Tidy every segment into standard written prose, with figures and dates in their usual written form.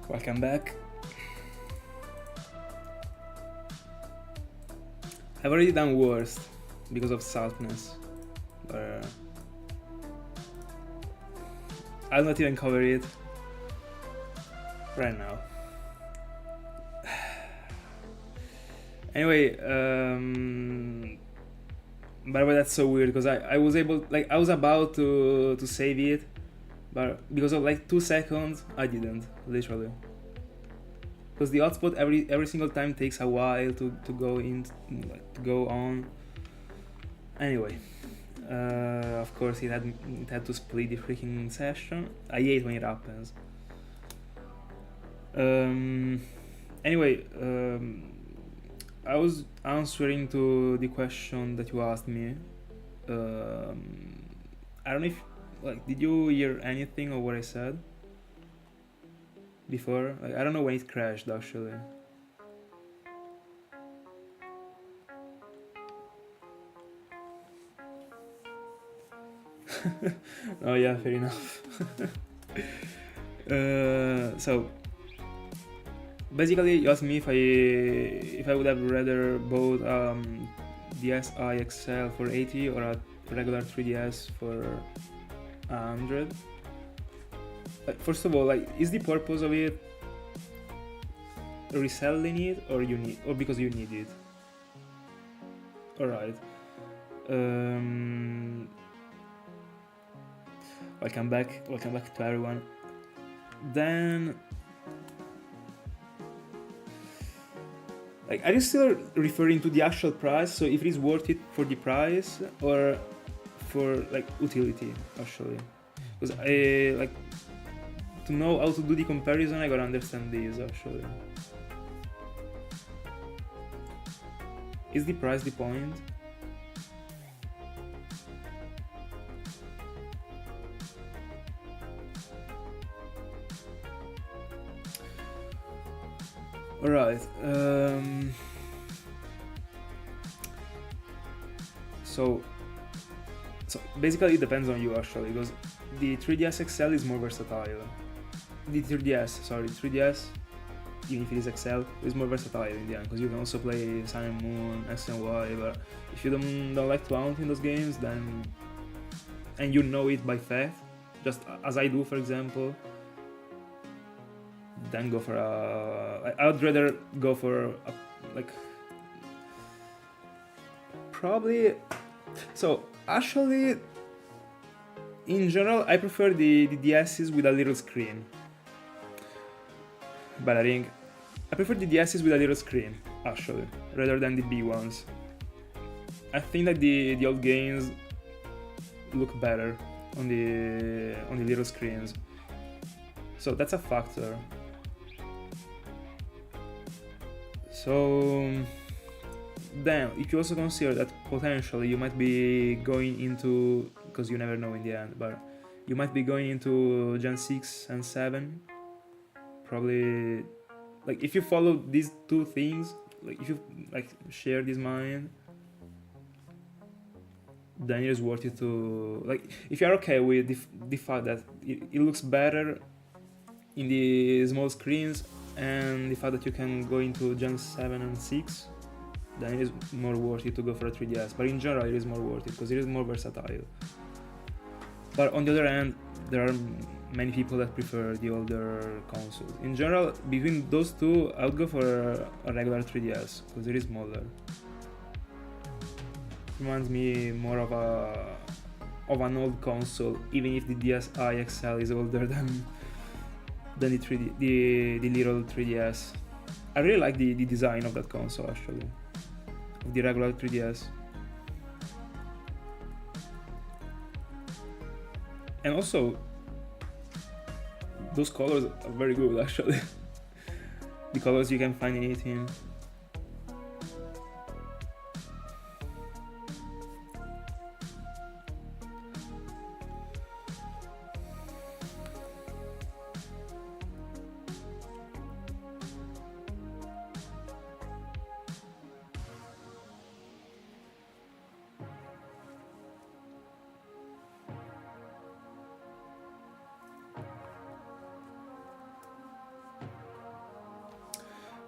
Welcome back. I've already done worse because of saltness, but I'll not even cover it right now. Anyway, by the way, that's so weird because I was able, like, I was about to save it, but because of like 2 seconds, I didn't, literally. Because the hotspot every single time takes a while to go in, like, to go on. Anyway, of course it had to split the freaking session. I hate when it happens. Anyway, I was answering to the question that you asked me. I don't know if, like, did you hear anything of what I said before? Like, I don't know when it crashed actually. Oh yeah, fair enough. So basically you asked me if I would have rather bought DSi XL for 80 or a regular 3DS for 100. Like, first of all, like, is the purpose of it reselling it or because you need it? Alright. Welcome back to everyone. Then, like, are you still referring to the actual price? So if it is worth it for the price or for, like, utility actually? Because I, like, to know how to do the comparison, I gotta understand this actually. Is the price the point? Alright, so basically it depends on you actually, because the 3DS XL is more versatile. The 3DS, even if it is XL, is more versatile in the end, because you can also play Sun and Moon, X and Y, but if you don't like to hunt in those games, then, and you know it by fact, just as I do for example, then go for I would rather go for a, like, probably, so actually in general I prefer the DS's with a little screen. But I think I prefer the DS's with a little screen actually, rather than the big ones. I think that the old games look better on the little screens, so that's a factor. So then, if you also consider that potentially you might be going into, because you never know in the end, but you might be going into Gen 6 and 7, probably, like, if you follow these two things, like, if you, like, share this mind, then it is worth it to, like, if you're okay with the fact that it looks better in the small screens and the fact that you can go into Gen 7 and 6, then it is more worth it to go for a 3DS. But in general it is more worth it because it is more versatile. But on the other hand, there are many people that prefer the older consoles. In general, between those two, I would go for a regular 3DS because it is smaller. It reminds me more of an old console, even if the DSi XL is older than the little 3DS. I really like the design of that console actually, of the regular 3DS. And also, those colors are very good actually. The colors you can find in 18.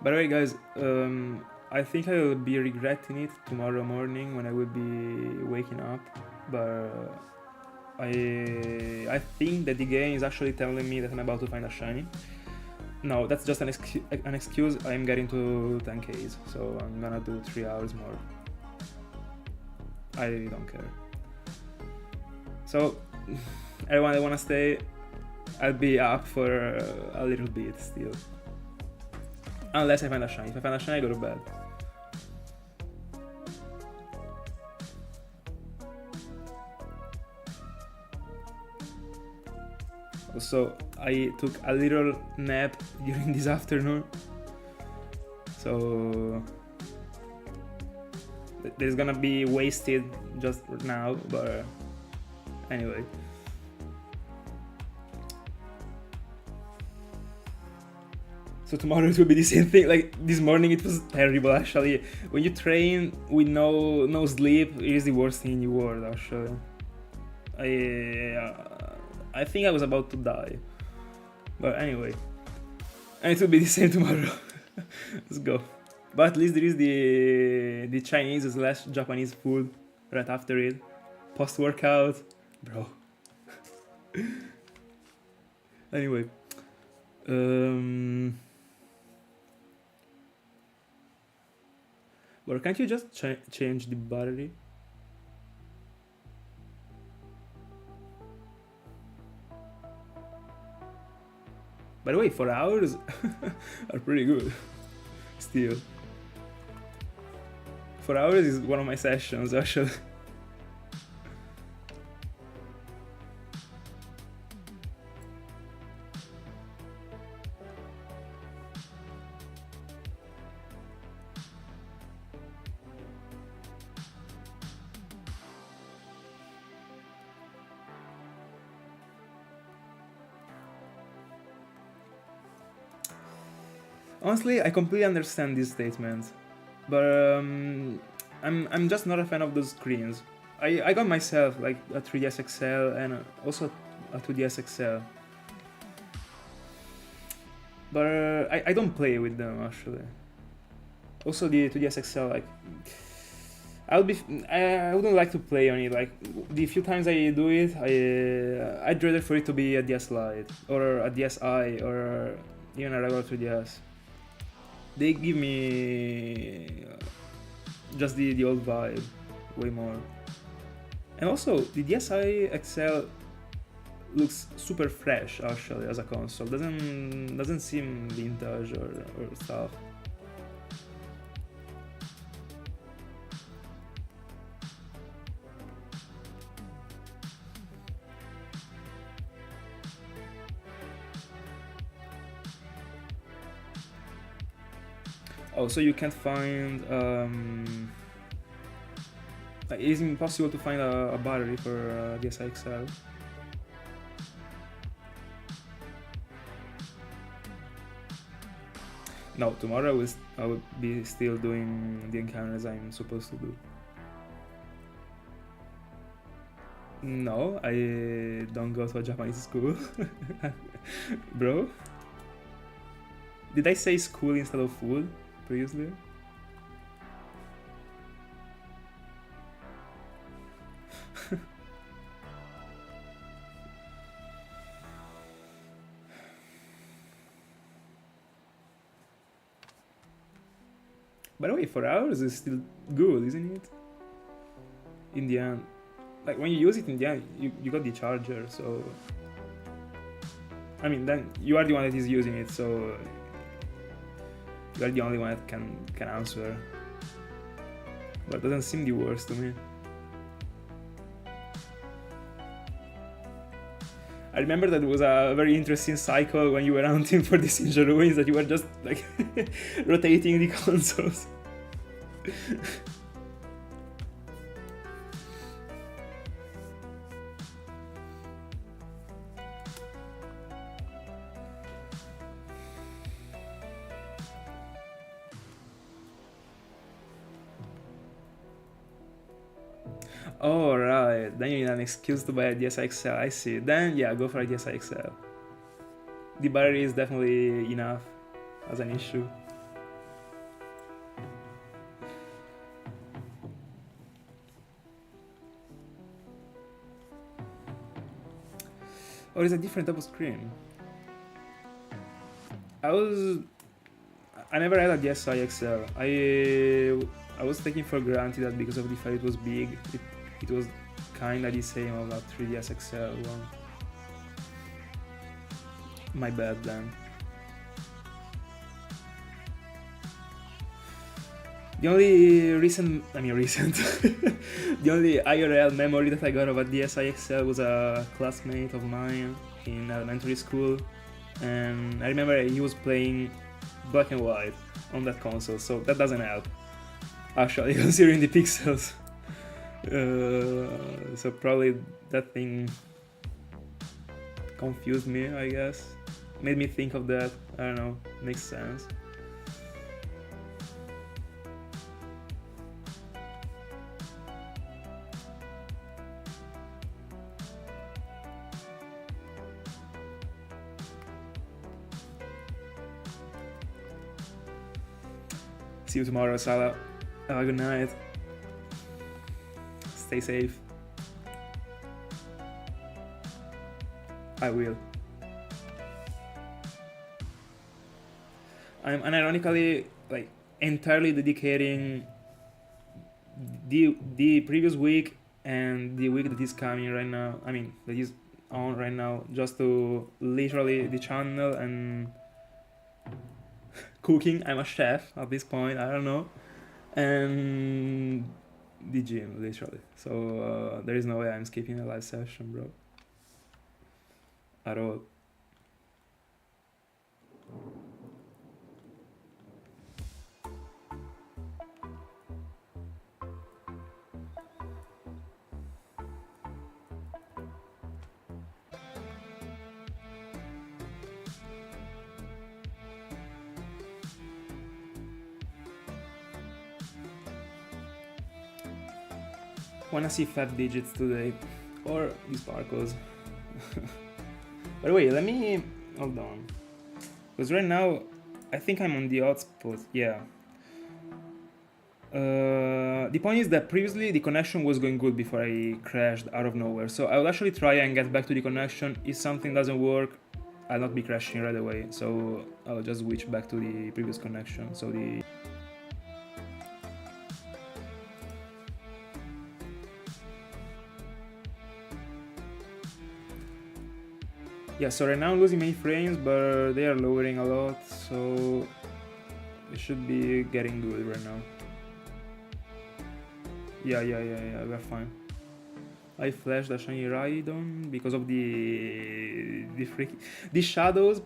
By the way, guys, I think I will be regretting it tomorrow morning when I will be waking up, but I think that the game is actually telling me that I'm about to find a shiny. No, that's just an excuse. I'm getting to 10Ks, so I'm gonna do 3 hours more. I really don't care. So, everyone that wanna stay, I'll be up for a little bit still. Unless I find a shiny. If I find a shiny, I go to bed. Also, I took a little nap during this afternoon. So there's gonna be wasted just now, but anyway. So tomorrow it will be the same thing. Like this morning it was terrible actually. When you train with no sleep, it is the worst thing in the world actually. I think I was about to die. But anyway. And it will be the same tomorrow. Let's go. But at least there is the Chinese / Japanese food right after it. Post-workout. Bro. Anyway. Or can't you just change the battery? By the way, 4 hours are pretty good. Still. 4 hours is one of my sessions actually. Honestly, I completely understand this statement, but I'm just not a fan of those screens. I got myself like a 3DS XL and also a 2DS XL, but I don't play with them actually. Also the 2DS XL, like I wouldn't like to play on it. Like the few times I do it, I'd rather for it to be a DS Lite or a DSi or even a regular 3DS. They give me just the old vibe way more. And also the DSi XL looks super fresh actually as a console. Doesn't seem vintage or stuff. Oh, so you can't find it is impossible to find a battery for DSi XL. No, tomorrow I will be still doing the encounters I'm supposed to do. No, I don't go to a Japanese school. Bro? Did I say school instead of food previously? By the way, 4 hours is still good, isn't it? In the end. Like, when you use it in the end, you got the charger, so... I mean, then you are the one that is using it, so... You are the only one that can answer. But it doesn't seem the worst to me. I remember that it was a very interesting cycle when you were hunting for these Ninja Ruins, that you were just like rotating the consoles. Oh right, then you need an excuse to buy a DSi XL, I see. Then yeah, go for a DSi XL. The battery is definitely enough as an issue. Oh, it's a different type of screen. I never had a DSi XL. I was taking for granted that because of the fact it was big, it was kinda the same of a 3DS XL one. My bad then. The only the only IRL memory that I got of a DSi XL was a classmate of mine in elementary school, and I remember he was playing black and white on that console, so that doesn't help, actually, considering the pixels. So probably that thing confused me, I guess. Made me think of that. I don't know, makes sense. See you tomorrow, Salah. Have a good night. Stay safe. I will. I'm unironically like entirely dedicating the previous week and the week that is coming right now. I mean, that is on right now, just to literally the channel and cooking. I'm a chef at this point. I don't know, and the gym, literally. So there is no way I'm skipping a live session, bro. At all. Wanna see 5 digits today, or the sparkles. By the way, let me hold on, because right now I think I'm on the hotspot. Yeah. The point is that previously the connection was going good before I crashed out of nowhere, so I will actually try and get back to the connection. If something doesn't work, I'll not be crashing right away, so I'll just switch back to the previous connection. So the yeah, so right now I'm losing many frames, but they are lowering a lot, so it should be getting good right now. Yeah, we're fine. I flashed the shiny Raidon because of the shadows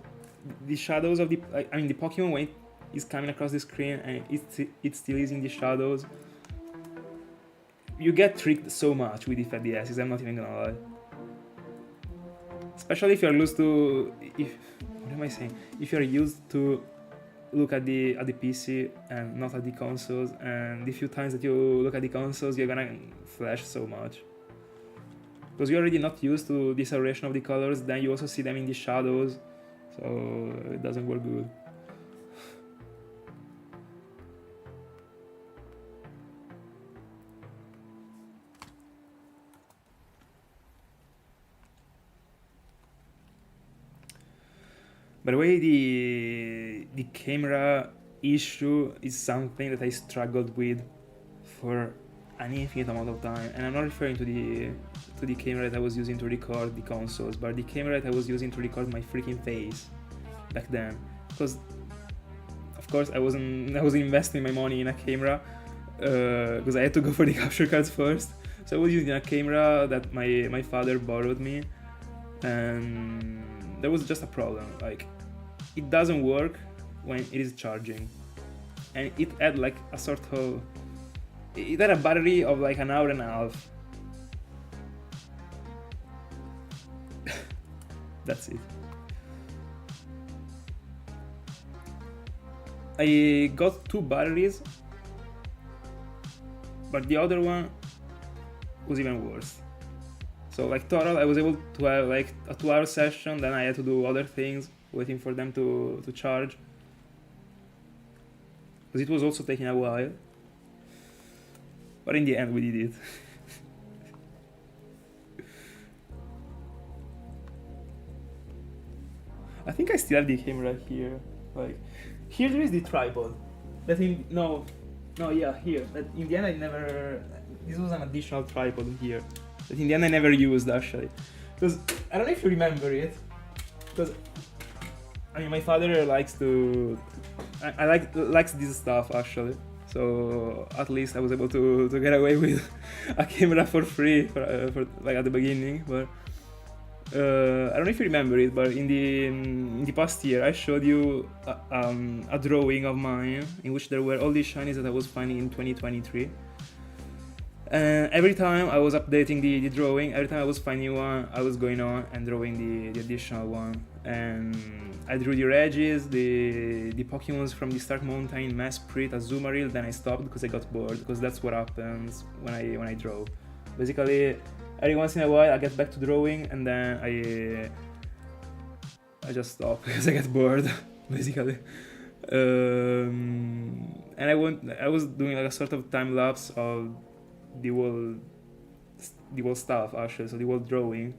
of the, I mean the Pokemon when it is coming across the screen and it still is in the shadows. You get tricked so much with the fat DSs, I'm not even gonna lie. Especially if you're used to, what am I saying? If you're used to look at the PC and not at the consoles, and the few times that you look at the consoles, you're gonna flash so much. Because you're already not used to the separation of the colors, then you also see them in the shadows, so it doesn't work good. By the way, the camera issue is something that I struggled with for an infinite amount of time, and I'm not referring to the camera that I was using to record the consoles, but the camera that I was using to record my freaking face back then. Because of course I wasn't investing my money in a camera, because I had to go for the capture cards first. So I was using a camera that my father borrowed me, and there was just a problem. Like, it doesn't work when it is charging, and it had like a sort of, it had a battery of like an hour and a half. That's it. I got 2 batteries, but the other one was even worse. So like total, I was able to have like a 2-hour session, then I had to do other things, waiting for them to charge. Because it was also taking a while. But in the end we did it. I think I still have the camera here. Like, here there is the tripod. Here. But in the end I never, this was an additional tripod here. That in the end I never used actually. Because, I don't know if you remember it. Because, I mean, my father likes likes this stuff actually. So at least I was able to get away with a camera for free for like at the beginning. But I don't know if you remember it, but in the past year I showed you a drawing of mine in which there were all these shinies that I was finding in 2023. And every time I was updating the drawing, every time I was finding one, I was going on and drawing the additional one. And I drew the Regis, the Pokemons from the Stark Mountain, Mesprit, Azumarill, then I stopped because I got bored, because that's what happens when I draw. Basically, every once in a while I get back to drawing and then I just stop because I get bored, basically. And I was doing like a sort of time lapse of the whole stuff actually, so the whole drawing,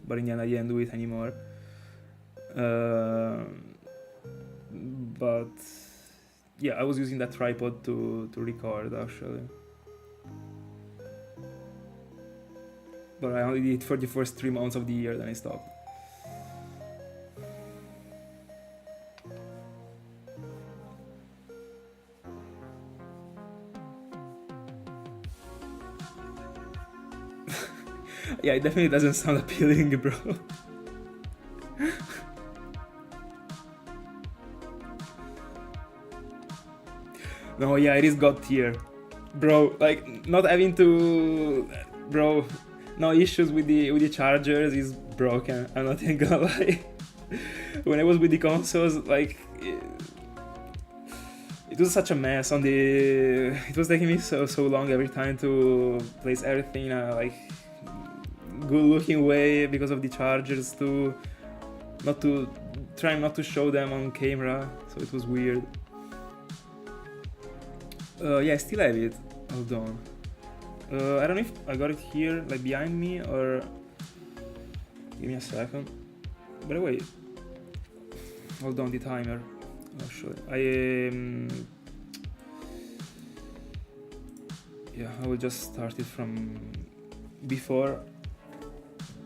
but in the end I didn't do it anymore. But yeah, I was using that tripod to record actually, but I only did it for the first 3 months of the year, then I stopped. Yeah, it definitely doesn't sound appealing, bro. No, yeah, it is god tier. Bro, like, not having to... Bro, no issues with the chargers is broken, I'm not even gonna lie. When I was with the consoles, like... It was such a mess on the... It was taking me so long every time to place everything in a, like, good looking way because of the chargers too. Trying not to show them on camera, so it was weird. Yeah, I still have it. Hold on. I don't know if I got it here, like behind me, or... Give me a second. By the way, hold on, the timer. Actually, yeah, I will just start it from before.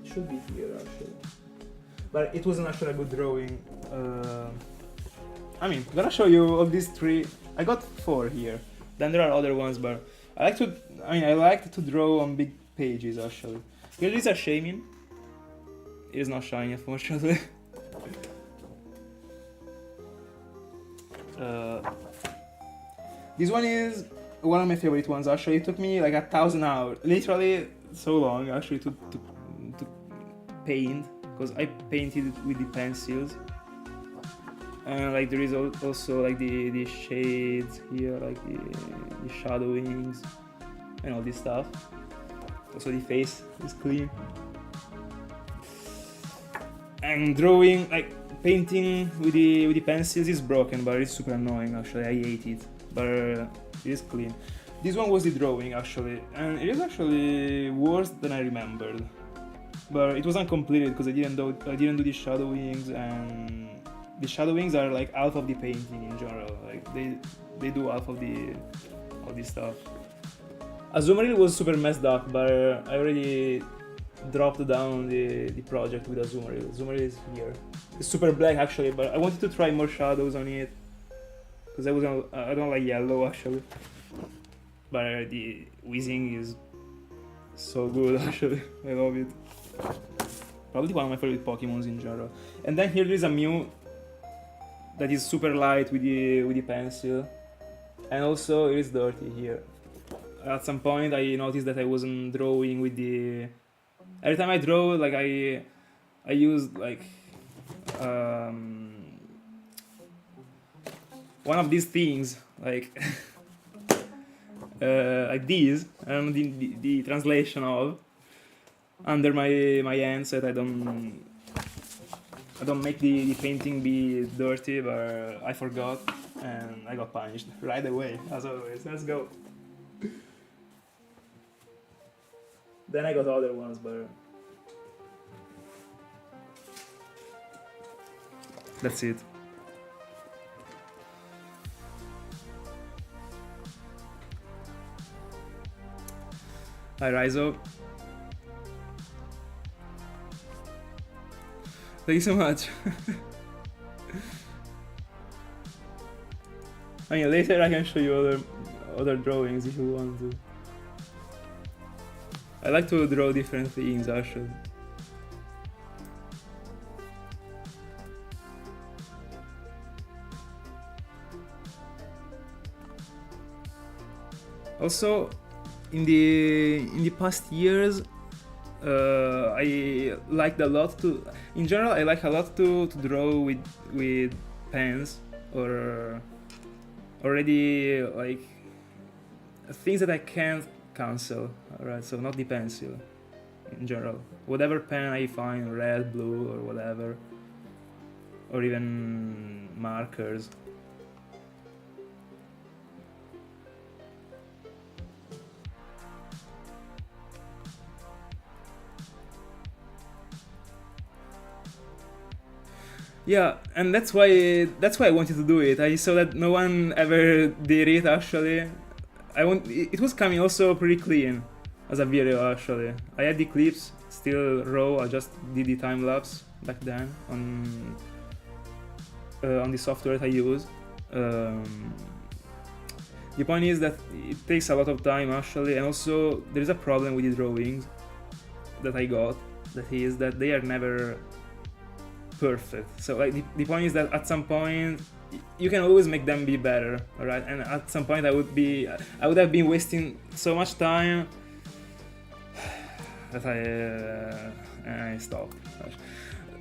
It should be here actually, but it wasn't actually a good drawing. I mean, I'm gonna show you all these 3. I got 4 here. Then there are other ones, but I like to draw on big pages actually. Here is a Shaymin. It is not shiny, unfortunately. This one is one of my favorite ones actually. It took me like 1,000 hours, literally so long actually to paint, because I painted with the pencils. And like there is also like the shades here, like the shadowings and all this stuff. Also the face is clean. And drawing, like painting with the pencils is broken, but it's super annoying actually. I hate it, but it is clean. This one was the drawing actually, and it is actually worse than I remembered. But it was uncompleted because I didn't do the shadowings, and the shadowings are like half of the painting in general. Like they do half of this stuff. Azumarill was super messed up, but I already dropped down the project with Azumarill. Azumarill is here. It's super black actually, but I wanted to try more shadows on it because I don't like yellow actually. But the whizzing is so good actually. I love it. Probably one of my favorite Pokemons in general. And then here there is a Mew that is super light with the pencil, and also it is dirty here. At some point I noticed that I wasn't drawing with the. Every time I draw, like I used like one of these things, like these. I don't know the translation of under my hand, so that I don't make the painting be dirty, but I forgot and I got punished right away, as always. Let's go. Then I got other ones, but that's it. Hi Raizo. Thank you so much. I mean, later I can show you other drawings if you want to. I like to draw different things actually. Also, in the past years, I liked a lot to. In general, I like a lot to draw with pens or already like things that I can't cancel. Alright, so not the pencil. In general, whatever pen I find, red, blue, or whatever, or even markers. Yeah, and that's why I wanted to do it. I saw that no one ever did it actually. It was coming also pretty clean as a video actually. I had the clips still raw. I just did the time lapse back then on the software that I use. The point is that it takes a lot of time actually, and also there is a problem with the drawings that I got. That is that they are never perfect. So like the point is that at some point you can always make them be better, alright? And at some point I would have been wasting so much time that I stopped.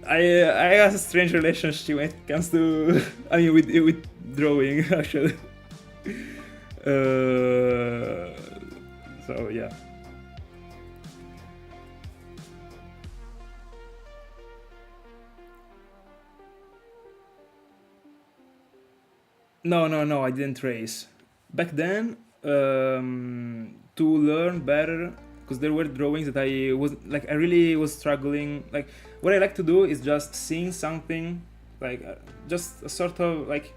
I have a strange relationship when it comes to with drawing actually. So yeah. No, I didn't trace. Back then, to learn better, because there were drawings that I really was struggling. Like, what I like to do is just seeing something, like, just a sort of, like,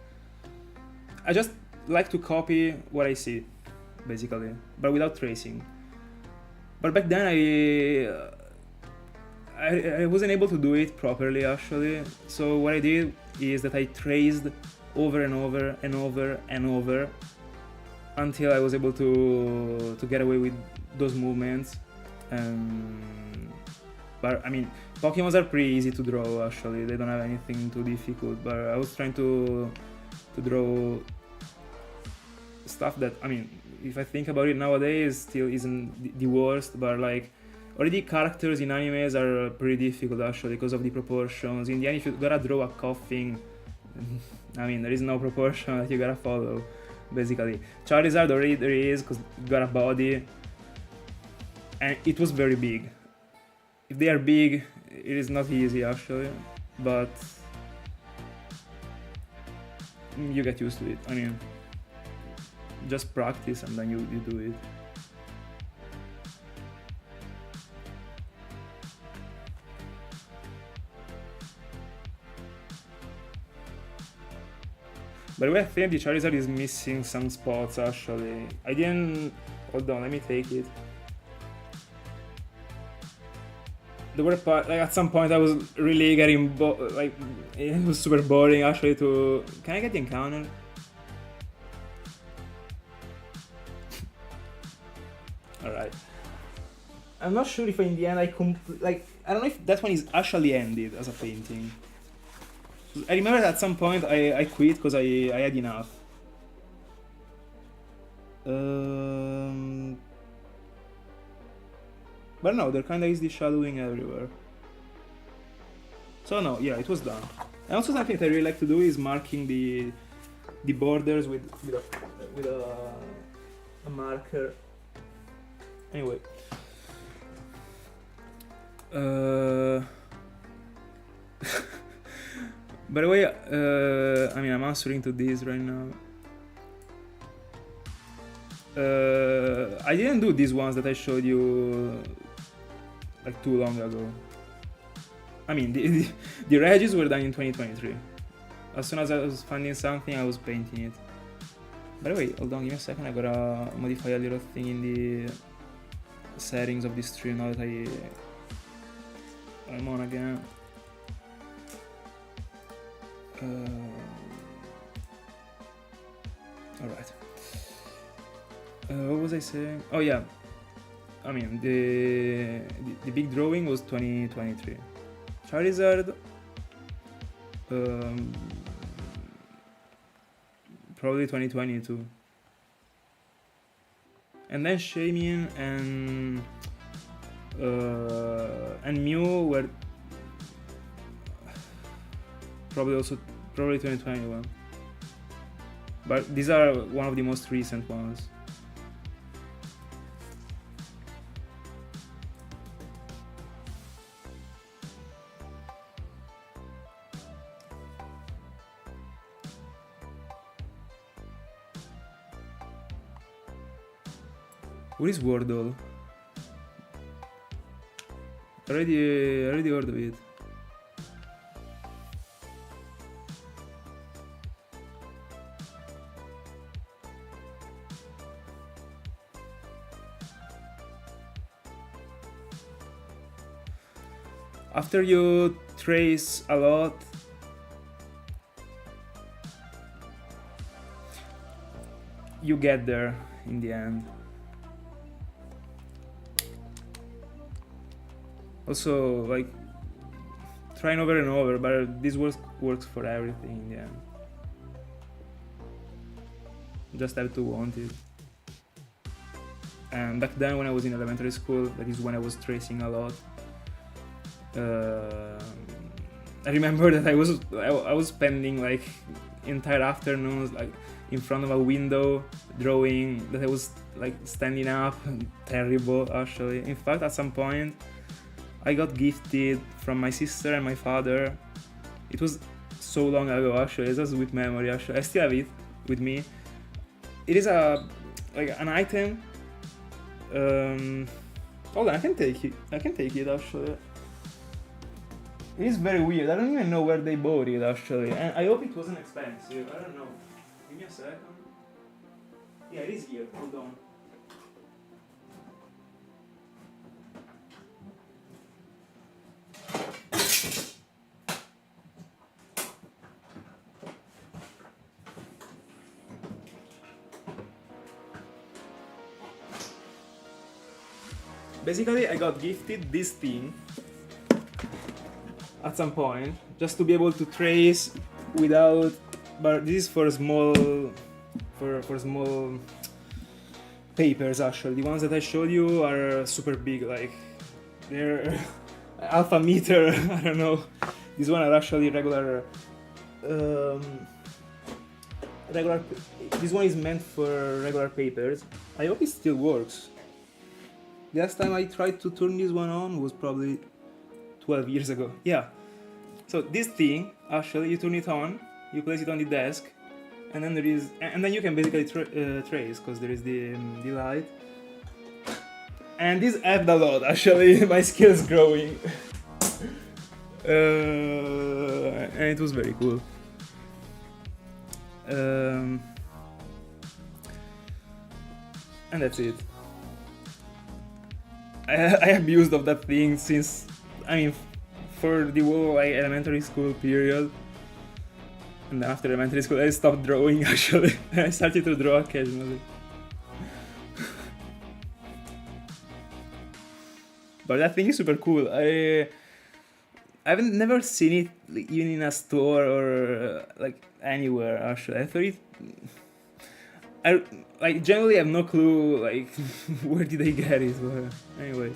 I just like to copy what I see, basically, but without tracing. But back then, I wasn't able to do it properly, actually. So what I did is that I traced over and over and over and over until I was able to get away with those movements. But I mean, Pokemons are pretty easy to draw actually. They don't have anything too difficult. But I was trying to draw stuff that, I mean, if I think about it nowadays, still isn't the worst. But like, already characters in animes are pretty difficult actually because of the proportions. In the end, if you gotta draw a Koffing, I mean, there is no proportion that you gotta follow, basically. Charizard already there is, because you got a body, and it was very big. If they are big, it is not easy actually, but you get used to it. I mean, just practice and then you do it. By the way, I think the Charizard is missing some spots actually. I didn't. Hold on, let me take it. There were like at some point I was really getting like it was super boring actually to. Can I get the encounter? All right. I'm not sure if in the end I I don't know if that one is actually ended as a painting. I remember at some point I quit because I had enough. But no, there kinda is the shadowing everywhere. So no, yeah, it was done. And also something that I really like to do is marking the borders with a marker. Anyway. By the way, I mean, I'm answering to this right now. I didn't do these ones that I showed you like too long ago. I mean, the regis were done in 2023. As soon as I was finding something, I was painting it. By the way, hold on, give me a second, I gotta modify a little thing in the settings of this stream now that I'm on again. Alright. What was I saying? Oh yeah. I mean, the big drawing was 2023. Charizard, probably 2022. And then Shaymin and Mew were probably 2021. But these are one of the most recent ones. What is Wordle? Already heard of it. After you trace a lot, you get there in the end. Also, like, trying over and over, but this works for everything in the end. Just have to want it. And back then, when I was in elementary school, that is when I was tracing a lot. I remember that I was spending like entire afternoons like in front of a window drawing, that I was like standing up. Terrible, actually. In fact, at some point I got gifted from my sister and my father. It was so long ago, actually. It's a sweet memory, actually. I still have it with me. It is an item. Hold on, I can take it actually. It is very weird. I don't even know where they bought it actually, and I hope it wasn't expensive. I don't know. Give me a second. Yeah, it is here. Hold on. Basically, I got gifted this thing at some point, just to be able to trace without. But this is for small papers. Actually, the ones that I showed you are super big, like they're alpha meter. I don't know. These one are actually regular. This one is meant for regular papers. I hope it still works. The last time I tried to turn this one on was probably 12 years ago. Yeah. So this thing, actually, you turn it on, you place it on the desk, and then then you can basically trace, because there is the light. And this helped a lot, actually. My skills growing. And it was very cool. And that's it. I abused of that thing since, I mean, for the whole elementary school period. And then after elementary school I stopped drawing, actually. I started to draw occasionally. But that thing is super cool. I've never seen it even in a store or like anywhere. Actually, I thought it. I like generally have no clue like where did they get it. But anyway.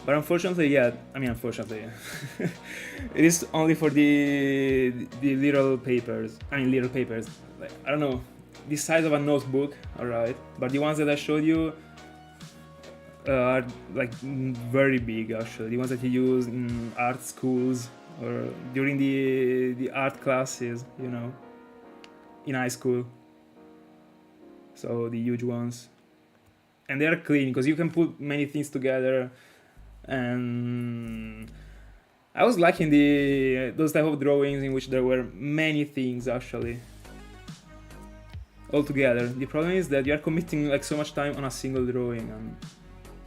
But unfortunately, yeah. I mean, unfortunately, it is only for the little papers. I mean, little papers. Like, I don't know, the size of a notebook. All right, but the ones that I showed you are like very big. Actually, the ones that you use in art schools or during the art classes. You know, in high school. So the huge ones, and they are clean because you can put many things together. And I was liking those type of drawings in which there were many things actually all together. The problem is that you are committing like so much time on a single drawing, and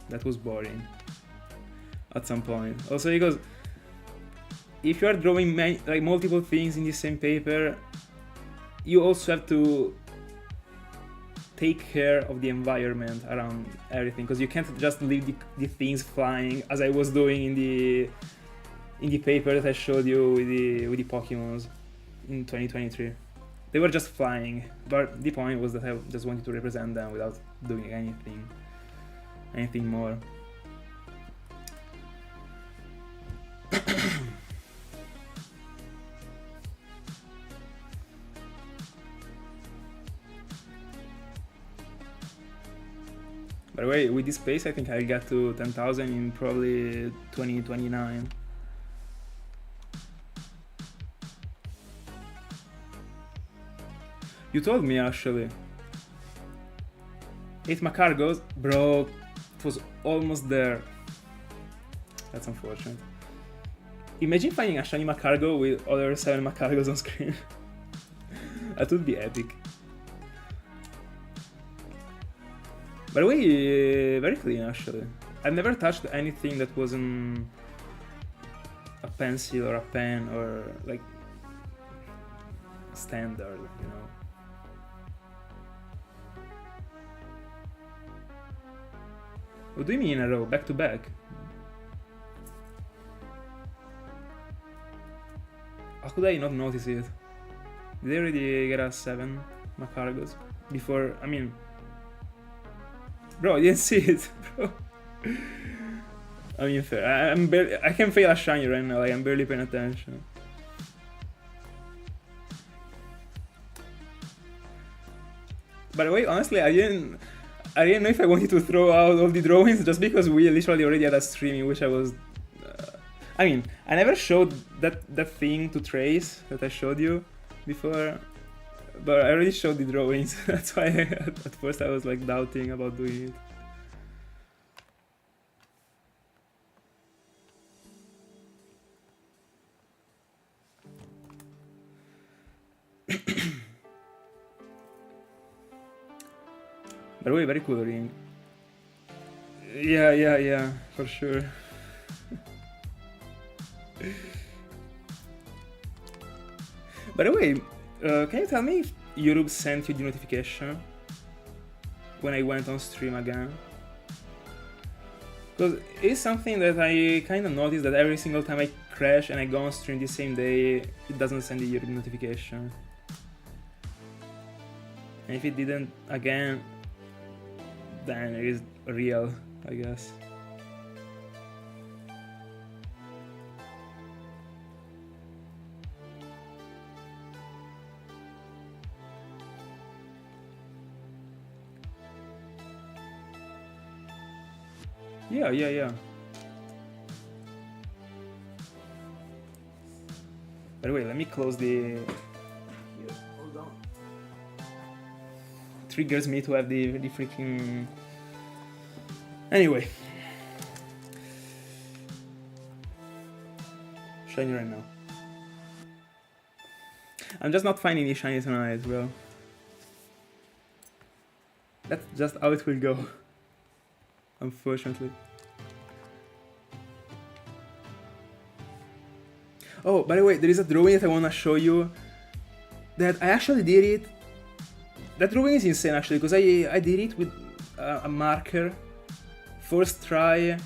that was boring at some point. Also because if you are drawing like multiple things in the same paper, you also have to take care of the environment around everything, because you can't just leave the things flying as I was doing in the paper that I showed you with the Pokemons in 2023. They were just flying, but the point was that I just wanted to represent them without doing anything more. By the way, with this pace, I think I'll get to 10,000 in probably 2029. You told me actually. 8 Macargos? Bro, it was almost there. That's unfortunate. Imagine finding a shiny Macargo with other 7 Macargos on screen. That would be epic. By the way, very clean actually. I've never touched anything that wasn't a pencil or a pen or like standard, you know. What do you mean in a row? Back to back? How could I not notice it? Did I already get a 7 Macargos? Before, I mean... Bro, I didn't see it, bro. I mean, fair. I can fail a shiny right now, like I'm barely paying attention. By the way, honestly, I didn't know if I wanted to throw out all the drawings just because we literally already had a stream in which I was... I mean, I never showed that thing to Trace that I showed you before, but I already showed the drawings. That's why at first I was like doubting about doing it. By the way, very cool ring. Yeah, for sure. By the way, can you tell me if YouTube sent you the notification when I went on stream again? Because it's something that I kind of noticed that every single time I crash and I go on stream the same day, it doesn't send the YouTube notification. And if it didn't again, then it is real, I guess. Yeah. By the way, let me close the... Hold on. Triggers me to have the freaking... Anyway. Shiny right now. I'm just not finding any shiny tonight, bro. That's just how it will go. Unfortunately. Oh, by the way, there is a drawing that I wanna show you. that I actually did it. That drawing is insane actually, because I did it with a marker, first try,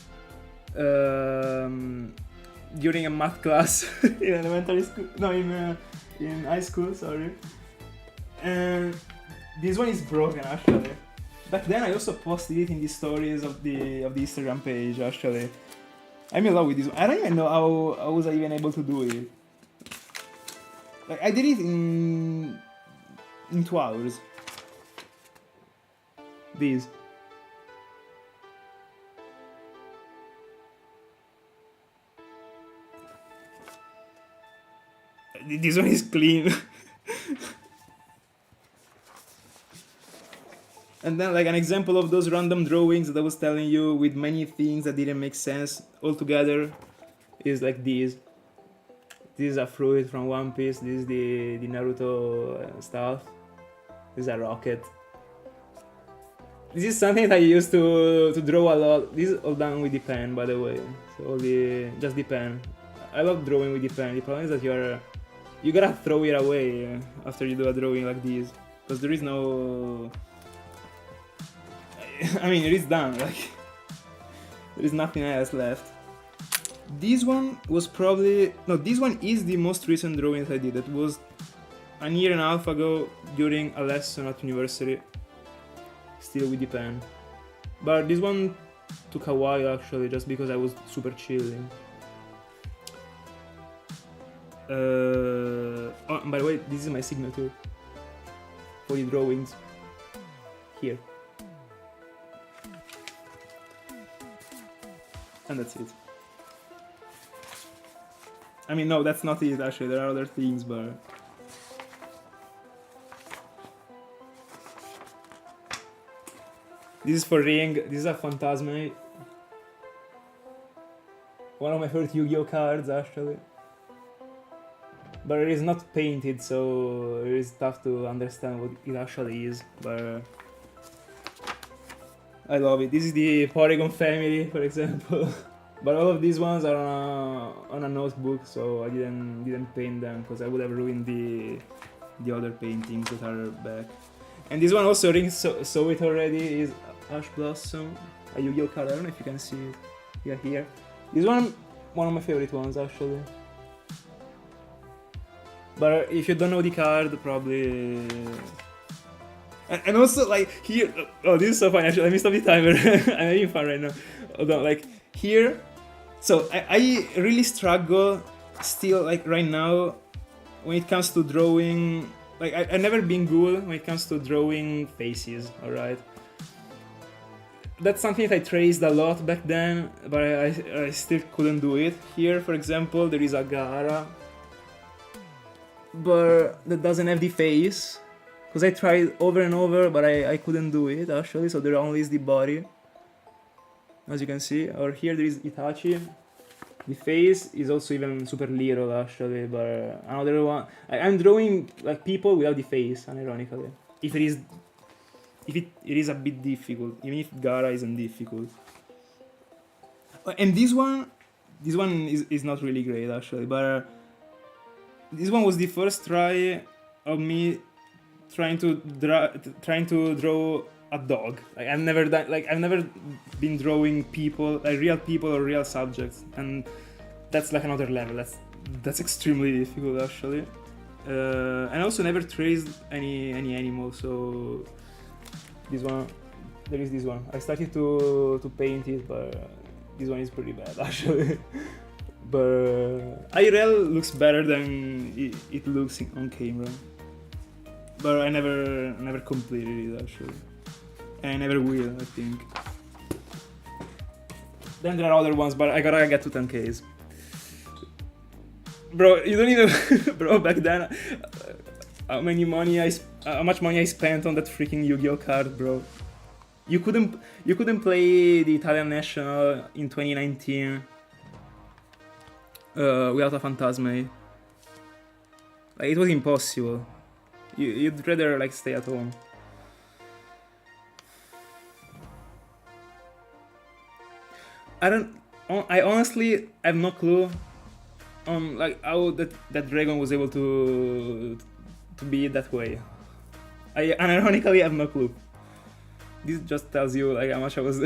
during a math class in elementary school. No, in high school. Sorry. And this one is broken actually. Back then I also posted it in the stories of the Instagram page actually. I'm in love with this one. I don't even know how was I even able to do it. Like I did it in 2 hours. This. This one is clean. And then like an example of those random drawings that I was telling you with many things that didn't make sense all together is like this. This is a fruit from One Piece, this is the Naruto stuff. This is a rocket. This is something that I used to draw a lot. This is all done with the pen, by the way. So just the pen. I love drawing with the pen. The problem is that you gotta throw it away after you do a drawing like this, because there is no. I mean, it is done. Like there is nothing else left. This one was probably no. This one is the most recent drawing I did. That was a year and a half ago during a lesson at university. Still with the pen, but this one took a while actually, just because I was super chilling. Oh, by the way, this is my signature for the drawings here, and that's it. I mean, no, that's not it actually. There are other things, but. This is for Ring. This is a Phantasme. One of my favorite Yu-Gi-Oh cards actually. But it is not painted, so it is tough to understand what it actually is. But I love it. This is the Porygon family, for example. But all of these ones are on a notebook, so I didn't paint them because I would have ruined the other paintings that are back. And this one also, Ring saw it already, is Ash Blossom, a Yu-Gi-Oh card. I don't know if you can see it. Yeah, here. This one of my favorite ones actually. But if you don't know the card, probably. And also like here, oh, this is so funny actually. Let me stop the timer. I'm having fun right now. Hold on, like here. So I really struggle still, like right now, when it comes to drawing. Like I've never been good when it comes to drawing faces. All right. That's something that I traced a lot back then, but I still couldn't do it. Here, for example, there is a Gaara, but that doesn't have the face, because I tried over and over, but I couldn't do it actually. So there only is the body, as you can see. Or here there is Itachi. The face is also even super little actually, but another one. I'm drawing like people without the face, unironically. If it is a bit difficult, even if Gaara isn't difficult. And this one is not really great actually, but this one was the first try of me trying to draw a dog. Like I've never been drawing people, like real people or real subjects, and that's like another level. That's extremely difficult actually. And I also never traced any animal, so there is this one. I started to paint it, but this one is pretty bad actually. But IRL looks better than it looks on camera. But I never completed it actually. And I never will, I think. Then there are other ones, but I gotta get to 10Ks. Bro, you don't even... Bro, back then, how much money I spent on that freaking Yu-Gi-Oh card, bro. You couldn't play the Italian National in 2019 without a Phantasme. Like, it was impossible. You'd rather like stay at home. I honestly have no clue on like how that dragon was able to to be that way. I unironically have no clue. This just tells you like how much I was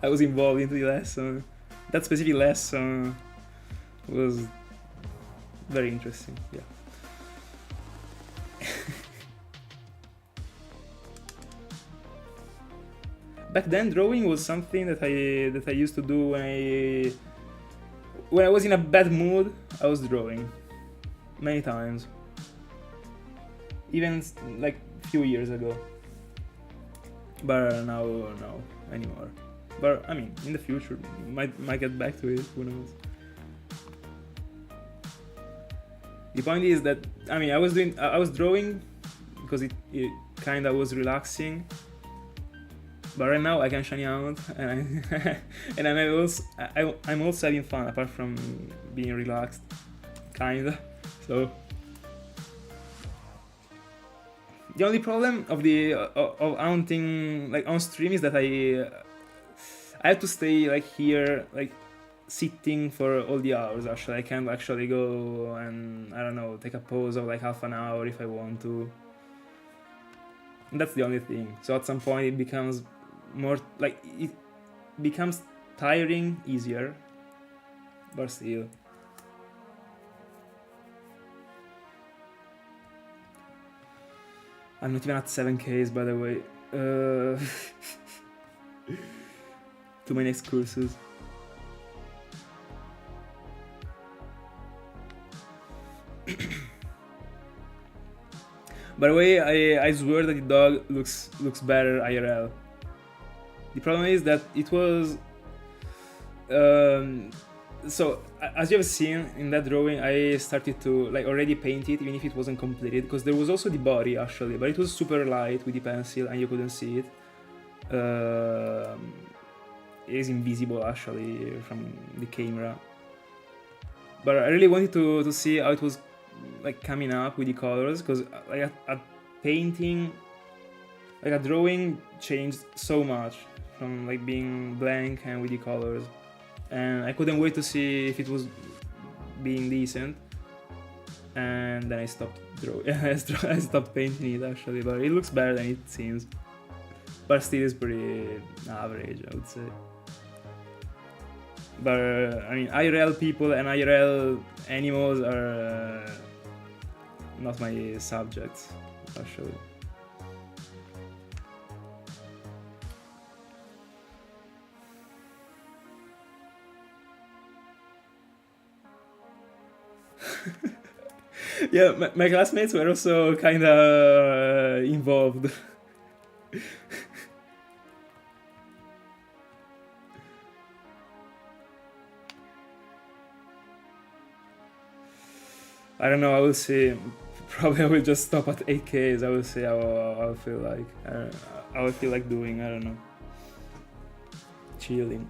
I was involved into the lesson. That specific lesson was very interesting. Yeah. Back then, drawing was something that I used to do when I was in a bad mood. I was drawing many times, even like few years ago. But now, no anymore. But I mean, in the future, might get back to it. Who knows? The point is that I mean, I was drawing because it kind of was relaxing. But right now I can shiny out, and I'm also having fun apart from being relaxed, kinda. So the only problem of hunting like on stream is that I have to stay like here like sitting for all the hours. Actually, I can't actually go and I don't know, take a pause of like half an hour if I want to. And that's the only thing. So at some point it becomes more like it becomes tiring easier, but still. I'm not even at 7Ks, by the way. To my next courses. By the way, I swear that the dog looks better IRL. The problem is that it was so as you have seen in that drawing, I started to like already paint it even if it wasn't completed, because there was also the body actually, but it was super light with the pencil and you couldn't see it. It is invisible actually from the camera, but I really wanted to see how it was like coming up with the colors, because like a painting, like a drawing changed so much from like being blank and with the colors, and I couldn't wait to see if it was being decent. And then I stopped drawing. I stopped painting it actually, but it looks better than it seems. But still, is pretty average, I would say. But I mean, IRL people and IRL animals are not my subjects, actually. Yeah, my classmates were also kinda involved. I don't know, I will see. Probably I will just stop at 8Ks. I will see how I'll feel like. I will feel like doing, I don't know. Chilling.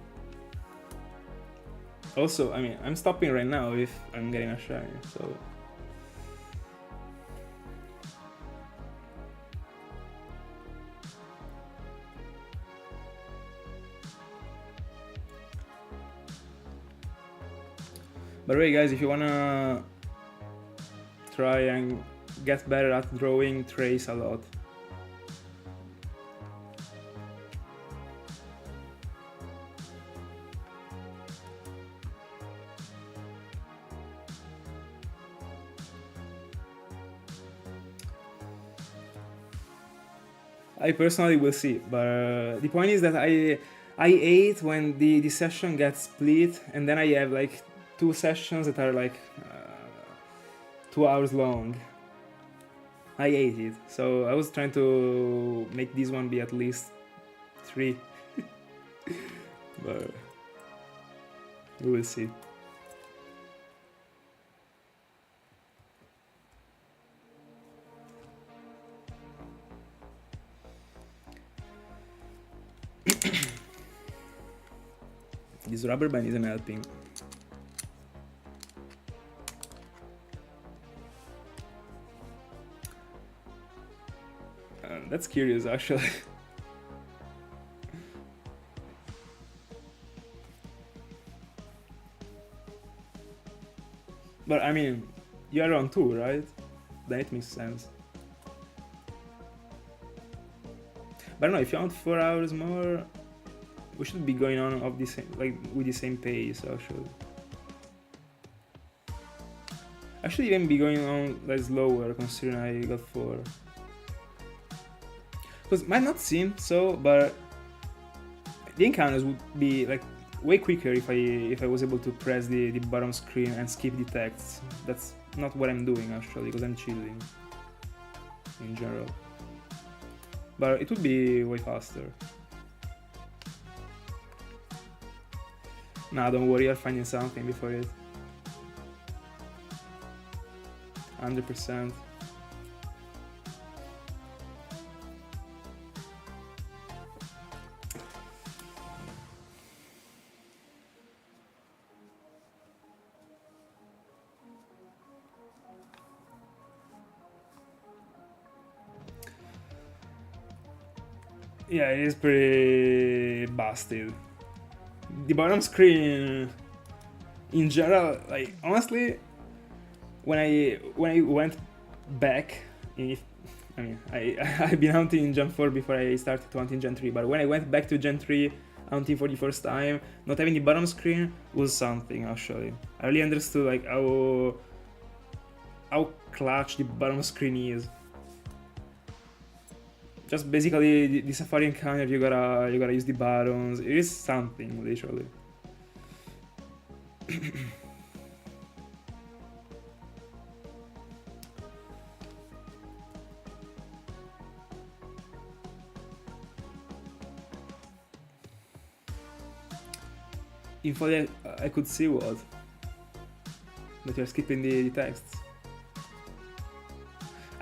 Also, I mean, I'm stopping right now if I'm getting a shiny, so. By the way, guys, if you wanna try and get better at drawing, trace a lot. I personally will see, but the point is that I hate when the session gets split and then I have like 2 sessions that are like 2 hours long. I hate it. So I was trying to make this one be at least 3. But we will see. This rubber band isn't helping. That's curious, actually. But I mean, you are on 2, right? Then it makes sense. But no, if you want 4 hours more, we should be going on of the same, like with the same pace actually. I should even be going on like slower considering I got 4. Because it might not seem so, but the encounters would be like way quicker if I was able to press the bottom screen and skip the text. That's not what I'm doing actually, because I'm cheating in general. But it would be way faster. Nah, don't worry, I'll find something before it. 100%. Yeah, it is pretty busted. The bottom screen, in general, like honestly, when I went back, I've been hunting in Gen 4 before I started to hunt in Gen 3, but when I went back to Gen 3 hunting for the first time, not having the bottom screen was something actually. I really understood like how clutch the bottom screen is. Just basically the Safari encounter, you gotta use the buttons. It is something literally. If only I could see what? That you're skipping the texts.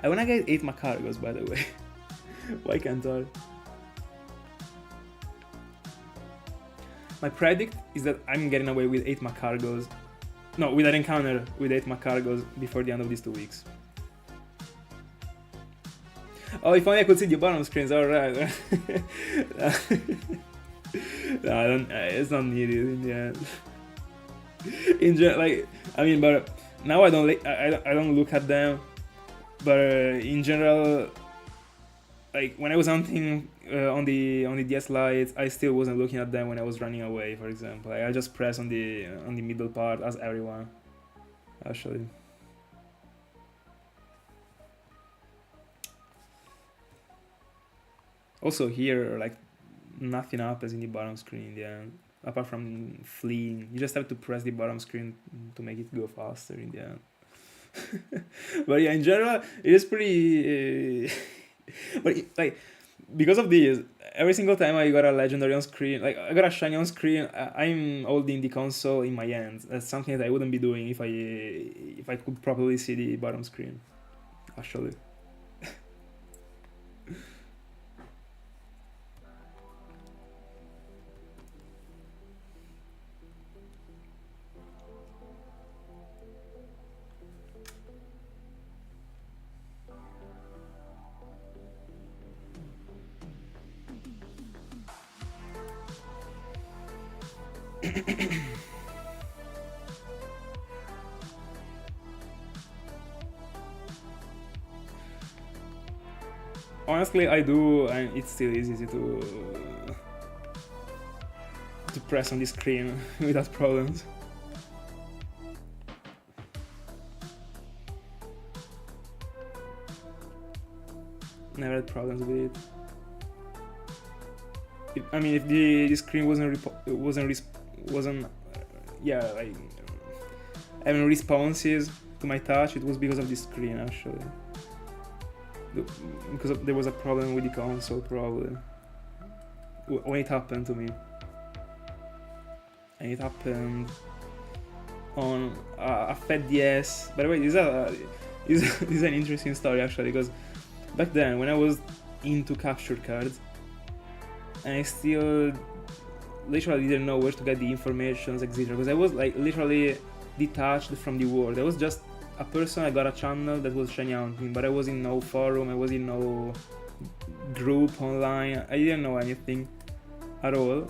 I wanna get 8 Macargos, by the way. Why can't I? My predict is that I'm getting away with 8 Macargos. No, with an encounter with 8 Macargos before the end of these 2 weeks. Oh, if only I could see the bottom screens, alright. No, it's not needed in the end. In general, like, I mean, but now I don't look at them. But in general, like when I was hunting on the DS lights, I still wasn't looking at them when I was running away. For example, like, I just press on the middle part as everyone. Actually. Also here, like nothing happens in the bottom screen in the end, apart from fleeing. You just have to press the bottom screen to make it go faster in the end. But yeah, in general, it is pretty. But like, because of this, every single time I got a legendary on screen, like I got a shiny on screen, I'm holding the console in my hands. That's something that I wouldn't be doing if I could properly see the bottom screen. Actually. Honestly, I do, and it's still easy to press on the screen without problems. Never had problems with it. I mean, if the screen wasn't like having responses to my touch, it was because of the screen actually. Because there was a problem with the console probably when it happened to me, and it happened on a Fat DS. By the way, this is an interesting story actually, because back then when I was into capture cards, and I still literally didn't know where to get the information, etc. Because I was like literally detached from the world. I was just a person. I got a channel that was shiny hunting, but I was in no forum, I was in no group online, I didn't know anything at all.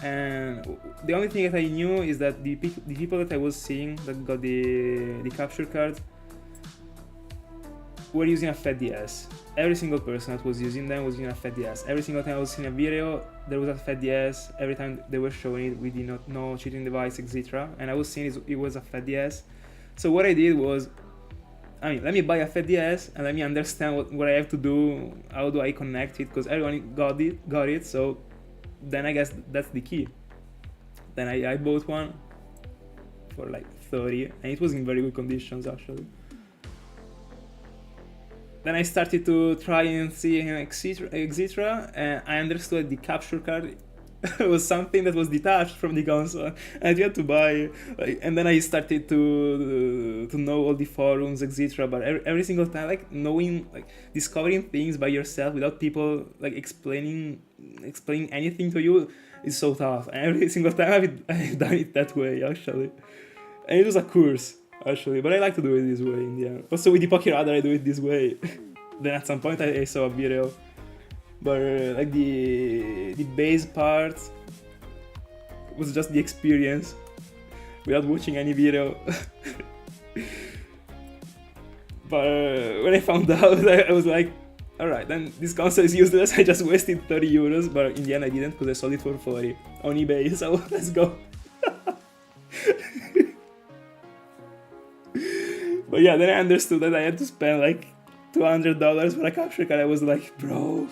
And the only thing that I knew is that the people that I was seeing that got the capture cards, were using a fat DS. Every single person that was using them was using a fat DS. Every single time I was seeing a video, there was a fat DS. Every time they were showing it, we did not know cheating device, etc. And I was seeing it was a fat DS. So what I did was, let me buy a fat DS and let me understand what I have to do. How do I connect it? Because everyone got it. So then I guess that's the key. Then I bought one for like 30, and it was in very good conditions actually. Then I started to try and see etc. And I understood the capture card was something that was detached from the console, and you had to buy. And then I started to know all the forums, etc. But every single time, like knowing, like discovering things by yourself without people like explaining anything to you is so tough. And every single time I've done it that way actually, and it was a course actually. But I like to do it this way in the end. Also with the Poké Radar, I do it this way. Then at some point I saw a video. But like the base part was just the experience without watching any video. But when I found out, I was like, alright, then this console is useless. I just wasted 30 euros, but in the end I didn't because I sold it for 40 on eBay, so let's go. But yeah, then I understood that I had to spend like $200 for a capture card. I was like, bro.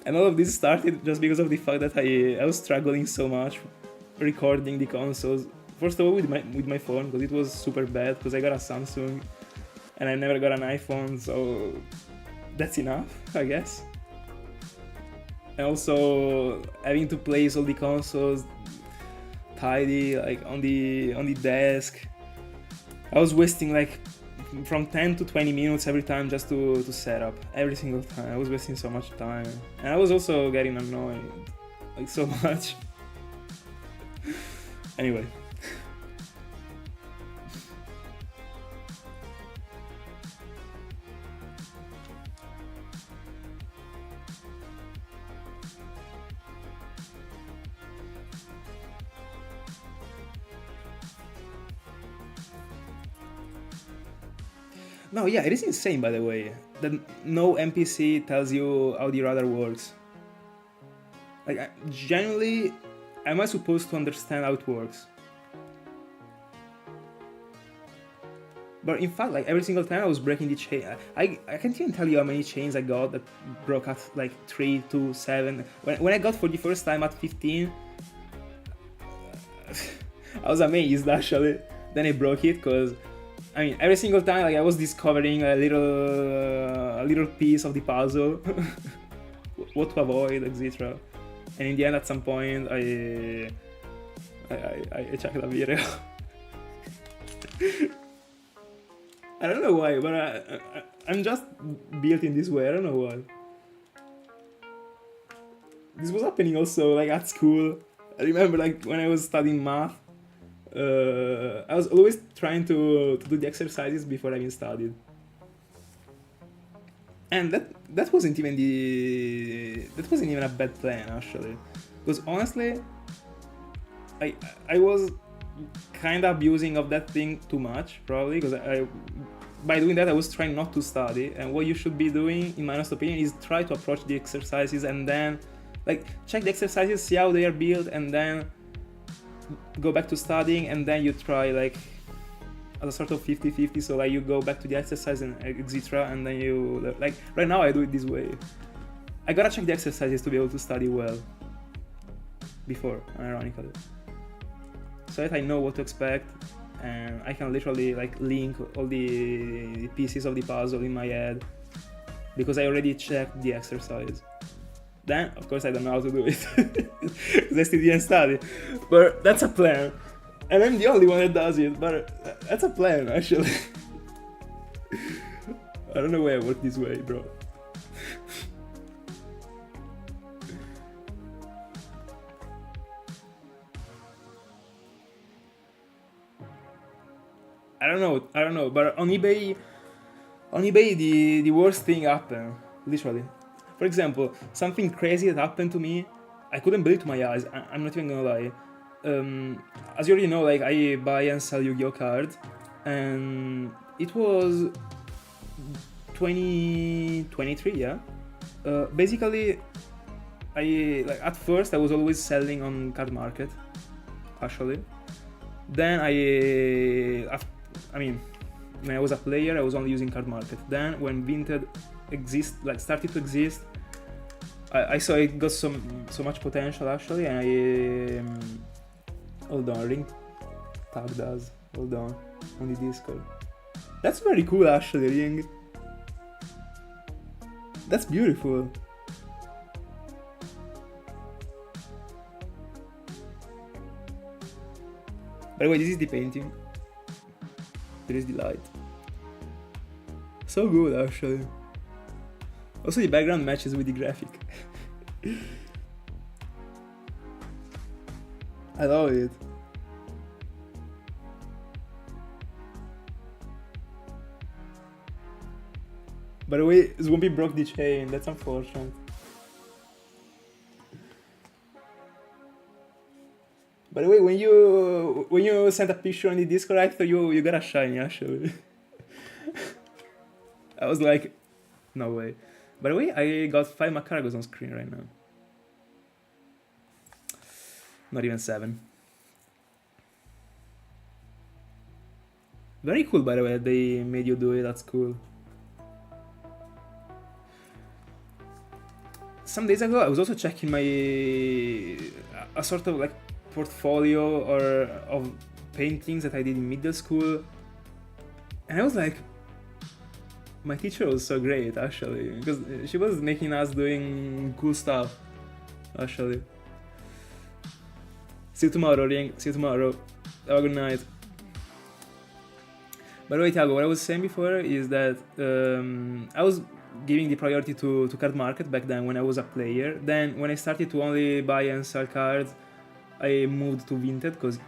And all of this started just because of the fact that I was struggling so much recording the consoles. First of all with my phone, because it was super bad, because I got a Samsung and I never got an iPhone, so that's enough, I guess. And also having to place all the consoles tidy, like on the desk. I was wasting like from 10 to 20 minutes every time just to set up. Every single time. I was wasting so much time. And I was also getting annoyed. Like so much. Anyway. No, yeah, it is insane, by the way, that no NPC tells you how the radar works. Like, genuinely, am I supposed to understand how it works? But in fact, like, every single time I was breaking the chain, I can't even tell you how many chains I got that broke at, like, 3, 2, 7. When I got for the first time at 15, I was amazed, actually. Then I broke it, because I mean, every single time, like I was discovering a little piece of the puzzle, what to avoid, etc. And in the end, at some point, I checked the video. I don't know why, but I'm just built in this way. I don't know why. This was happening also, like at school. I remember, like when I was studying math. I was always trying to do the exercises before I even studied, and that wasn't even a bad plan actually, because honestly, I was kind of abusing of that thing too much probably, because by doing that I was trying not to study, and what you should be doing, in my honest opinion, is try to approach the exercises and then like check the exercises, see how they are built, and then go back to studying, and then you try like as a sort of 50-50, so like you go back to the exercise and etc, and then you like right now I do it this way. I gotta check the exercises to be able to study well before, ironically, so that I know what to expect, and I can literally like link all the pieces of the puzzle in my head because I already checked the exercise. Then, of course, I don't know how to do it because I still didn't study, but that's a plan, and I'm the only one that does it, but that's a plan, actually. I don't know why I work this way, bro. I don't know, but on eBay the worst thing happened, literally. For example, something crazy that happened to me, I couldn't believe to my eyes, I'm not even gonna lie. As you already know, like I buy and sell Yu-Gi-Oh cards, and it was 2023, yeah. Basically, at first I was always selling on card market, actually. Then when I was a player, I was only using card market. Then when Vinted started to exist, I saw it got so much potential actually, and hold on, ring tag does. Hold on the Discord. That's very cool actually, ring. That's beautiful. By the way, this is the painting. There is the light. So good actually. Also the background matches with the graphic. I love it. By the way, Swampy broke the chain, that's unfortunate. By the way, when you sent a picture on the Discord, I thought you got a shiny actually. I was like, no way. By the way, I got 5 Macaragos on screen right now. Not even 7. Very cool, by the way, they made you do it, that's cool. Some days ago, I was also checking a sort of like portfolio of paintings that I did in middle school, and I was like, my teacher was so great actually, because she was making us doing cool stuff actually. See you tomorrow, Ring. See you tomorrow. Have a good night. By the way, Thiago, what I was saying before is that I was giving the priority to card market back then when I was a player. Then when I started to only buy and sell cards, I moved to Vinted because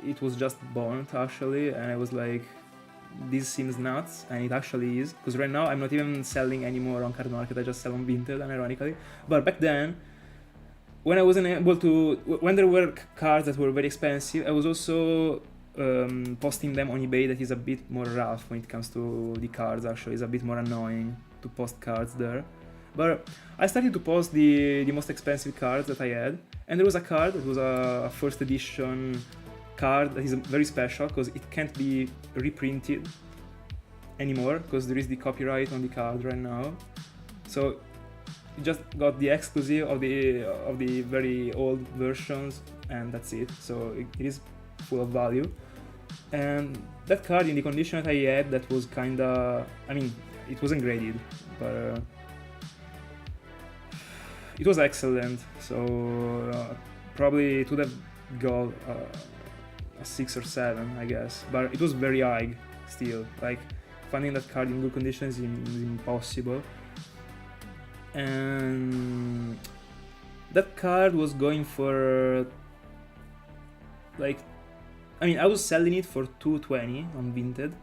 it was just born actually, and I was like, this seems nuts, and it actually is, because right now I'm not even selling anymore on card market, I just sell on Vinted, unironically. But back then, when I wasn't able to, when there were cards that were very expensive, I was also posting them on eBay. That is a bit more rough when it comes to the cards actually, it's a bit more annoying to post cards there. But I started to post the most expensive cards that I had, and there was a card that was a first edition card that is very special because it can't be reprinted anymore because there is the copyright on the card right now. So it just got the exclusive of the very old versions, and that's it. So it is full of value. And that card, in the condition that I had, that was kinda, I mean, it wasn't graded, but it was excellent. So probably it would have got a 6 or 7, I guess, but it was very high still. Like, finding that card in good condition is impossible. And that card was going for, like, I mean, I was selling it for 220 on Vinted,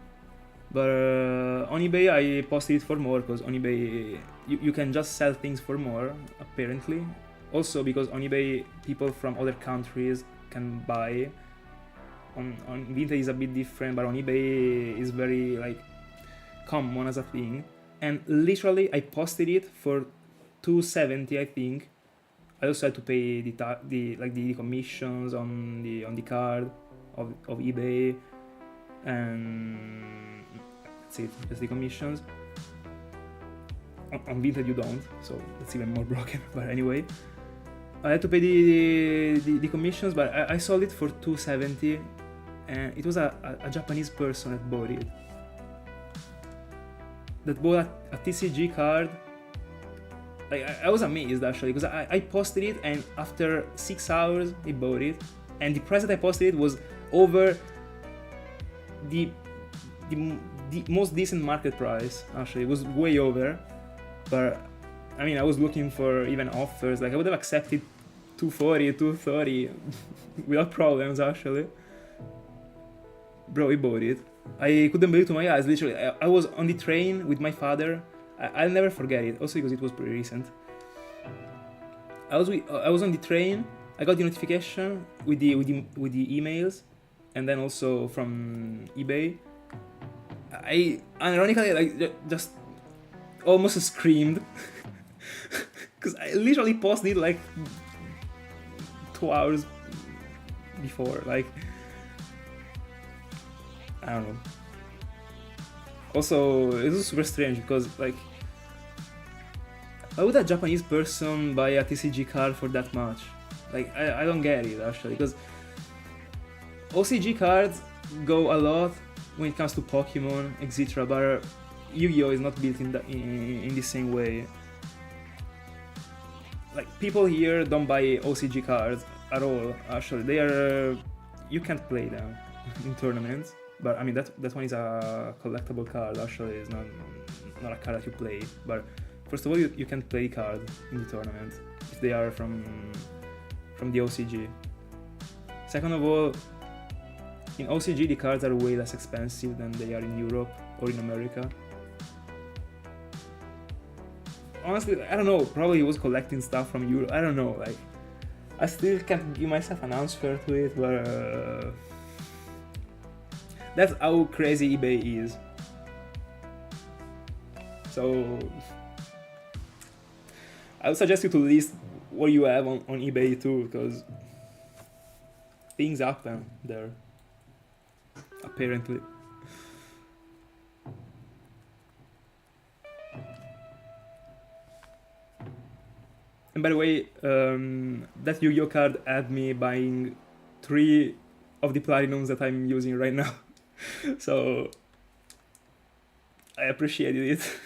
but on eBay I posted it for more, because on eBay you can just sell things for more, apparently. Also because on eBay people from other countries can buy. On Vinted is a bit different, but on eBay is very like common as a thing. And literally I posted it for 270, I think. I also had to pay the commissions on the card of eBay, and that's it. That's the commissions. On Vinted you don't, so that's even more broken. But anyway, I had to pay the commissions, but I sold it for 270, and it was a Japanese person that bought it. That bought a TCG card. Like, I was amazed actually, because I posted it, and after 6 hours he bought it, and the price that I posted it was over the most decent market price. Actually, it was way over. But I mean, I was looking for even offers. Like, I would have accepted 240, 230 without problems actually. Bro, he bought it. I couldn't believe it to my eyes. Literally, I was on the train with my father. I'll never forget it. Also because it was pretty recent. I was on the train. I got the notification with the emails, and then also from eBay. I ironically like just almost screamed because I literally posted like 2 hours before. Like, I don't know. Also, it was super strange because like, why would a Japanese person buy a TCG card for that much? Like, I don't get it actually, because OCG cards go a lot when it comes to Pokemon, etc. But Yu-Gi-Oh is not built in the same way. Like, people here don't buy OCG cards at all. Actually, they are you can't play them in tournaments. But I mean that one is a collectible card. Actually, it's not a card that you play. But first of all, you can play cards in the tournament if they are from the OCG. Second of all, in OCG the cards are way less expensive than they are in Europe or in America. Honestly, I don't know, probably he was collecting stuff from Europe, I don't know, like, I still can't give myself an answer to it, but that's how crazy eBay is. So, I would suggest you to list what you have on eBay too, because things happen there, apparently. And by the way, that Yu-Gi-Oh card had me buying 3 of the platinums that I'm using right now. So I appreciated it.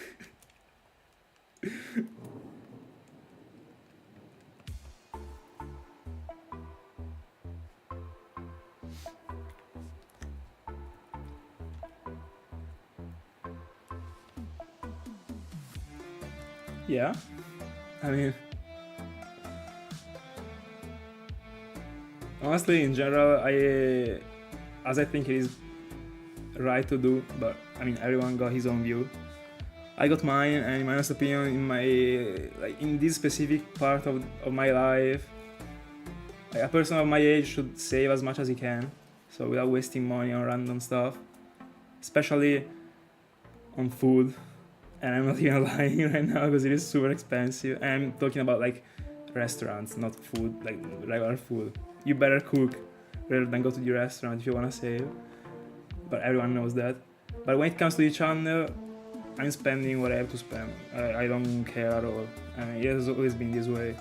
Yeah, I mean, honestly, in general, as I think it is right to do, but I mean, everyone got his own view. I got mine, and in my honest opinion, in this specific part of my life, a person of my age should save as much as he can, so without wasting money on random stuff, especially on food. And I'm not even lying right now because it is super expensive. And I'm talking about like restaurants, not food, like regular food. You better cook rather than go to the restaurant if you wanna save. But everyone knows that. But when it comes to the channel, I'm spending what I have to spend. I don't care at all. I mean, it has always been this way.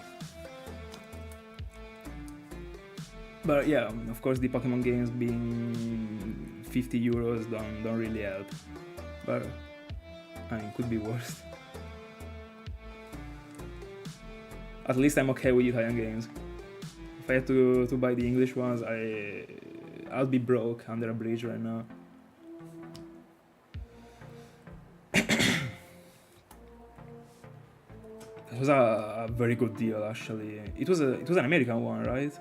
But yeah, of course the Pokemon games being 50 euros don't really help. But I mean, could be worse. At least I'm okay with Italian games. If I had to buy the English ones, I'll be broke under a bridge right now. It was a very good deal, actually. It was an American one, right?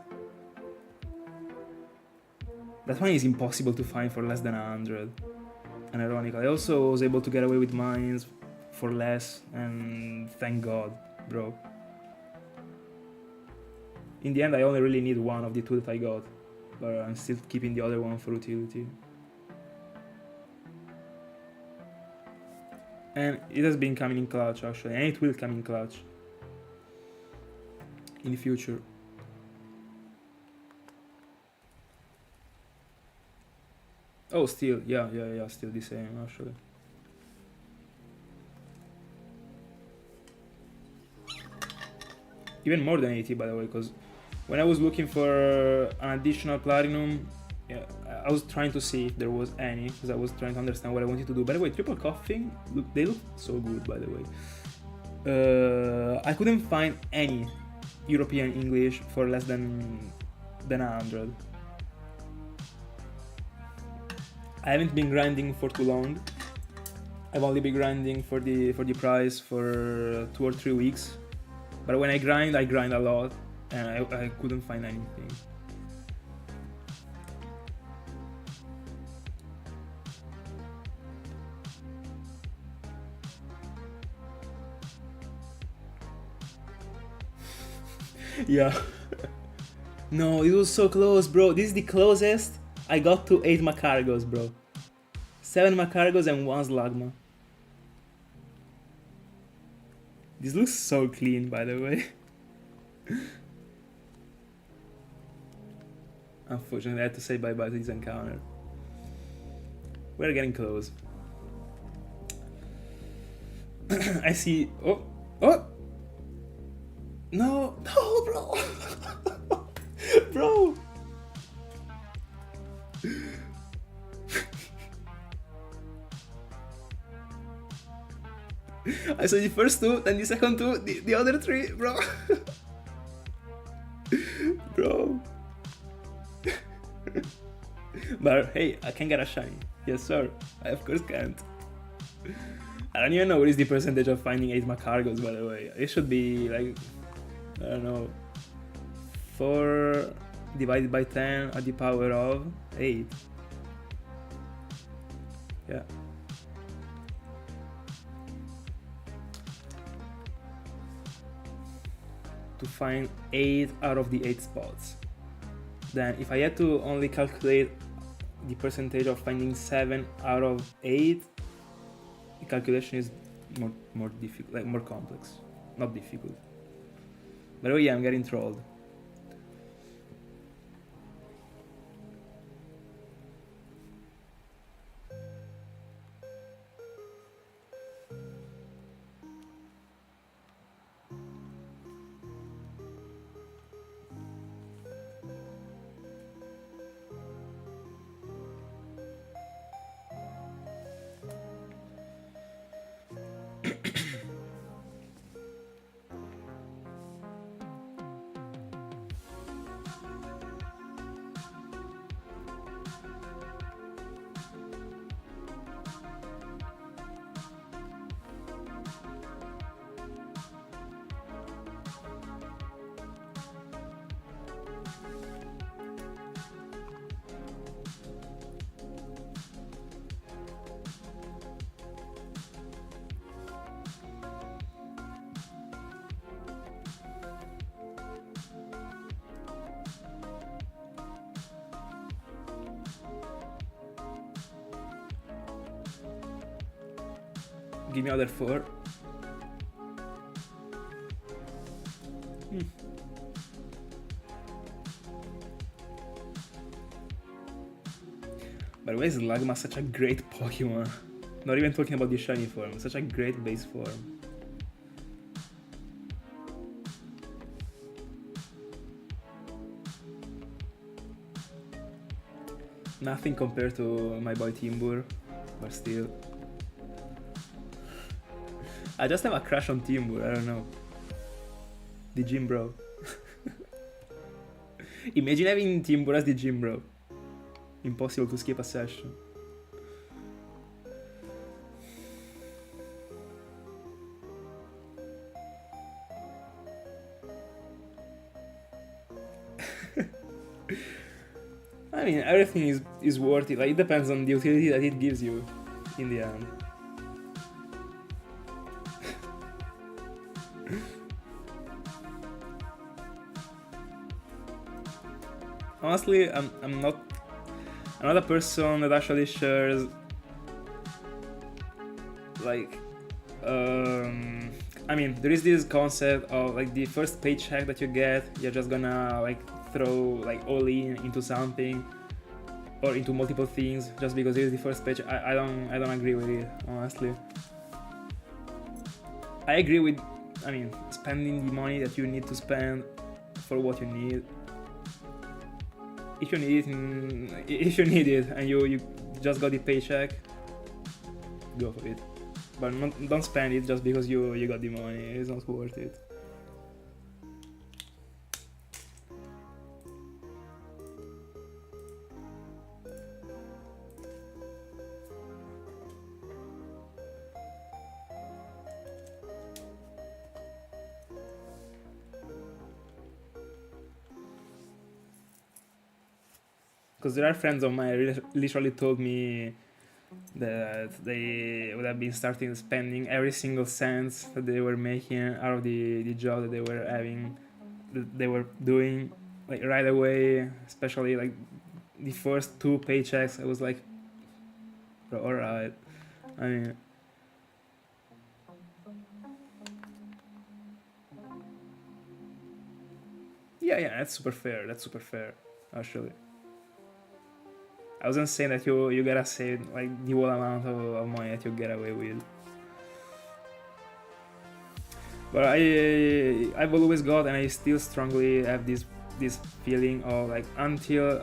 That one is impossible to find for less than 100. And ironically, I also was able to get away with mines for less, and thank God, bro. In the end, I only really need one of the 2 that I got, but I'm still keeping the other one for utility. And it has been coming in clutch, actually, and it will come in clutch in the future. Oh, still, yeah, still the same, actually. Even more than 80, by the way, because when I was looking for an additional platinum, yeah, I was trying to see if there was any, because I was trying to understand what I wanted to do. By the way, triple Koffing, they look so good, by the way. I couldn't find any European English for less than 100. I haven't been grinding for too long. I've only been grinding for the prize for 2 or 3 weeks. But when I grind a lot, and I couldn't find anything. Yeah. No, it was so close, bro. This is the closest I got to 8 Macargos, bro. 7 Macargos and 1 Slugma. This looks so clean, by the way. Unfortunately, I had to say bye-bye to this encounter. We're getting close. I see... Oh! Oh! No! No, bro! Bro! I saw the first two, then the second two, the other three, bro. Bro. But hey, I can get a shiny. Yes, sir. I of course can't. I don't even know what is the percentage of finding 8 Macargos, by the way. It should be like, I don't know, 4 divided by 10 at the power of 8. Yeah. To find 8 out of the 8 spots. Then if I had to only calculate the percentage of finding 7 out of 8, the calculation is more difficult, like more complex, not difficult. But oh yeah, I'm getting trolled. Give me other 4. By the way, Slugma is such a great Pokemon. Not even talking about the shiny form, such a great base form. Nothing compared to my boy Timbur, but still. I just have a crush on Timbur, I don't know. The gym bro. Imagine having Timbur as the gym bro. Impossible to skip a session. I mean, everything is worth it. Like, it depends on the utility that it gives you in the end. Honestly, I'm not a person that actually shares like I mean, there is this concept of like the first paycheck that you get, you're just gonna like throw like all in into something or into multiple things just because it is the first paycheck. I don't agree with it, honestly. I agree with, I mean, spending the money that you need to spend for what you need. If you need it and you just got the paycheck, go for it. But don't spend it just because you got the money. It's not worth it. Because there are friends of mine literally told me that they would have been starting spending every single cent that they were making out of the job that they were having, that they were doing, like right away, especially like the first 2 paychecks. I was like, Bro, alright. I mean, yeah, that's super fair. That's super fair, actually. I wasn't saying that you gotta save like the whole amount of money that you get away with. But I've always got, and I still strongly have this feeling of like, until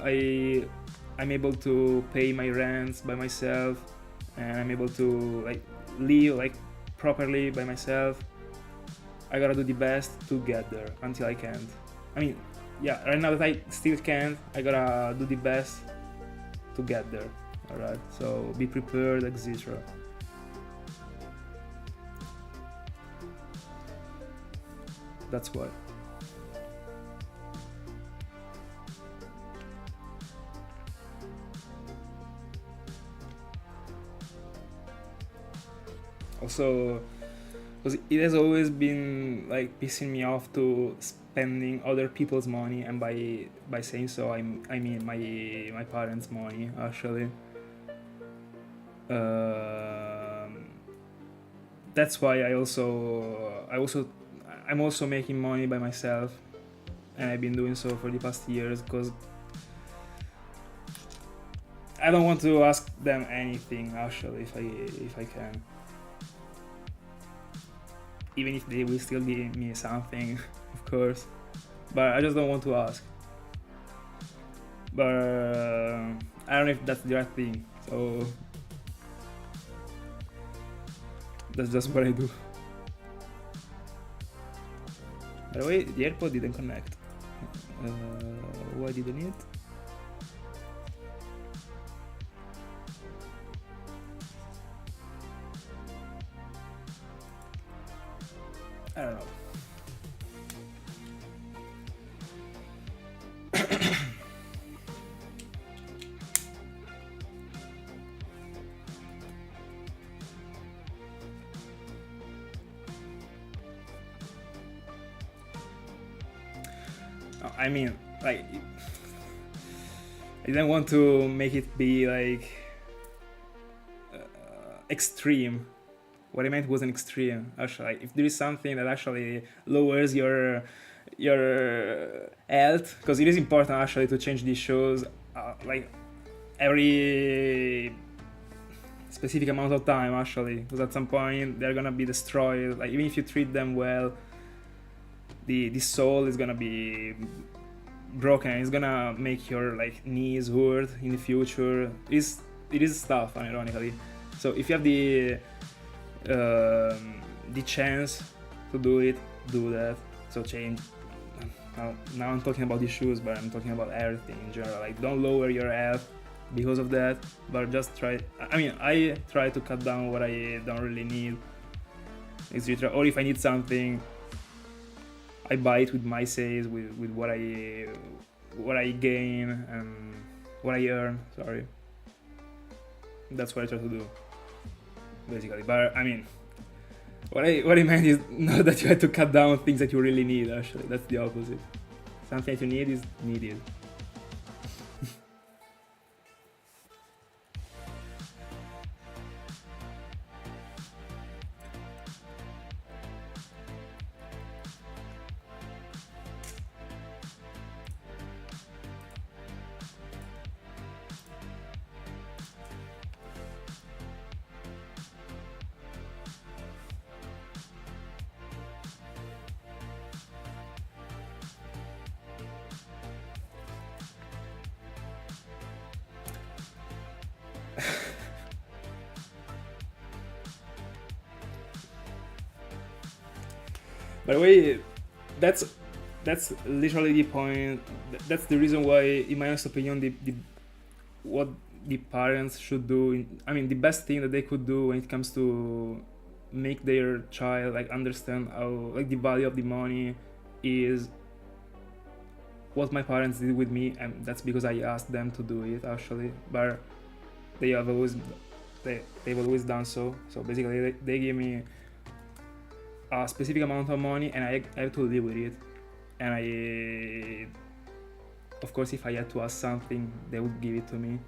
I'm able to pay my rents by myself, and I'm able to like live like properly by myself, I gotta do the best to get there until I can't. I mean, yeah, right now that I still can't, I gotta do the best to get there. Alright, so be prepared, etc. That's why. Also, because it has always been like pissing me off to spending other people's money, and by saying so, I mean my parents' money, actually. That's why I'm also making money by myself, and I've been doing so for the past years, because I don't want to ask them anything, actually, if I can. Even if they will still give me something, of course. But I just don't want to ask. But I don't know if that's the right thing, so that's just what I do. By the way, the AirPod didn't connect. Why didn't it? I don't know. I mean, like, I didn't want to make it be like extreme. What I meant wasn't extreme. Actually, like, if there is something that actually lowers your health, because it is important actually to change these shows like every specific amount of time, actually, because at some point they're gonna be destroyed. Like, even if you treat them well, the soul is gonna be broken. It's gonna make your like knees hurt in the future. It is stuff, ironically. So if you have the chance to do it, do that. So change. Now I'm talking about the shoes, but I'm talking about everything in general. Like, don't lower your health because of that, but just try. I mean, I try to cut down what I don't really need, etc. Or if I need something, I buy it with my saves, with what I gain and what I earn. Sorry, that's what I try to do, basically. But I mean, what I meant is not that you have to cut down things that you really need. Actually, that's the opposite. Something that you need is needed. By the way, that's literally the point. That's the reason why, in my honest opinion, what the parents should do. I mean, the best thing that they could do when it comes to make their child like understand how like the value of the money is what my parents did with me, and that's because I asked them to do it, actually. But they've always done so. So basically, they give me a specific amount of money, and I have to live with it. And of course, if I had to ask something, they would give it to me.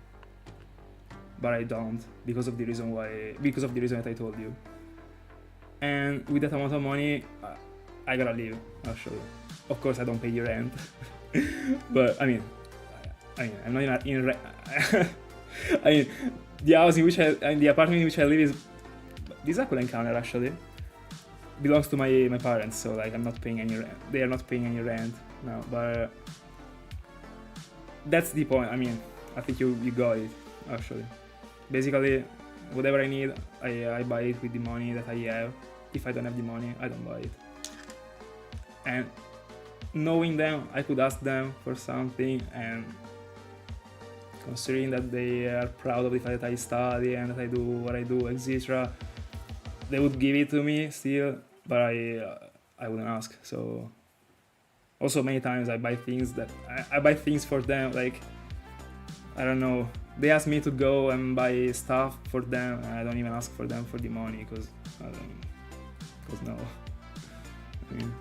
but I don't because of the reason that I told you. And with that amount of money, I gotta leave. Actually, of course I don't pay the rent, but I mean I'm not in rent. I mean, the house in which the apartment in which I live is this I could encounter actually belongs to my parents, so like I'm not paying any rent. They are not paying any rent now, but that's the point. I mean, I think you got it actually. Basically, whatever I need, I buy it with the money that I have. If I don't have the money, I don't buy it. And knowing them, I could ask them for something, and considering that they are proud of the fact that I study and that I do what I do, etc., they would give it to me still, but I wouldn't ask. So also many times I buy things for them, like I don't know, they ask me to go and buy stuff for them, and I don't even ask for them for the money because no. I mean,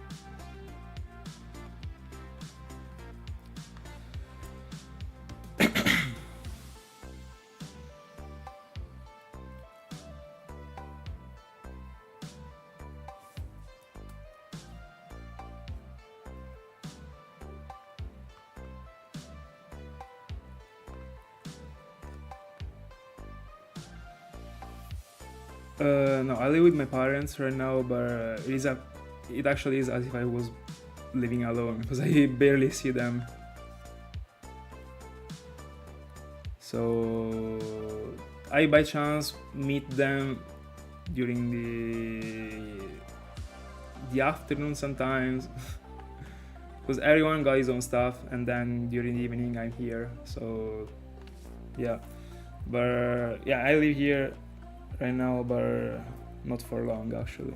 no, I live with my parents right now, but it actually is as if I was living alone because I barely see them. So I by chance meet them during the afternoon sometimes because everyone got his own stuff, and then during the evening I'm here. So yeah, but yeah, I live here right now, but not for long actually.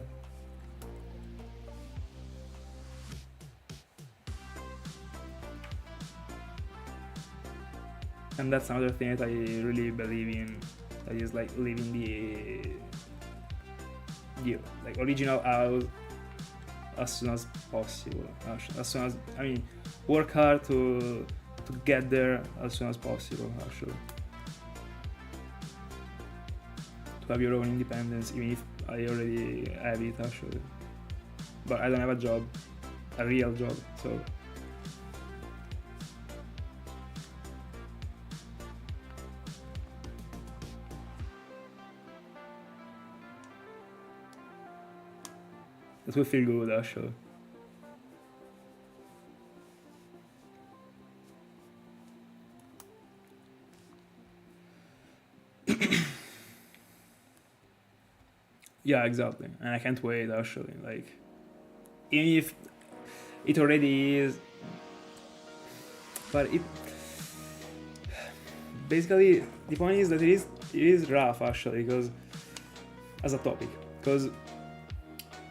And that's another thing that I really believe in, that is like living the like original house as soon as possible. As soon as, I mean, work hard to get there as soon as possible actually. To have your own independence, even if I already have it actually. But I don't have a job, a real job, so. That will feel good actually. Yeah, exactly, and I can't wait actually. Like, even if it already is, but it basically the point is that it is rough actually, because as a topic, because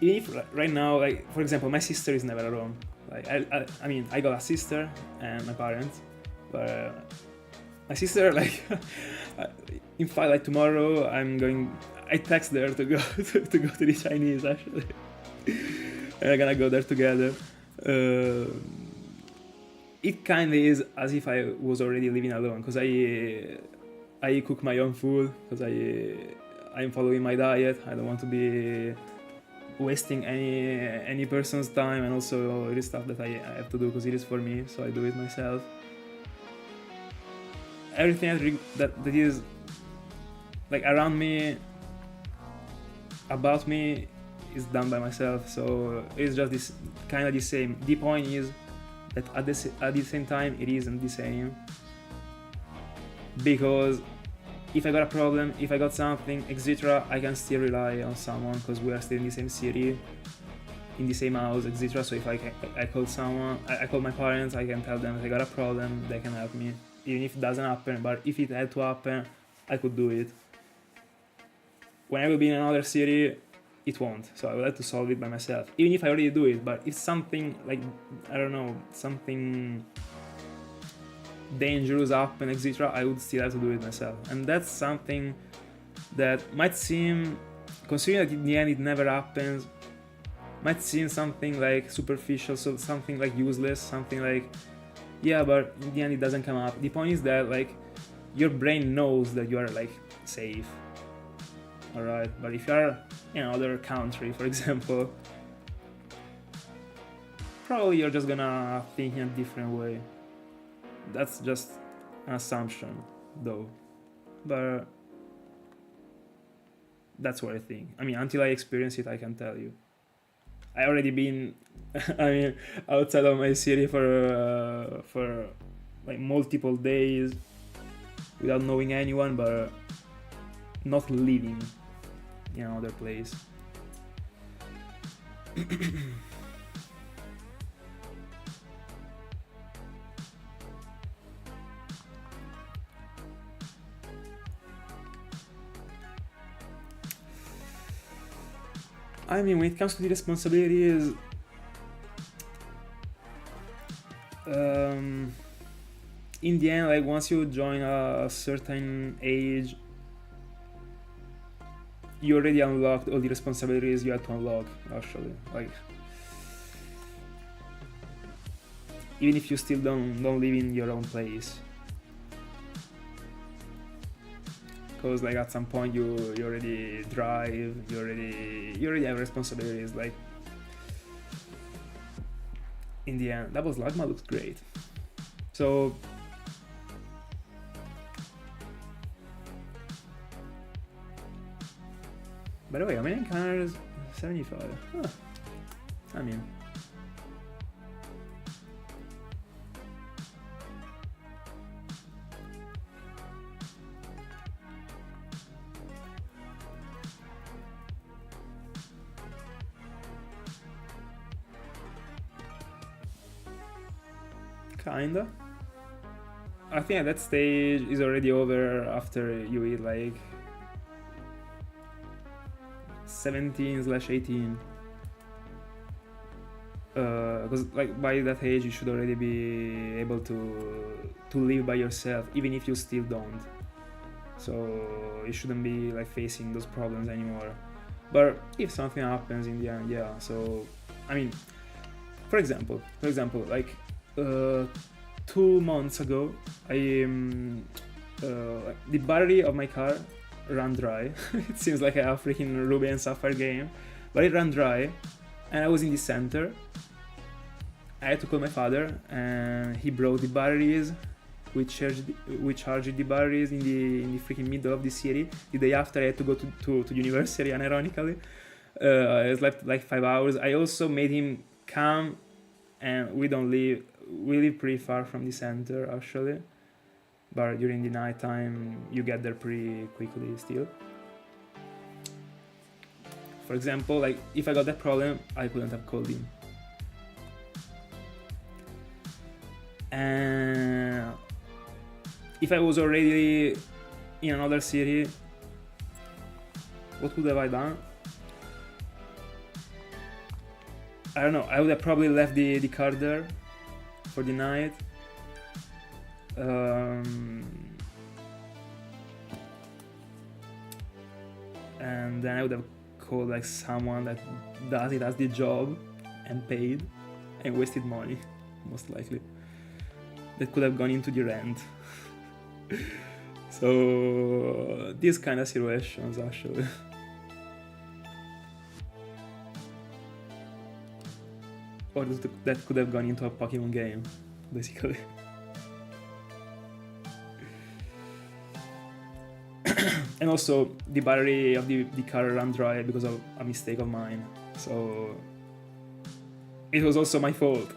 even if right now, like for example, my sister is never around. Like I mean, I got a sister and my parents, but my sister, like, in fact, like tomorrow I text her to go to go to the Chinese actually, and we're gonna go there together. It kind of is as if I was already living alone, because I cook my own food, because I'm following my diet. I don't want to be wasting any person's time, and also it is stuff that I have to do because it is for me, so I do it myself. Everything that is like around me, about me, is done by myself, so it's just this kind of the same. The point is that at the same time it isn't the same, because if I got a problem, if I got something, etc., I can still rely on someone because we are still in the same city, in the same house, etc. So if I call someone, I call my parents, I can tell them if I got a problem, they can help me, even if it doesn't happen. But if it had to happen, I could do it. When I will be in another city, it won't, so I will have to solve it by myself, even if I already do it. But if something like, I don't know, something dangerous happen, etc., I would still have to do it myself. And that's something that might seem, considering that in the end it never happens, might seem something like superficial, so something like useless, something like, yeah, but in the end it doesn't come up. The point is that, like, your brain knows that you are like safe. Alright, but if you are in another country, for example, probably you're just gonna think in a different way. That's just an assumption, though. But that's what I think. I mean, until I experience it, I can tell you. I already been, I mean, outside of my city for like multiple days without knowing anyone, but not living in another place. I mean, when it comes to the responsibilities, in the end, like once you join a certain age, you already unlocked all the responsibilities you had to unlock, actually. Like, even if you still don't live in your own place, because like at some point you already drive, you already have responsibilities. Like, in the end, Double Slugma looks great. So by the way, how many encounters? 75. Huh. I mean, kinda. I think that stage is already over after you hit like 17/18. Because like by that age you should already be able to live by yourself, even if you still don't. So you shouldn't be like facing those problems anymore. But if something happens in the end, yeah. So I mean, for example, like 2 months ago, the battery of my car ran dry. It seems like a freaking Ruby and Sapphire game, but it ran dry, and I was in the center. I had to call my father, and he brought the batteries. We charged the batteries in the freaking middle of the city. The day after, I had to go to university, unironically. I slept like 5 hours. I also made him come, and we live pretty far from the center, actually. But during the night time, you get there pretty quickly still. For example, like if I got that problem, I couldn't have called him. And if I was already in another city, what would have I done? I don't know. I would have probably left the car there for the night. And then I would have called like someone that does it as the job and paid and wasted money, most likely. That could have gone into the rent. So these kind of situations, actually. Or that could have gone into a Pokemon game, basically. And also, the battery of the car ran dry because of a mistake of mine. So it was also my fault.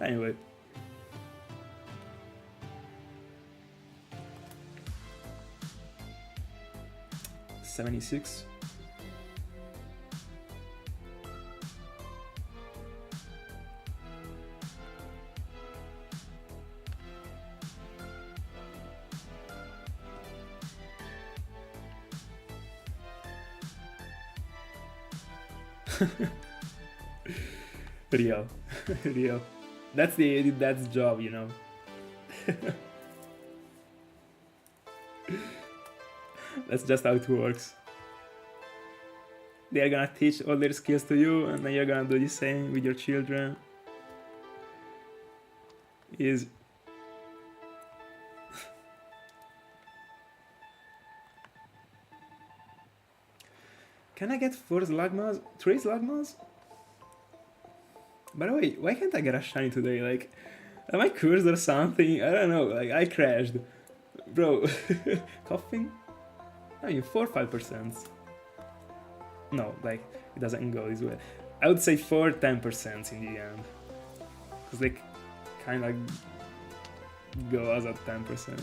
Anyway. $76. Real. That's the job, you know. That's just how it works. they're gonna teach all their skills to you, and then you're gonna do the same with your children. Is can I get 4 Slugmas? 3 Slugmas? By the way, why can't I get a shiny today? Like, am I cursed or something? I don't know, like, I crashed. Bro, Koffing? I mean, 4 5%. No, like, it doesn't go this way. I would say 4 10% in the end. Because they kind of go as a 10%.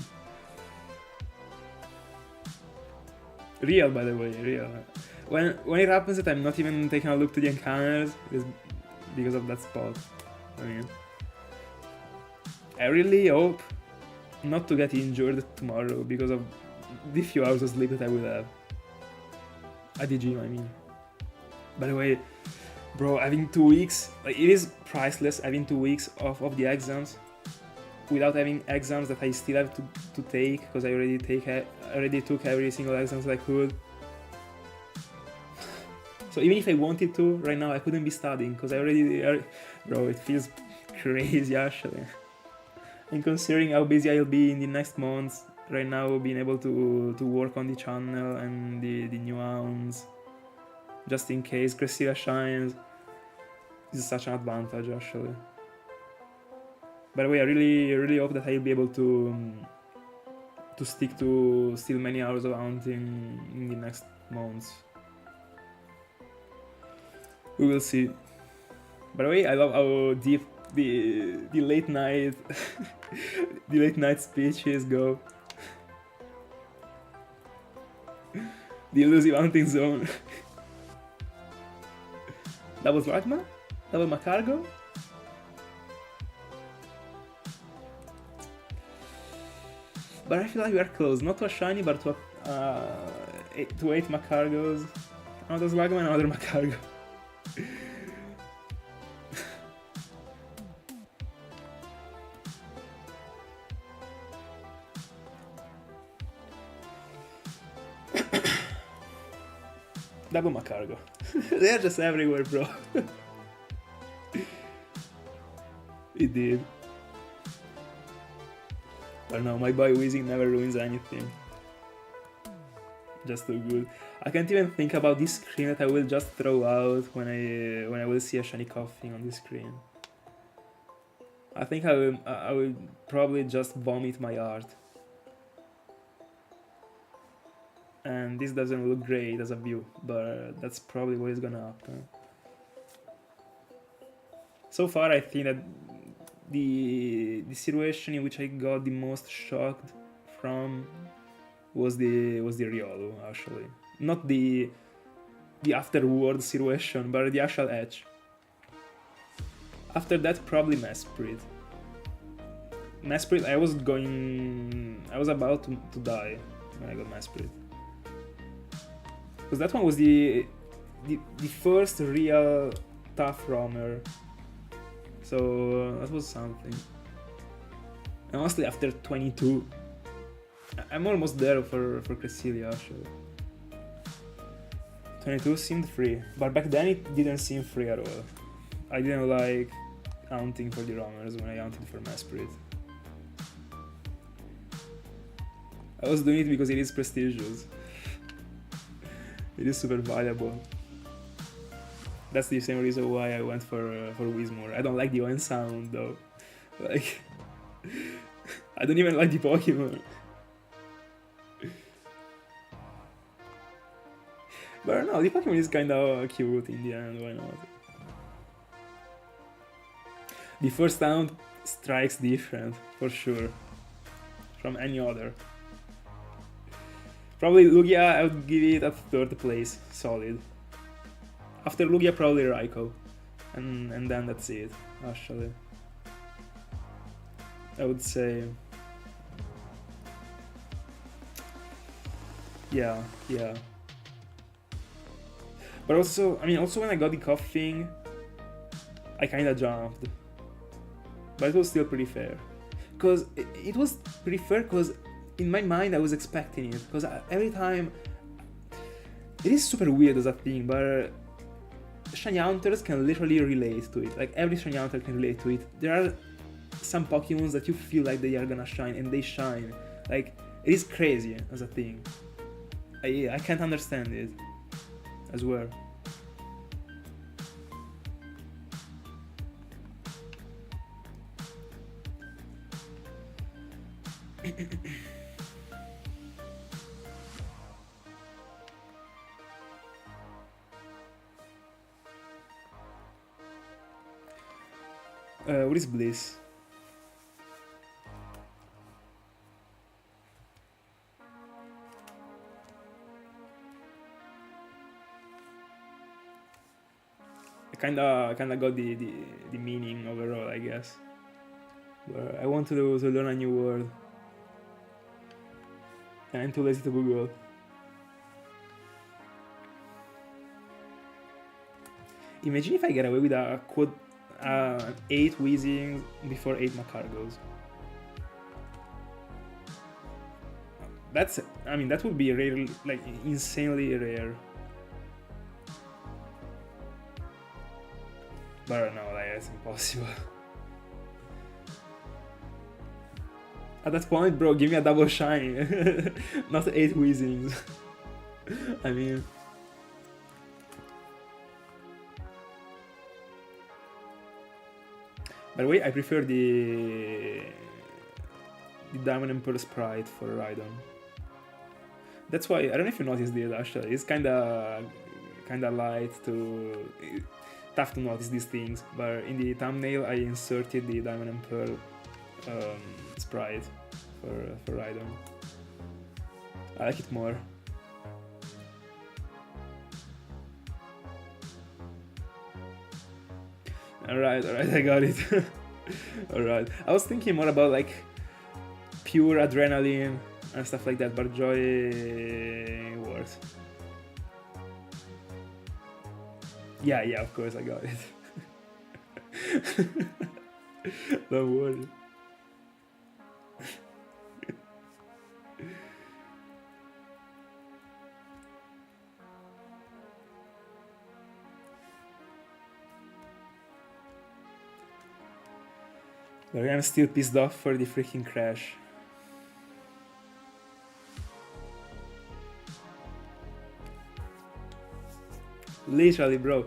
Real, by the way, real. When it happens that I'm not even taking a look to the encounters, it's because of that spot. I mean, I really hope not to get injured tomorrow because of the few hours of sleep that I will have. At the gym, I mean. By the way, bro, having 2 weeks, like, it is priceless having 2 weeks off of the exams without having exams that I still have to take, because I already took every single exam that I could. So even if I wanted to, right now I couldn't be studying, because bro, it feels crazy actually. And considering how busy I'll be in the next months, right now being able to work on the channel and the new hounds, just in case Cressida shines, is such an advantage actually. By the way, I really hope that I'll be able to stick to still many hours of hunting in the next months. We will see. By the way, I love how deep the late night the late night speeches go. The elusive hunting zone. Double Slugma? Double Macargo? But I feel like we are close, not to a shiny, but to 8 Macargos. Another Slugma and another Macargo. Double Macargo. They're just everywhere, bro. It did. But no, my boy Weezing never ruins anything. Just too good. I can't even think about this screen that I will just throw out when I will see a shiny Koffing on this screen. I think I will probably just vomit my art. And this doesn't look great as a view, but that's probably what is gonna happen. So far, I think that the situation in which I got the most shocked from was the Riolu, actually. Not the afterward situation, but the actual edge. After that, probably Mesprit. Mesprit, I was about to die when I got Mesprit. Because that one was the first real tough roamer. So that was something. And honestly, after 22, I'm almost there for Cresselia actually. 22 seemed free, but back then it didn't seem free at all. I didn't like hunting for the roamers when I hunted for Mesprit. I was doing it because it is prestigious. It is super valuable. That's the same reason why I went for Whismur. I don't like the ON sound though. Like, I don't even like the Pokemon. But no, the Pokemon is kinda cute in the end, why not? The first sound strikes different, for sure, from any other. Probably Lugia, I would give it a 3rd place, solid. After Lugia, probably Raikou, and then that's it, actually. I would say... Yeah. But also, I mean, also when I got the Koffing, I kinda jumped. But it was still pretty fair. Because it was pretty fair because in my mind I was expecting it. Because every time It is super weird as a thing, but shiny hunters can literally relate to it. Like every shiny hunter can relate to it. There are some Pokemons that you feel like they are gonna shine, and they shine. Like it is crazy as a thing. I can't understand it as well. What is Bliss? I kinda got the meaning overall, I guess. But I want to learn a new word. And I'm too lazy to Google. Imagine if I get away with a quad 8 Weezing before 8 Macargos. That would be rare, like insanely rare. But no, like it's impossible. At that point, bro, give me a double shine, not 8 Weezings. I mean, by the way, I prefer the Diamond and Pearl sprite for Rhydon. That's why I don't know if you noticed it. Actually, it's kinda light to. Tough to notice these things, but in the thumbnail I inserted the Diamond and Pearl sprite for Rhydon. I like it more. Alright, I got it. Alright. I was thinking more about like pure adrenaline and stuff like that, but joy works. Yeah, of course I got it. Don't worry. But I'm still pissed off for the freaking crash. Literally, bro.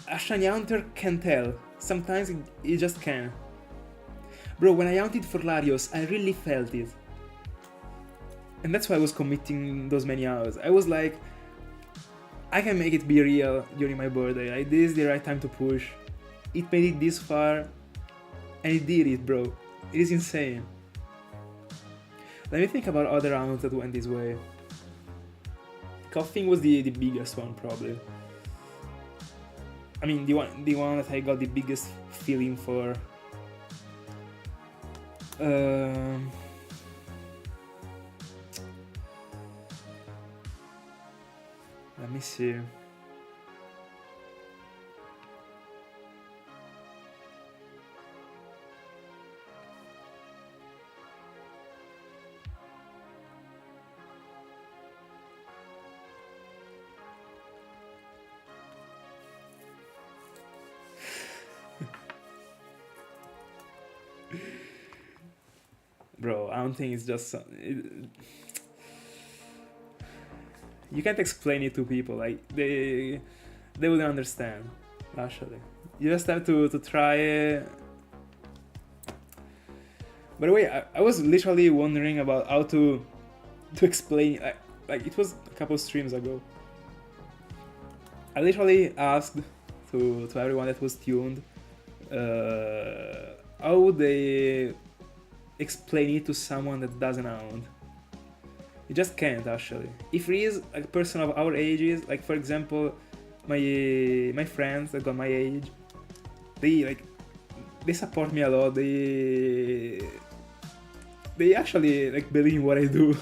A shiny hunter can tell. Sometimes it just can. Bro, when I hunted for Larios, I really felt it. And that's why I was committing those many hours. I was like, I can make it be real during my birthday. Like, this is the right time to push. It made it this far, and it did it, bro. It is insane. Let me think about other rounds that went this way. Koffing was the biggest one, probably. I mean, the one that I got the biggest feeling for. Let me see. Bro, I don't think it's just... you can't explain it to people, like, they wouldn't understand, actually. You just have to try it. By the way, I was literally wondering about how to explain, like, it was a couple streams ago. I literally asked to everyone that was tuned, how would they explain it to someone that doesn't own? You just can't, actually. If there is a person of our ages, like for example, my friends that got my age, they support me a lot. They actually like believe in what I do.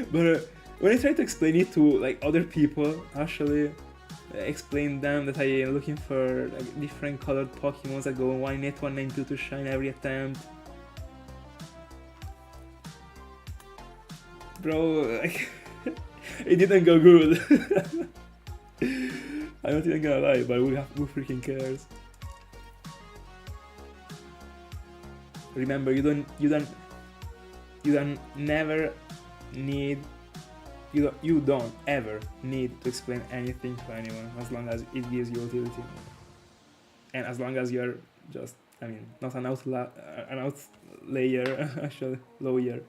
But when I try to explain it to like other people, actually explain them that I am looking for like, different colored Pokemons that go 198, 192 to shine every attempt. Bro, like, It didn't go good. I'm not even gonna lie, but who freaking cares? Remember, you don't never need, you don't ever need to explain anything to anyone as long as it gives you utility, and as long as you're just, I mean, not an outlayer, actually, lawyer.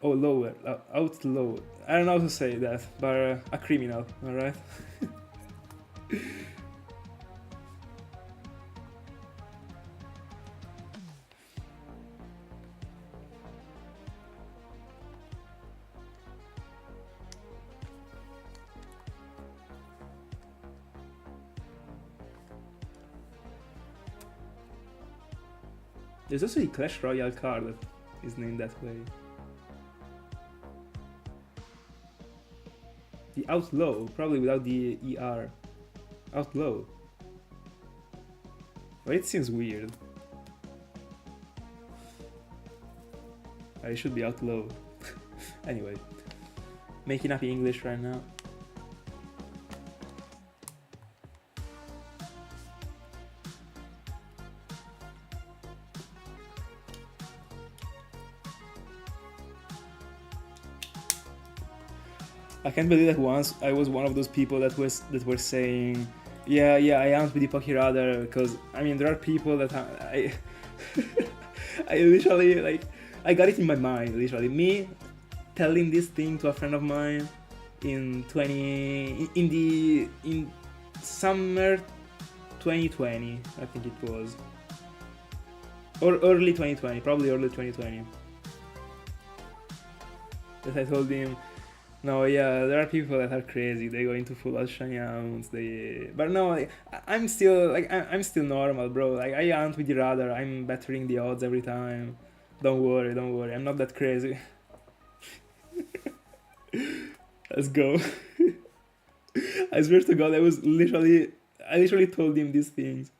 Oh, lower, outlaw. I don't know how to say that, but a criminal, alright? There's also a Clash Royale card that is named that way. The Outlaw, probably without the ER. Outlaw. But it seems weird. It should be Outlaw. Anyway. Making up English right now. I can't believe that once I was one of those people that were saying, yeah, I aren't with the Pokeradar, because I mean there are people that I literally, like, I got it in my mind, literally me telling this thing to a friend of mine in summer 2020, I think it was, or early 2020, probably early 2020, that I told him, no, yeah, there are people that are crazy. They go into full out shiny hounds. But no, like, I'm still normal, bro. Like, I hunt with the radar. I'm bettering the odds every time. Don't worry. I'm not that crazy. Let's go. I swear to God, I literally told him these things.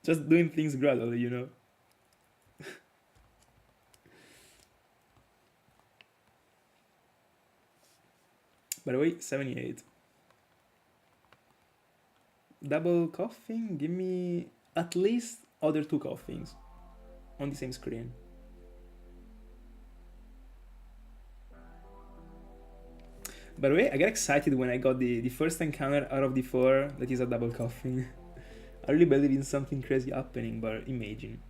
Just doing things gradually, you know. By the way, 78. Double Koffing? Give me at least other 2 Koffings on the same screen. By the way, I get excited when I got the first encounter out of the 4 that is a double Koffing. I really believe in something crazy happening, but imagine.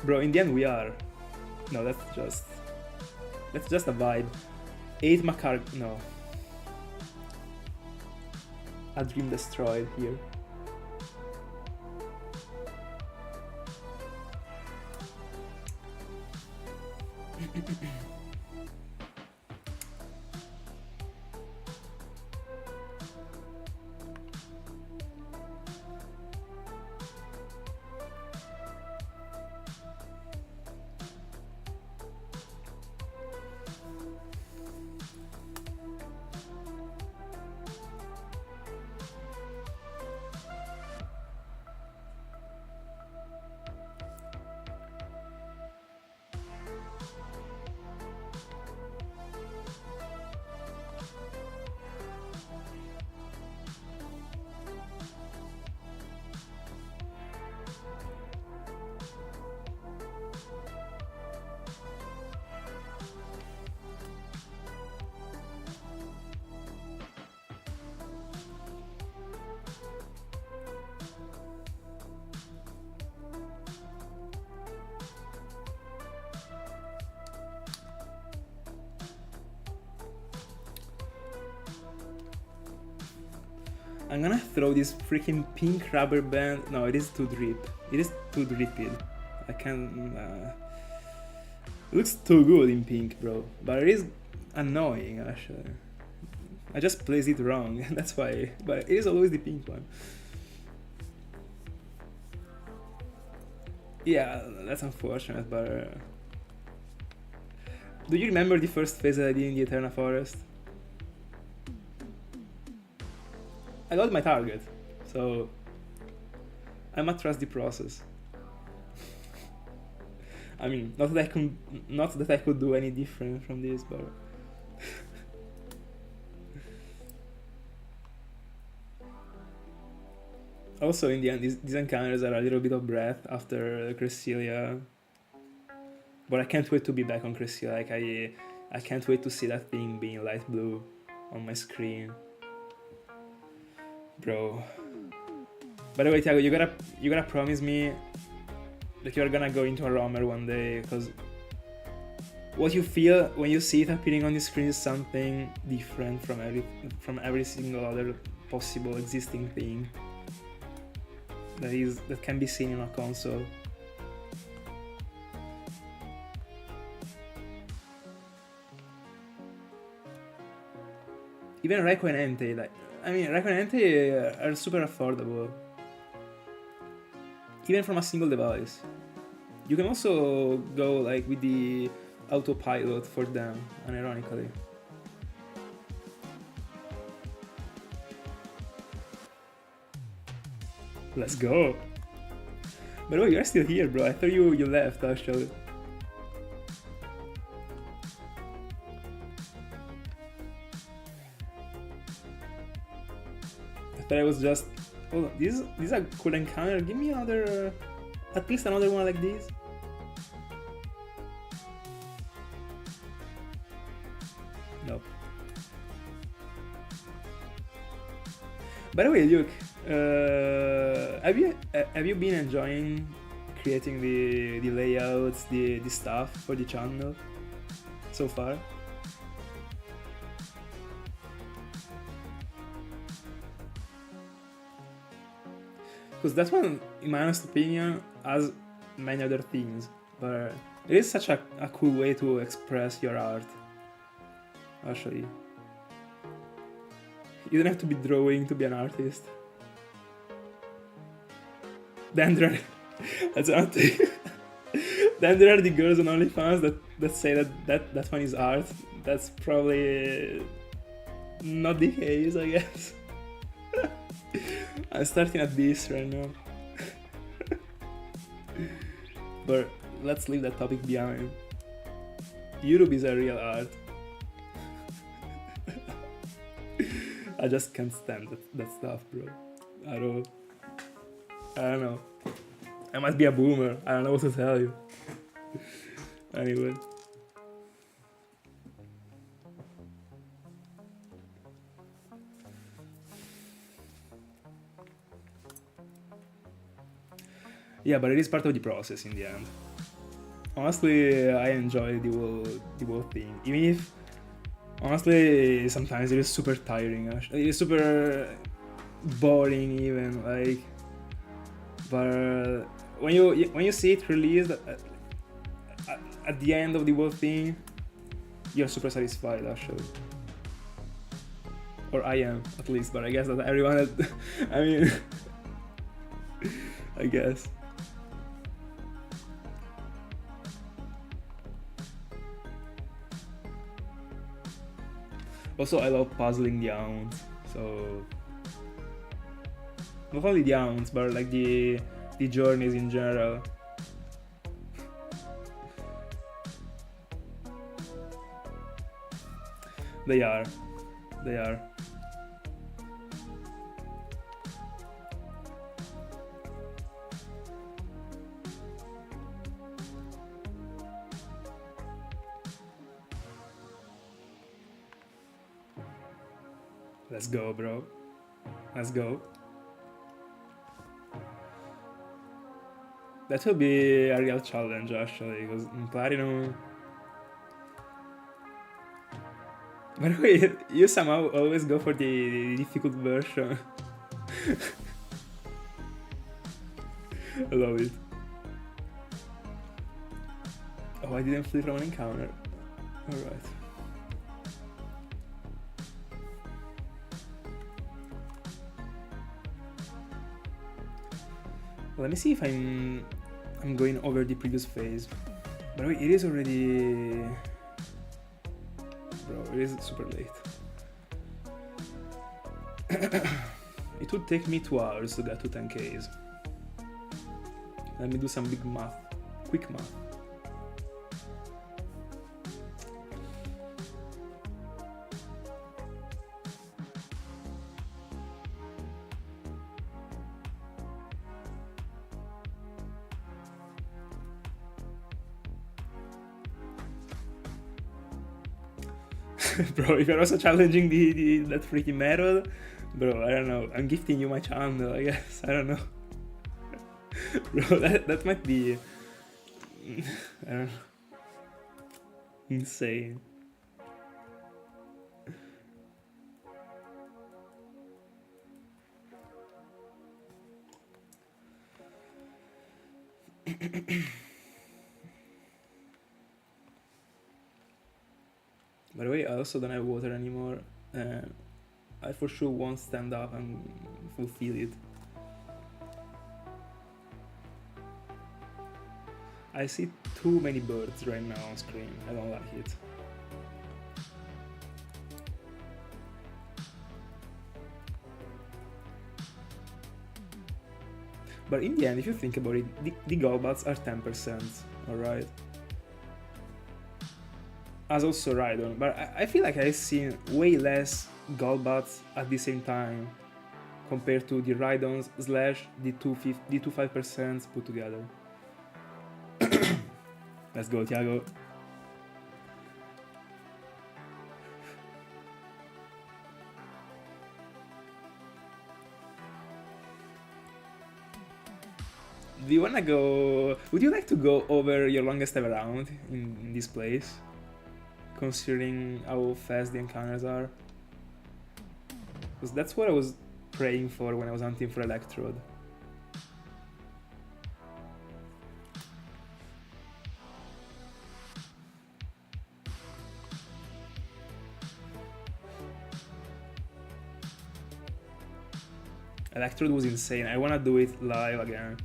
Bro, in the end we are. No, that's just a vibe. 8 Macar... no. A dream destroyed here. I'm gonna throw this freaking pink rubber band. No, it is too drip. It is too drippy. I can't. It looks too good in pink, bro. But it is annoying, actually. I just placed it wrong. That's why. But it is always the pink one. Yeah, that's unfortunate, but... Do you remember the first phase that I did in the Eterna Forest? I got my target. So I might trust the process. I mean, not that I could do any different from this, but also in the end, these encounters are a little bit of breath after Cresselia. But I can't wait to be back on Cresselia. Like I can't wait to see that thing being light blue on my screen, bro. By the way, Thiago, you gotta promise me that you're gonna go into a roamer one day, because what you feel when you see it appearing on the screen is something different from every single other possible existing thing that can be seen in a console. Even Reiko and Entei, Reiko and Entei are super affordable, even from a single device. You can also go like with the autopilot for them, unironically. Let's go. By the way, you're still here, bro. I thought you left, actually. I thought I was just... Hold on, this is a cool encounter. Give me another... at least another one like this. Nope. By the way, Luke, have you been enjoying creating the layouts, the stuff for the channel so far? Because that one, in my honest opinion, has many other things, but it is such a cool way to express your art, actually. You don't have to be drawing to be an artist. Then there are, that's one thing. Then there are the girls on OnlyFans that say that one is art. That's probably not the case, I guess. I'm starting at this right now. But let's leave that topic behind. YouTube is a real art. I just can't stand that stuff, bro. I don't know. I must be a boomer. I don't know what to tell you. Anyway. Yeah, but it is part of the process in the end. Honestly, I enjoy the whole thing. Even if, honestly, sometimes it is super tiring. Actually. It is super boring even, like. But when you see it released at the end of the whole thing, you're super satisfied, actually. Or I am, at least. But I guess that everyone, I mean, I guess. Also, I love puzzling the hounds, so not only the hounds, but like the journeys in general. They are. Let's go, bro. Let's go. That will be a real challenge, actually, because in Platinum... By the way, you somehow always go for the difficult version. I love it. Oh, I didn't flee from an encounter. Alright. Let me see if I'm going over the previous phase. By the way, it is already... Bro, it is super late. It would take me 2 hours to get to 10Ks. Let me do some big math. Quick math. Bro, if you're also challenging that freaking method, bro, I don't know. I'm gifting you my channel, I guess. I don't know. Bro, that might be... I don't know. Insane. By the way, I also don't have water anymore, and I for sure won't stand up and fulfill it. I see too many birds right now on screen, I don't like it. But in the end, if you think about it, the Golbats are 10%, alright? As also Rhydon, but I feel like I've seen way less Golbats at the same time compared to the Rhydons / the 2.5% put together. Let's go, Thiago. Do you wanna go... Would you like to go over your longest ever round in this place? Considering how fast the encounters are. Because that's what I was praying for when I was hunting for Electrode. Electrode was insane, I wanna do it live again.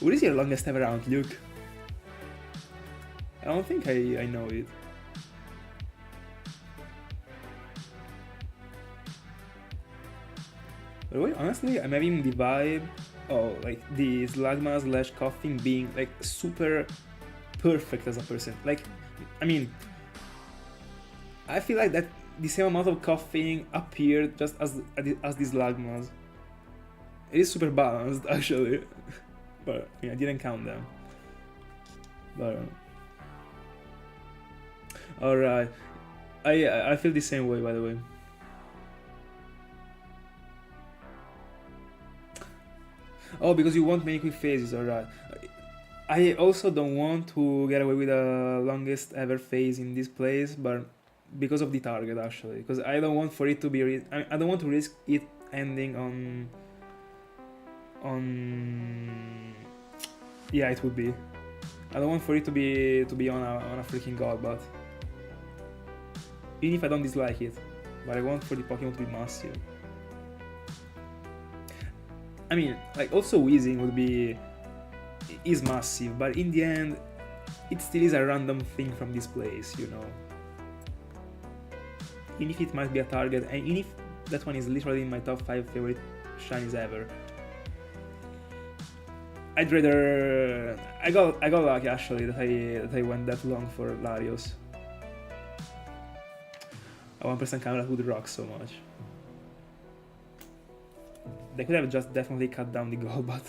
What is your longest ever round, Luke? I don't think I know it. But wait, honestly, I'm having the vibe of like the Slugma / Koffing being like super perfect as a person. Like, I mean, I feel like that the same amount of Koffing appeared just as the Slugmas. It is super balanced, actually. But I didn't count them. But alright, I feel the same way, by the way. Oh, because you want many quick phases, alright. I also don't want to get away with the longest ever phase in this place, but because of the target, actually. Because I don't want for it to be... I don't want to risk it ending on... Yeah, it would be. I don't want for it to be on a freaking Golbat. Even if I don't dislike it. But I want for the Pokemon to be massive. I mean, like, also Weezing would be... is massive, but in the end, it still is a random thing from this place, you know. Even if it might be a target, and even if that one is literally in my top 5 favorite shinies ever. I'd rather... I got lucky, actually, that I went that long for Larios. A 1% camera would rock so much. They could have just definitely cut down the Golbat.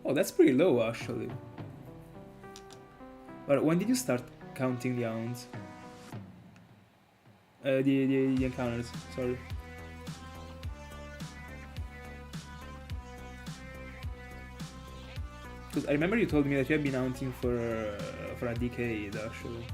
Oh, that's pretty low, actually. But when did you start counting the hounds? The encounters, sorry. Because I remember you told me that you have been hunting for a decade, actually.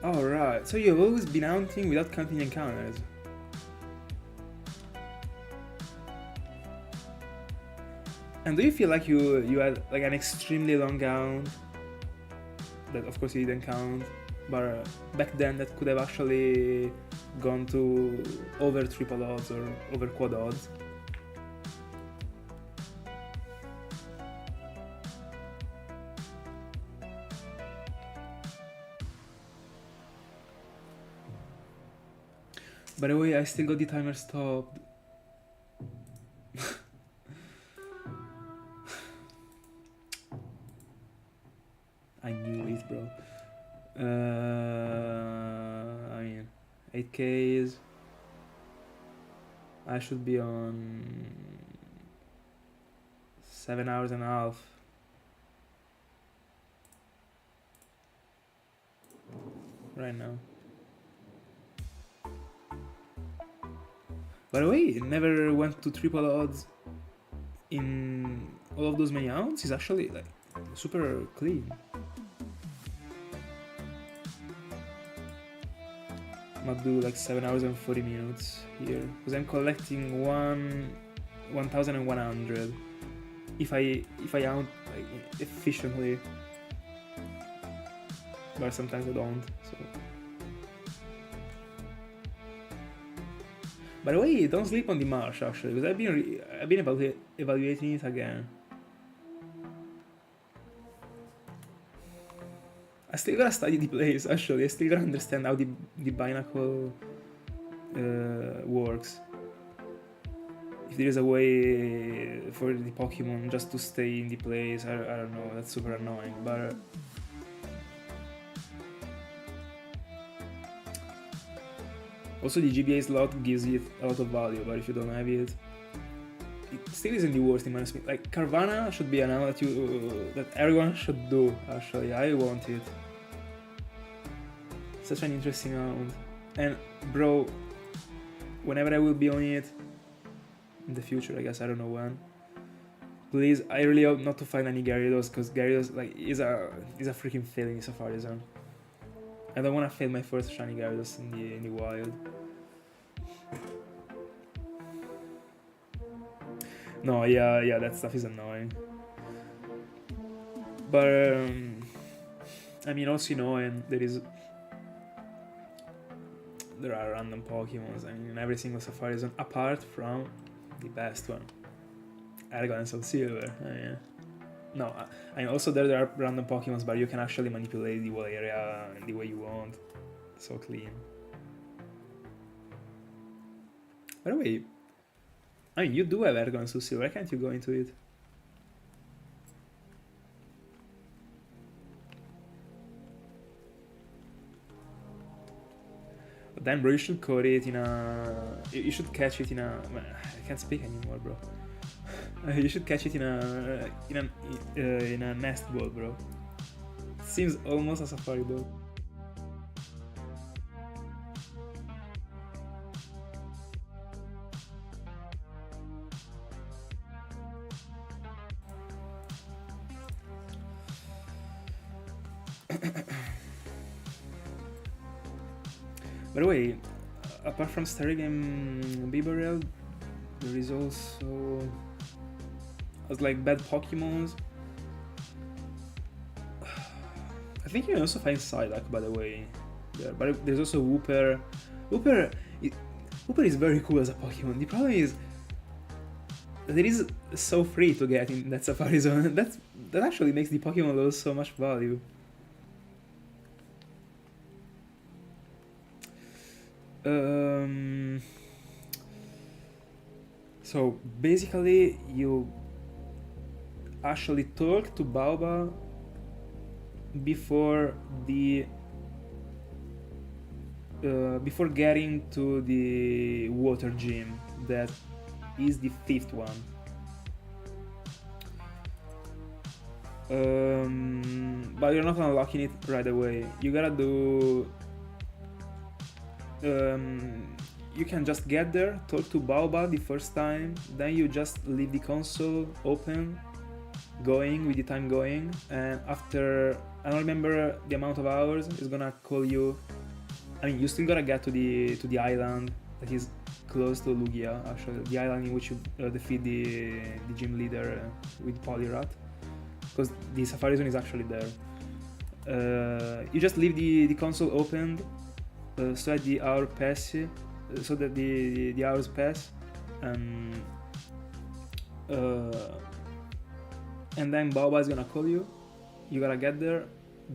Alright, so you've always been hunting without counting encounters. And do you feel like you had like an extremely long hunt that of course you didn't count, but back then that could have actually gone to over triple odds or over quad odds? By the way, I still got the timer stopped. I knew it, bro. I mean, 8Ks. I should be on 7 hours and a half. Right now. By the way, it never went to triple odds in all of those many rounds. It's actually like super clean. Might do like 7 hours and 40 minutes here because I'm collecting 1,100 if I hunt like, efficiently, but sometimes I don't. So. By the way, don't sleep on the marsh actually, because I've been evaluating it again. I still gotta study the place actually. I still gotta understand how the binacle works. If there is a way for the Pokemon just to stay in the place, I don't know. That's super annoying, but. Also, the GBA slot gives it a lot of value, but if you don't have it, it still isn't the worst in my opinion. Like Carvana should be an animal that everyone should do. Actually, I want it. Such an interesting round. And bro, whenever I will be on it in the future, I guess I don't know when. Please, I really hope not to find any Gyarados, because Gyarados like is a freaking fail in the Safari Zone. I don't want to fail my first shiny Gyarados in the wild. No, yeah, that stuff is annoying. But I mean, also annoying. There are random Pokemons. I mean, in every single Safari Zone, apart from the best one, Argon and Soul Silver. No, I mean, also there are random Pokemons, but you can actually manipulate the whole area the way you want. So clean. By the way, I mean, you do have Argon and Soul Silver. Why can't you go into it? But then, bro, you should caught it in a. You should catch it in a. I can't speak anymore, bro. You should catch it in a nest ball, bro. It seems almost a Safari dog. By the way, apart from Starygame Bibarel, there is also like bad Pokemons. I think you can also find Psyduck, by the way. Yeah, but there's also Wooper. Wooper is very cool as a Pokemon. The problem is that it is so free to get in that Safari Zone. That actually makes the Pokemon lose so much value. So basically, you actually talk to Baoba before before getting to the water gym. That is the 5th one. But you're not unlocking it right away. You gotta do. you can just get there, talk to Baobab the first time, then you just leave the console open, going with the time going, and after, I don't remember the amount of hours, it's gonna call you. I mean, you still gotta get to the island that is close to Lugia, actually, the island in which you defeat the gym leader with Poliwrath, because the Safari Zone is actually there. You just leave the console opened, so that the hour pass, so that the hours pass, and then Baobab is gonna call you. You gotta get there,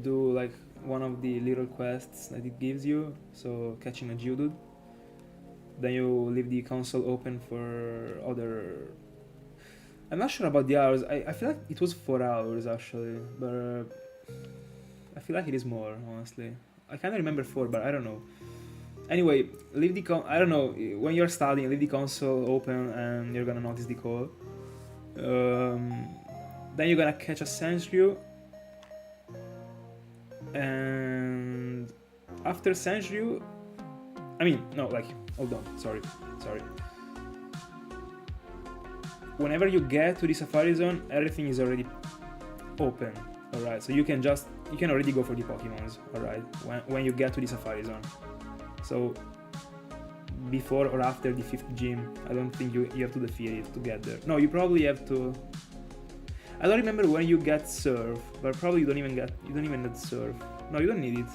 do like one of the little quests that it gives you, so catching a Geodude. Then you leave the console open for other. I'm not sure about the hours. I feel like it was 4 hours actually, but I feel like it is more, honestly. I kind of remember 4, but I don't know. Anyway, leave the I don't know, when you're studying, leave the console open and you're gonna notice the call. Then you're gonna catch a Sandshrew, and after Sandshrew, I mean, no, like, hold on, sorry. Whenever you get to the Safari Zone, everything is already open, alright? So you can already go for the Pokemons, alright? When you get to the Safari Zone. So before or after the 5th gym, I don't think you have to defeat it to get there. No, you probably have to. I don't remember when you get Surf, but probably you don't even need Surf. No, you don't need it.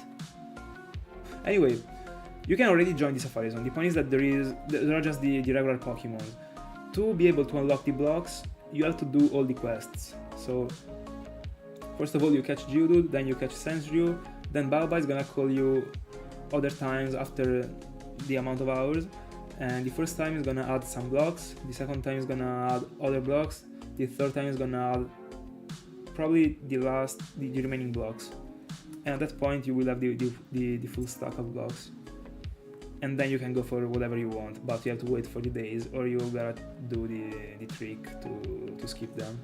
Anyway, you can already join the Safari Zone. The point is that there are just the regular Pokemon. To be able to unlock the blocks, you have to do all the quests. So first of all, you catch Geodude, then you catch Sandshrew, then Baobab is gonna call you other times after the amount of hours, and the first time is gonna add some blocks, the second time is gonna add other blocks, the third time is gonna add probably the remaining blocks, and at that point you will have the full stack of blocks, and then you can go for whatever you want, but you have to wait for the days, or you gotta do the trick to skip them.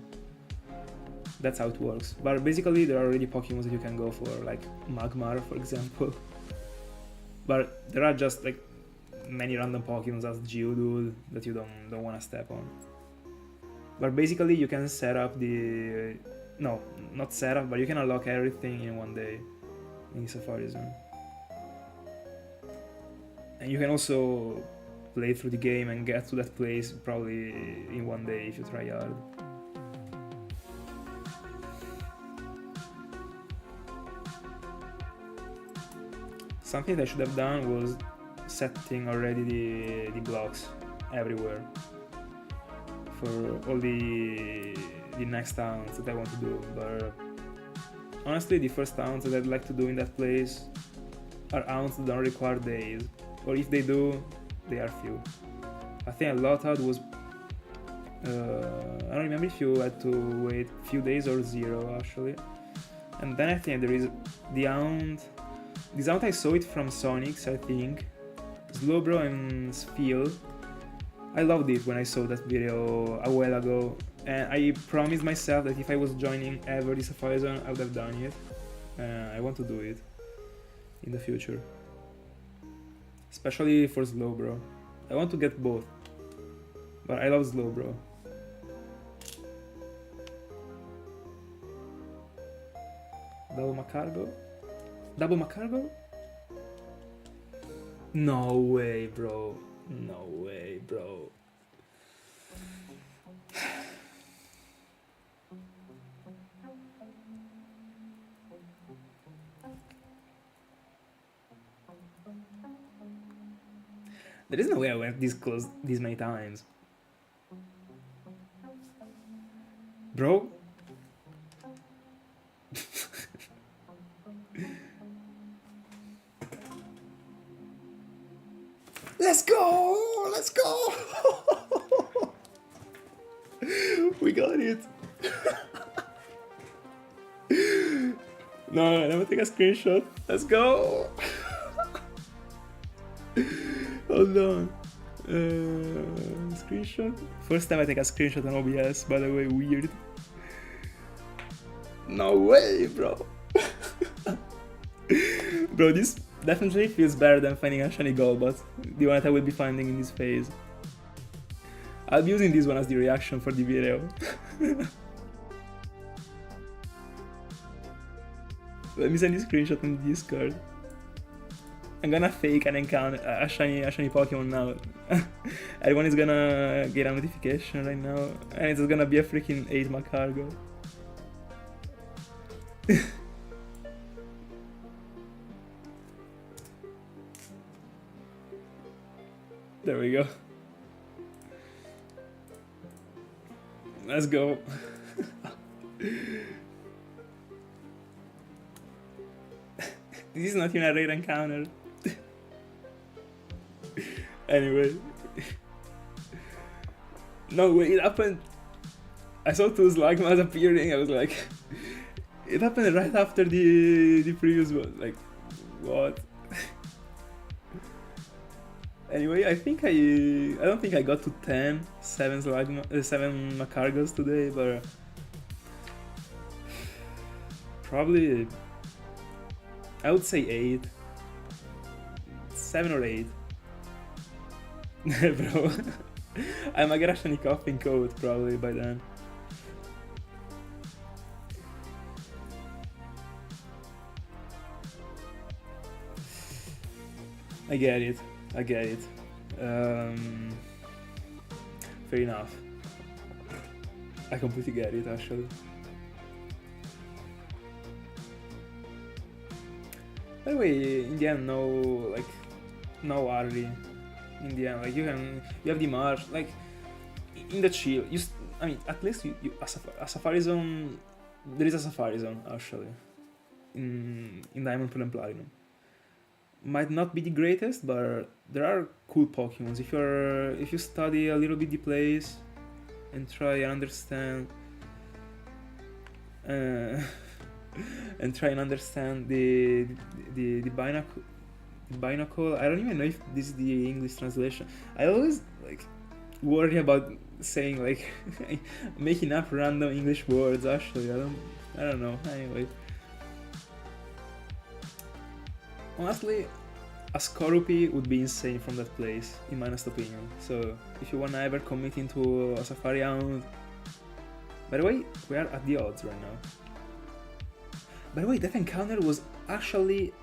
That's how it works. But basically there are already Pokemon that you can go for, like Magmar for example. But there are just like many random Pokemon as Geodude that you don't want to step on. But basically you can set up not set up, but you can unlock everything in one day in Safari Zone. And you can also play through the game and get to that place probably in one day if you try hard. Something that I should have done was setting already the blocks everywhere for all the next towns that I want to do, but honestly the first towns that I'd like to do in that place are towns that don't require days, or if they do, they are few. I think Lotad was I don't remember if you had to wait a few days or 0 actually. And then I think there is the Hound. This Hound I saw it from Sonic's, I think. Slowbro and Spheal. I loved it when I saw that video a while ago, and I promised myself that if I was joining ever the Safari Zone, I would have done it. I want to do it in the future. Especially for Slowbro. I want to get both, but I love Slowbro. Double Macargo? Double Macargo? No way, bro. No way, bro. There is no way I went this close this many times. Bro? Let's go! Let's go! We got it! No, let me take a screenshot. Let's go! Hold on. Screenshot? First time I take a screenshot on OBS, by the way, weird. No way, bro! Bro, Definitely feels better than finding a shiny Golbat, the one that I will be finding in this phase. I'll be using this one as the reaction for the video. Let me send you a screenshot in the Discord. I'm gonna fake an encounter, a shiny Pokemon now. Everyone is gonna get a notification right now, and it's gonna be a freaking 8 Macargo. There we go. Let's go. This is not even a rare encounter. Anyway. No way, it happened. I saw two Slugmas appearing, I was like... It happened right after the previous one, like... What? Anyway, I don't think I got to 7 Macargos today, but... Probably... I would say 8. 7 or 8. Bro. I might get a Memento Koffing coat probably by then. I get it. Fair enough. I completely get it actually. By the way, in the end, no worry. In the end, like you have the march, like in the chill. I mean, at least you a Safari Zone. There is a Safari Zone actually in Diamond, Pearl, and Platinum. Might not be the greatest, but there are cool Pokemons if you study a little bit the place and try and understand. And try and understand the binocle. I don't even know if this is the English translation. I always like worry about saying like making up random English words. Actually, I don't know. Anyway, honestly, a Skorupi would be insane from that place, in my honest opinion. So if you wanna ever commit into a Safari Hound, by the way, we are at the odds right now. By the way, that encounter was actually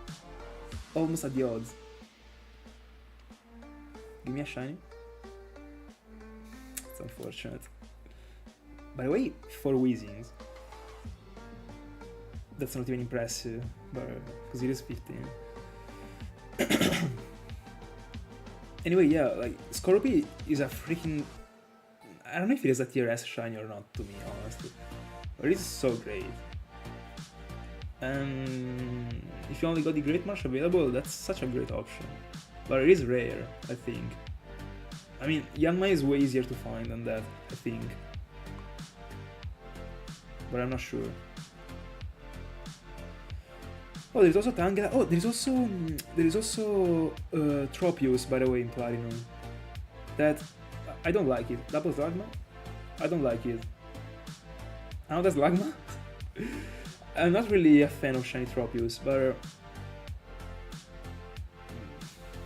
almost at the odds. Give me a shiny. It's unfortunate. By the way, 4 Weezings. That's not even impressive, but because it is 15. Anyway, yeah, like Skorupi is a freaking... I don't know if it is a tier S shiny or not, to me, honestly. But it is so great. And if you only got the Great March available, that's such a great option. But it is rare, I think. I mean, Yanma is way easier to find than that, I think. But I'm not sure. Oh, there's also Tangela. Oh, there is also Tropius, by the way, in Platinum. That I don't like it. Double Slugma? I don't like it. Another Slugma? I'm not really a fan of shiny Tropius, but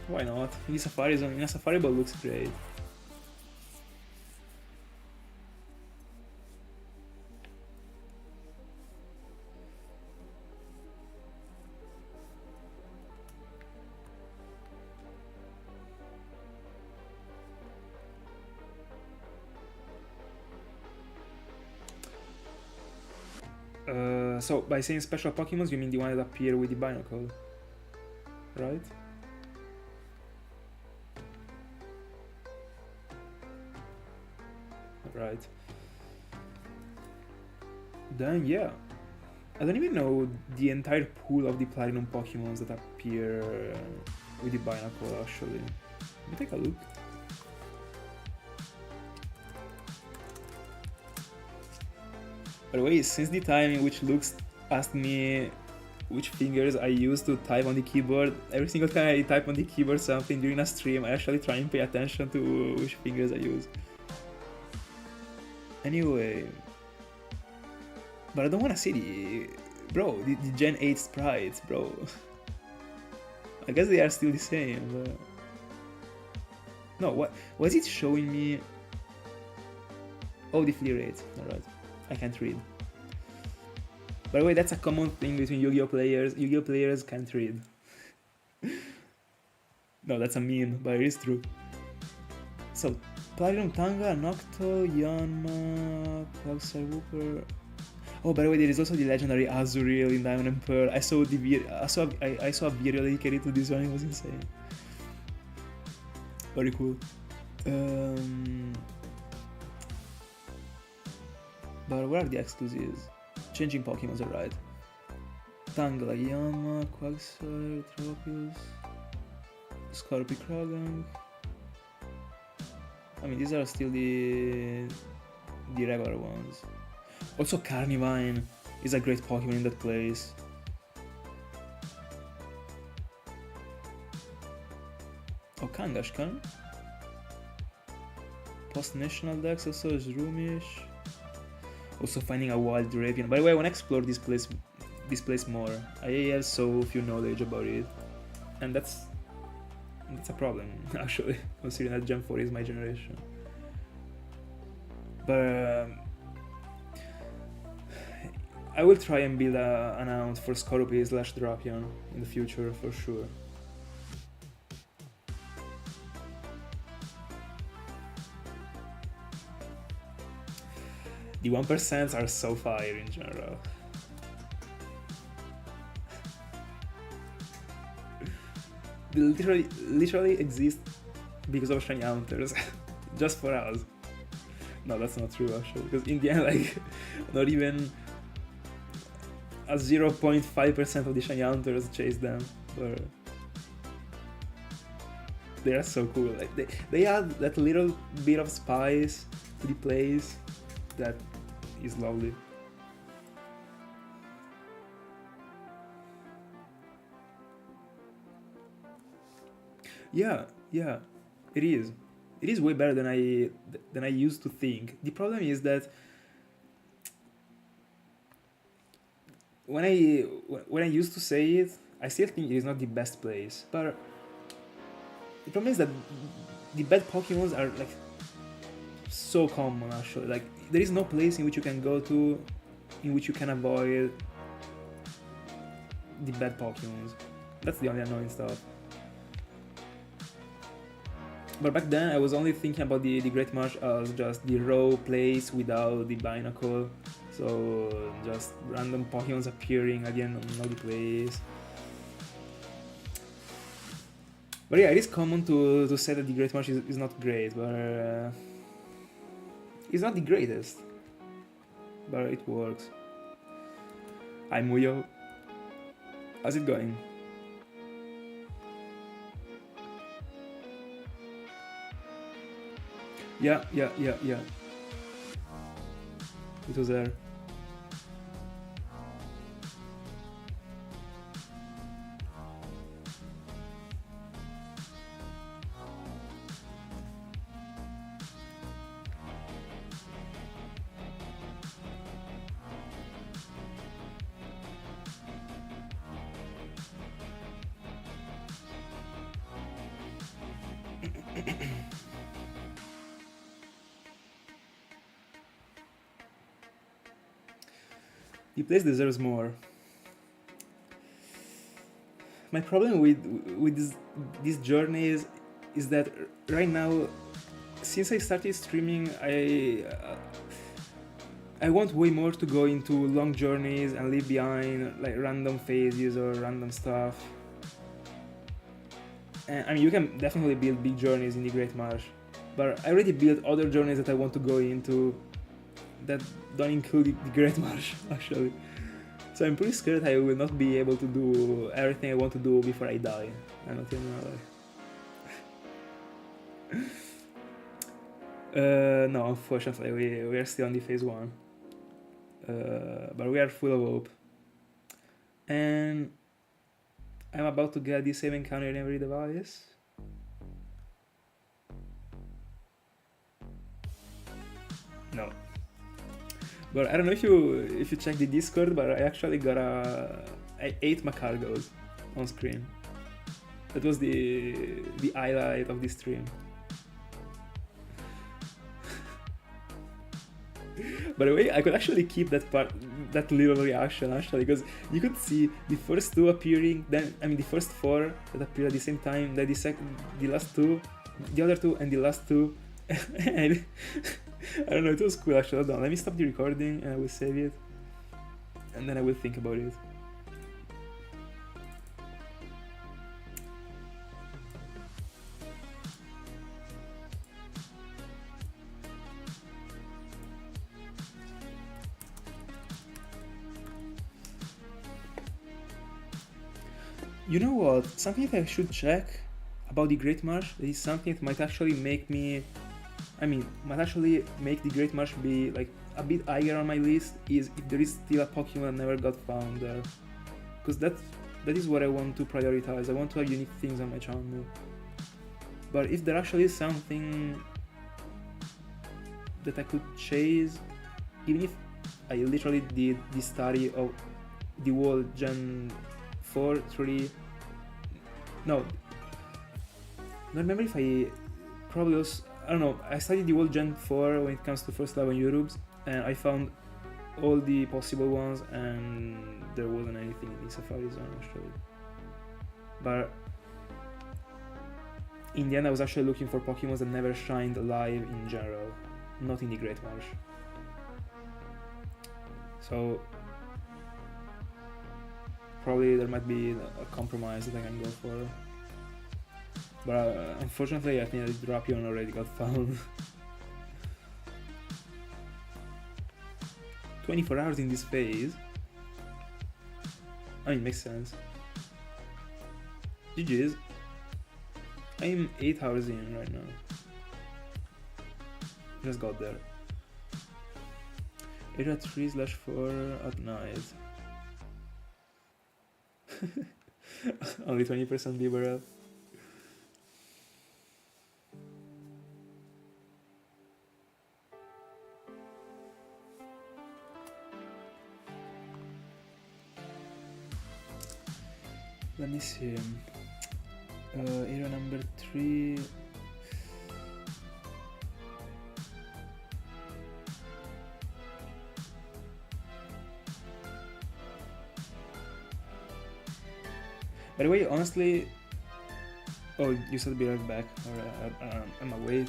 why not? In Safari Zone, in a Safari Ball looks great. So by saying special Pokemons, you mean the one that appear with the binocle, right? Right. Then yeah, I don't even know the entire pool of the Platinum Pokemons that appear with the binocle actually. Let me take a look. By the way, since the time in which Lux asked me which fingers I use to type on the keyboard, every single time I type on the keyboard something during a stream, I actually try and pay attention to which fingers I use. Anyway, but I don't want to see the Gen 8 sprites, bro. I guess they are still the same, but... No, what was it showing me? Oh, the flee rate. Alright, I can't read. By the way, that's a common thing between Yu-Gi-Oh players. Yu-Gi-Oh players can't read. No, that's a meme, but it is true. So, Platinum Tanga, Nocto, Yanma, Clockstar Wooper... Oh, by the way, there is also the legendary Azuriel in Diamond and Pearl. I saw a video dedicated to this one, it was insane. Very cool. But where are the exclusives? Changing Pokemons are right. Tangela, Yama, Quagsire, Tropius, Scorpicrogang. I mean, these are still the regular ones. Also, Carnivine is a great Pokemon in that place. Oh, Kangaskhan. Post-National Dex also is Roomish. Also finding a wild Drapion. By the way, I want to explore this place more. I have so few knowledge about it. And that's a problem, actually, considering that Gen 4 is my generation. But I will try and build an account for Scorpio/Drapion in the future, for sure. The 1% are so fire in general. They literally exist because of shiny hunters, just for us. No, that's not true actually, because in the end, like, not even a 0.5% of the shiny hunters chase them, but they are so cool. Like they add that little bit of spice to the place that is lovely. Yeah, it is. It is way better than I used to think. The problem is that when I used to say it, I still think it is not the best place. But the problem is that the bad Pokemons are like so common actually. Like there is no place in which you can go to in which you can avoid the bad Pokemons. That's the only annoying stuff. But back then I was only thinking about the Great Marsh as just the raw place without the binacle. So just random Pokemons appearing at the end of the place. But yeah, it is common to say that the Great Marsh is not great, but it's not the greatest. But it works. Hi Muyo. How's it going? Yeah. It was there. The place deserves more. My problem with these journeys is that right now, since I started streaming, I want way more to go into long journeys and leave behind like random phases or random stuff. And, I mean, you can definitely build big journeys in the Great Marsh, but I already built other journeys that I want to go into that don't include the Great Marsh, actually. So I'm pretty scared I will not be able to do everything I want to do before I die. I'm not even no, unfortunately, we are still on the phase 1. But we are full of hope. And I'm about to get the save encounter in every device. No. But I don't know if you check the Discord, but I actually got I ate Macargos on screen. That was the highlight of this stream. By the way, I could actually keep that part, that little reaction actually, because you could see the first two appearing, then the first four that appeared at the same time, then the last two, the other two, and the last two. And I don't know, it was cool actually. Hold on, let me stop the recording and I will save it, and then I will think about it. You know what? Something that I should check about the Great Marsh, that is something that might actually make me, might actually make the Great Marsh be like a bit higher on my list, is if there is still a Pokemon that never got found there. Because that is what I want to prioritize. I want to have unique things on my channel. But if there actually is something that I could chase, even if I literally did the study of the whole Gen 4, 3, no, I don't remember if I probably was, I don't know, I studied the whole Gen 4 when it comes to first level Eurobes, and I found all the possible ones, and there wasn't anything in the Safari Zone actually. But in the end I was actually looking for Pokemon that never shined live in general, not in the Great Marsh. So probably there might be a compromise that I can go for. But unfortunately I think that Drapion already got found. 24 hours in this phase? Makes sense. GG's. I'm 8 hours in right now. Just got there. Area 3/4 at night. Only 20% Bibarel. Let me see. Area number 3. By the way, honestly, oh, you said be right back, or I'm away.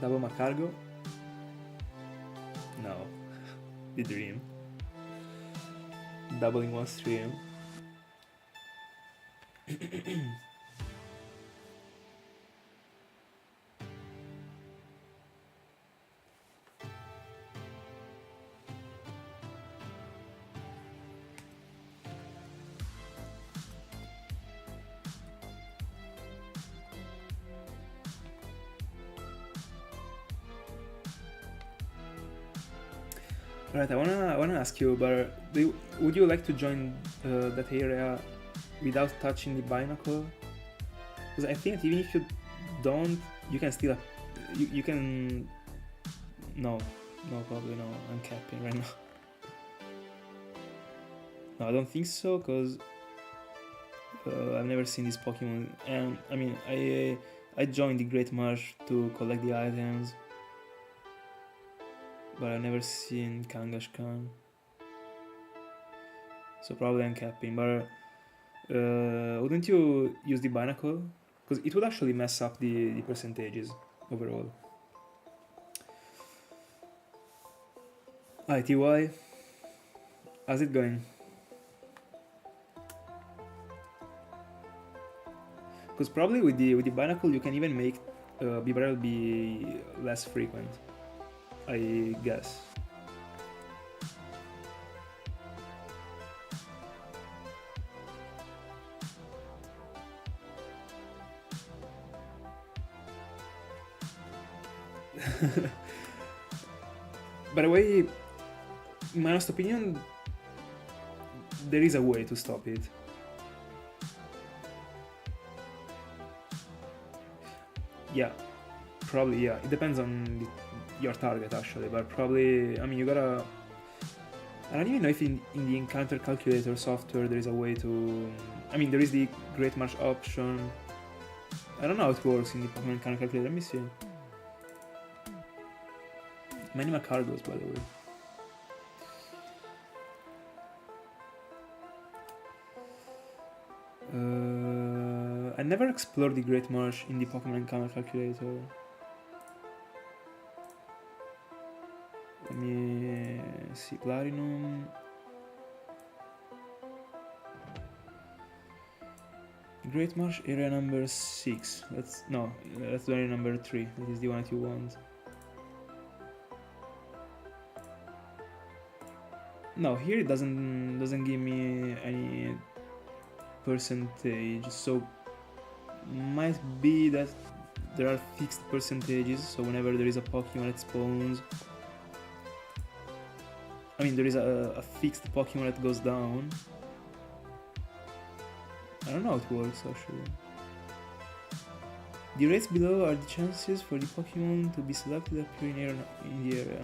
Double Macargo? No. The dream. Doubling one stream. Alright, I wanna ask you, but would you like to join that area without touching the binacle? Because I think even if you don't, you can still you can. No, probably no. I'm capping right now. No, I don't think so, because I've never seen this Pokemon, and I joined the Great Marsh to collect the items, but I've never seen Kangaskhan, so probably I'm capping. But wouldn't you use the binacle? Because it would actually mess up the percentages overall. Hi TY, how's it going? Because probably with the binacle you can even make Bibarel be less frequent, I guess. By the way, in my honest opinion, there is a way to stop it. Yeah, probably, yeah. It depends on your target, actually, but probably, I mean, you gotta... I don't even know if in the encounter calculator software there is a way to... I mean, there is the Great March option. I don't know how it works in the Pokemon encounter calculator. Let me see. Many Macargos, by the way. I never explored the Great March in the Pokemon encounter calculator. Let me see. Platinum. Great March area number 6. That's area number 3. That is the one that you want. No, here it doesn't give me any percentage, so might be that there are fixed percentages, so whenever there is a Pokemon that spawns, I mean there is a fixed Pokemon that goes down. I don't know how it works actually. The rates below are the chances for the Pokemon to be selected appearing in the area.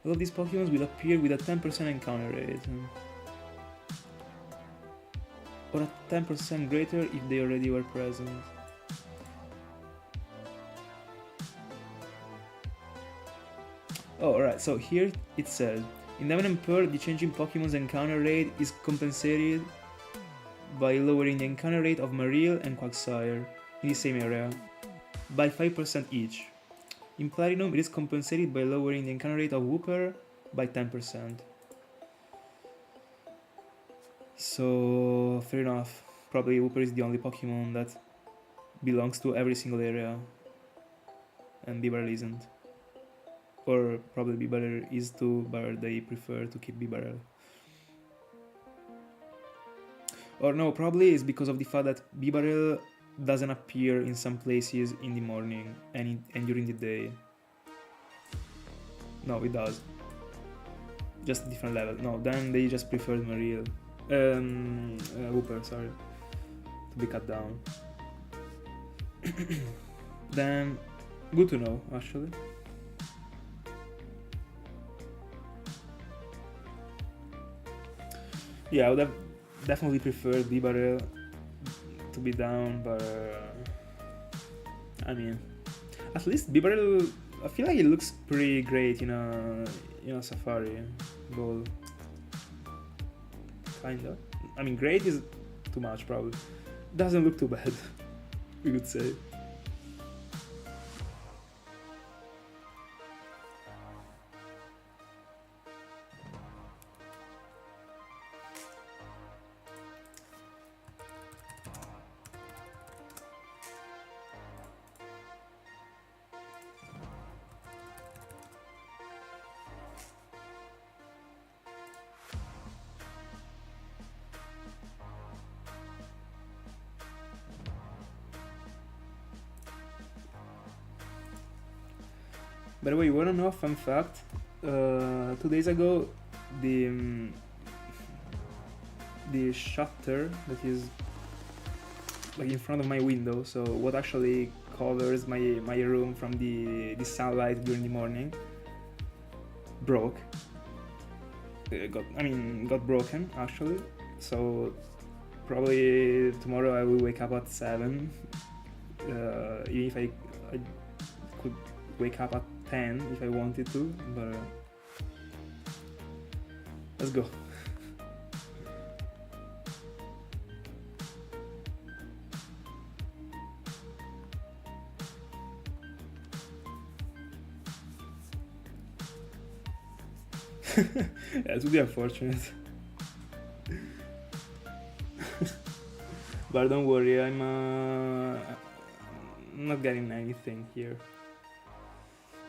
All of these Pokemon will appear with a 10% encounter rate. Or a 10% greater if they already were present. Oh, alright, so here it says, in Diamond and Pearl, the changing Pokemon's encounter rate is compensated by lowering the encounter rate of Marill and Quagsire in the same area by 5% each. In Platinum, it is compensated by lowering the encounter rate of Wooper by 10%. So, fair enough. Probably Wooper is the only Pokemon that belongs to every single area, and Bibarel isn't. Or probably Bibarel is too, but they prefer to keep Bibarel. Or no, probably it's because of the fact that Bibarel doesn't appear in some places in the morning and during the day. No, it does. Just a different level. No, then they just preferred Marill. Wooper, sorry. To be cut down. Then, good to know, actually. Yeah, I would have definitely preferred Bibarel to be down, but I mean, at least Bibarel, I feel like it looks pretty great in a Safari ball. Kinda. I mean, great is too much, probably. Doesn't look too bad, we could say. By the way, you wanna know a fun fact? 2 days ago, the shutter that is like in front of my window, so what actually covers my room from the sunlight during the morning, broke. Got broken actually. So probably tomorrow I will wake up at 7. Even if I could wake up at 10 if I wanted to, but let's go. Yeah, it would be unfortunate. But don't worry, I'm not getting anything here.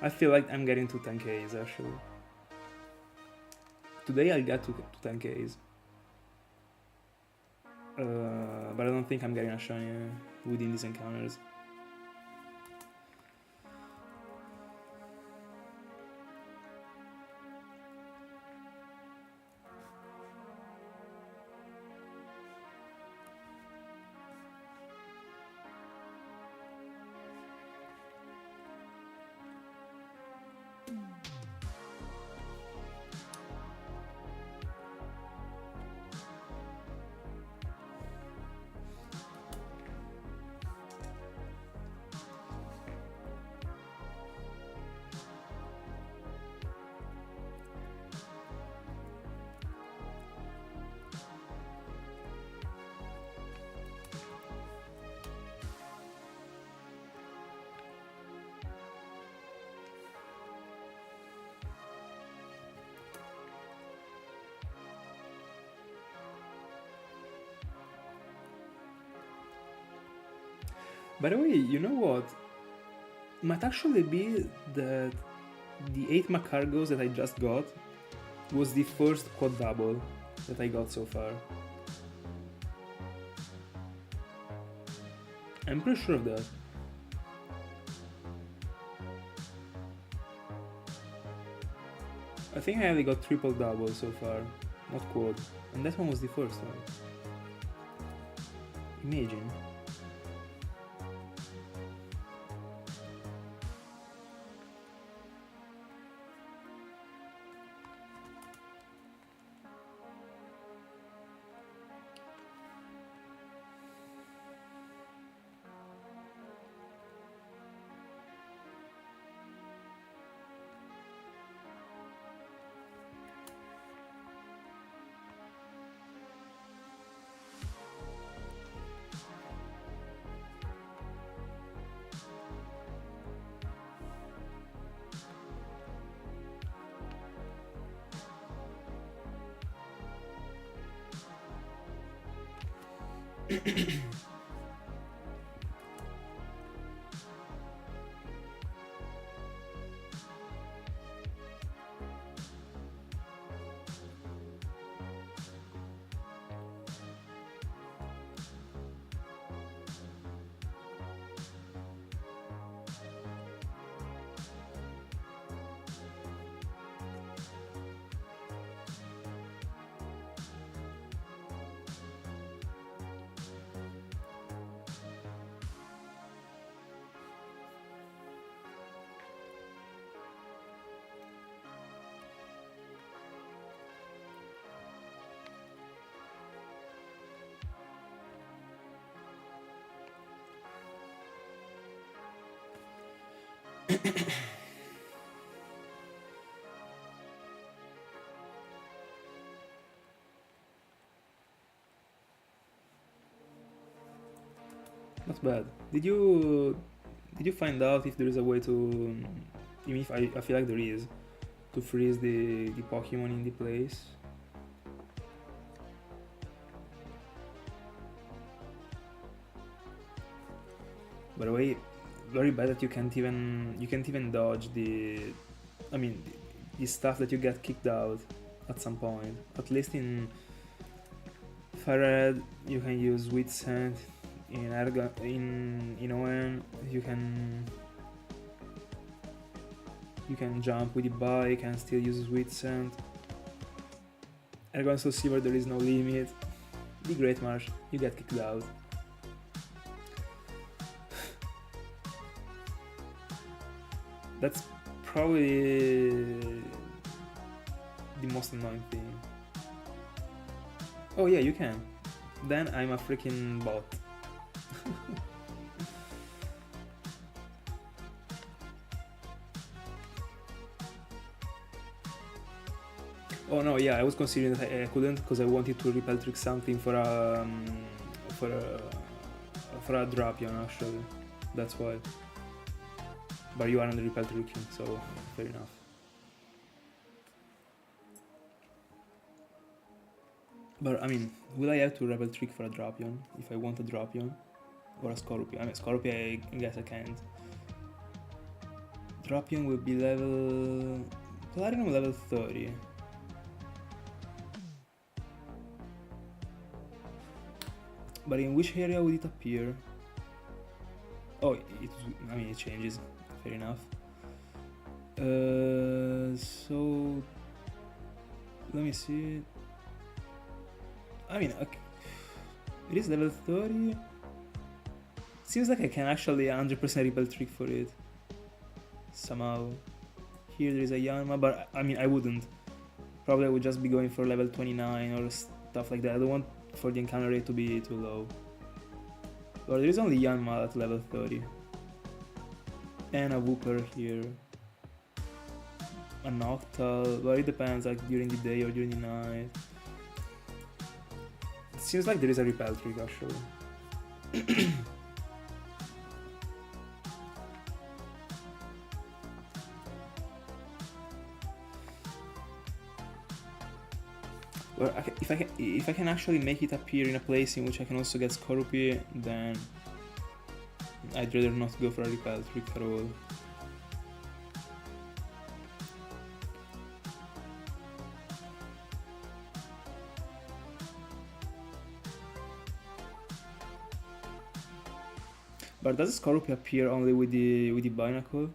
I feel like I'm getting to 10Ks actually. Today I'll get to 10Ks. But I don't think I'm getting a shiny within these encounters. By the way, you know what? Might actually be that the 8 Macargos that I just got was the first quad double that I got so far. I'm pretty sure of that. I think I only got triple double so far, not quad, and that one was the first one. Imagine. Not bad. Did you find out if there is a way to, even if I feel like there is, to freeze the Pokemon in the place? By the way, very bad that you can't even dodge the, I mean, the stuff that you get kicked out at some point. At least in Fire Red, you can use Sweet Scent. In ON, you can jump with the bike and still use Sweet Scent. Ergon so Silver, there is no limit. The Great Marsh, you get kicked out. That's probably the most annoying thing. Oh yeah, you can. Then I'm a freaking bot. Oh no, yeah, I was considering that I couldn't because I wanted to repel trick something for a Drapion actually. That's why. But you are on the repel tricking, so fair enough. But I mean, will I have to repel trick for a Drapion if I want a Drapion? Or a Scorpion? I mean, Scorpion, I guess I can't. Drapion will be level... Galarian level 30. But in which area would it appear? Oh, it changes. Fair enough. So... Let me see... I mean, okay. It is level 30. Seems like I can actually 100% repel trick for it. Somehow. Here there is a Yanma, but I mean, I wouldn't. Probably I would just be going for level 29 or stuff like that. I don't want for the encounter rate to be too low. But there is only Yanma at level 30. And a Wooper here. A Noctowl, but it depends, like during the day or during the night. It seems like there is a repel trick actually. Well, if I can actually make it appear in a place in which I can also get Scorpio, then I'd rather not go for a repel trick at all. But does Scorpio appear only with the binacle?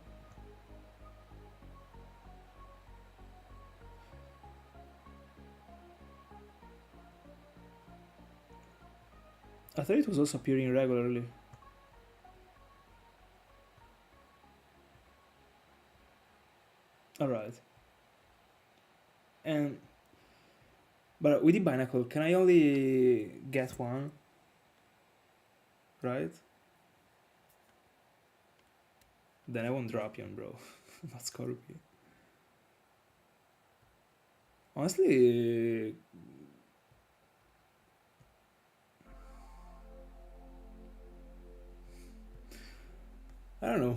I thought it was also appearing regularly. Alright. But with the binacle, can I only get one? Right? Then I won't drop him, bro. Not Scorpio. Honestly, I don't know.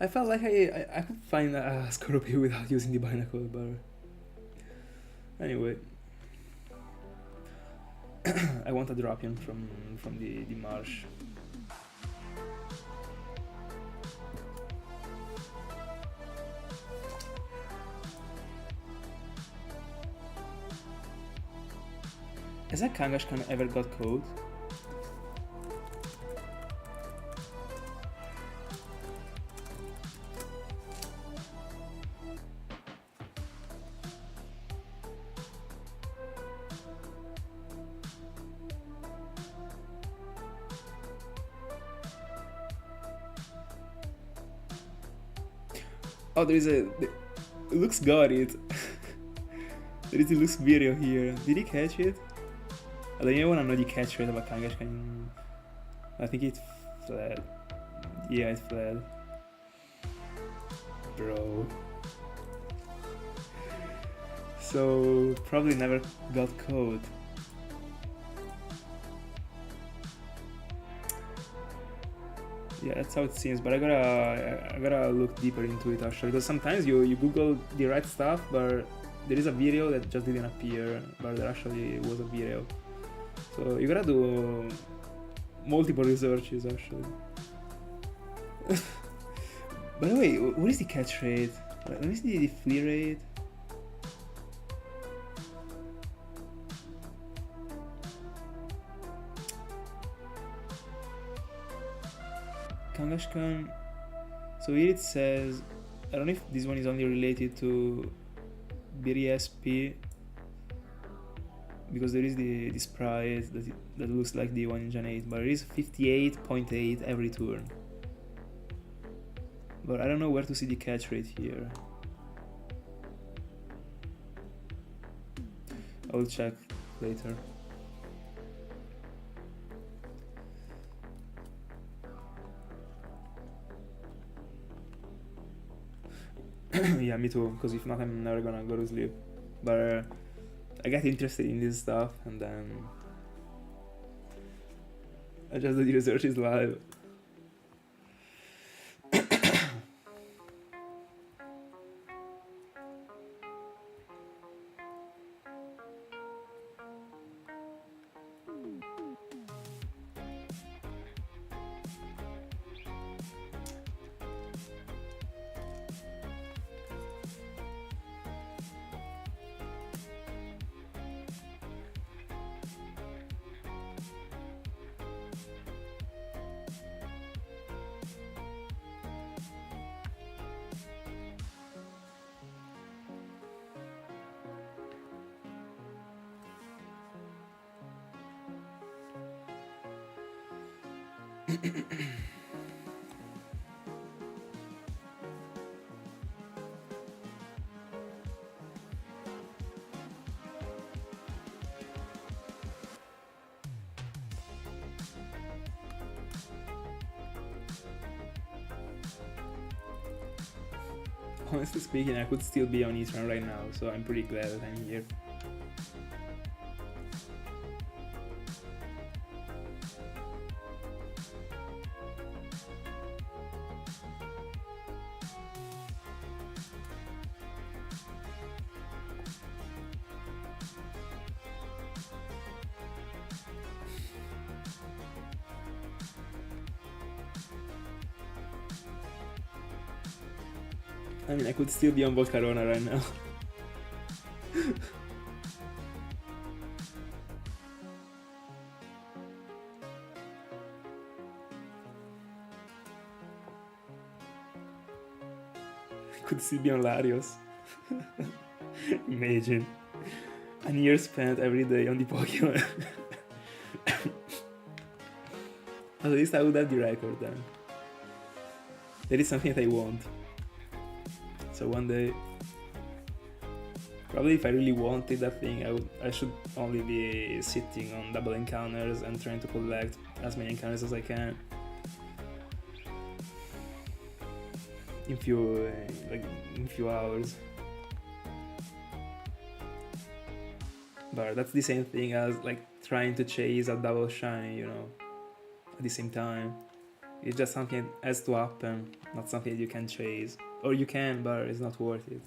I felt like I could find a Scorpio without using the binacle, but anyway. I want a drop in from the marsh. Has a Kangaskhan ever got code? Oh, there is a... Lux got it. There is a Lux video here. Did he catch it? I don't even want to know the catch rate of a Kangaskhan. I think it fled. Yeah, it fled. Bro. So, probably never got caught. Yeah, that's how it seems, but I gotta look deeper into it actually, because sometimes you Google the right stuff, but there is a video that just didn't appear, but there actually was a video. So you gotta do multiple researches actually. By the way, what is the catch rate? What is the flea rate? Kangaskhan. So here it says, I don't know if this one is only related to BDSP, because there is the sprite that looks like the one in Gen 8, but it is 58.8 every turn. But I don't know where to see the catch rate here. I will check later. Yeah, me too, because if not I'm never gonna go to sleep. But I get interested in this stuff and then I just do the researches live. Honestly speaking, I could still be on Eastern right now, so I'm pretty glad that I'm here. I mean, I could still be on Volcarona right now. I could still be on Larios. Imagine. A year spent every day on the Pokemon. At least I would have the record then. That is something that I want. So one day, probably if I really wanted that thing, I should only be sitting on double encounters and trying to collect as many encounters as I can. In few hours. But that's the same thing as like trying to chase a double shiny, you know, at the same time. It's just something that has to happen, not something that you can chase. Or you can, but it's not worth it.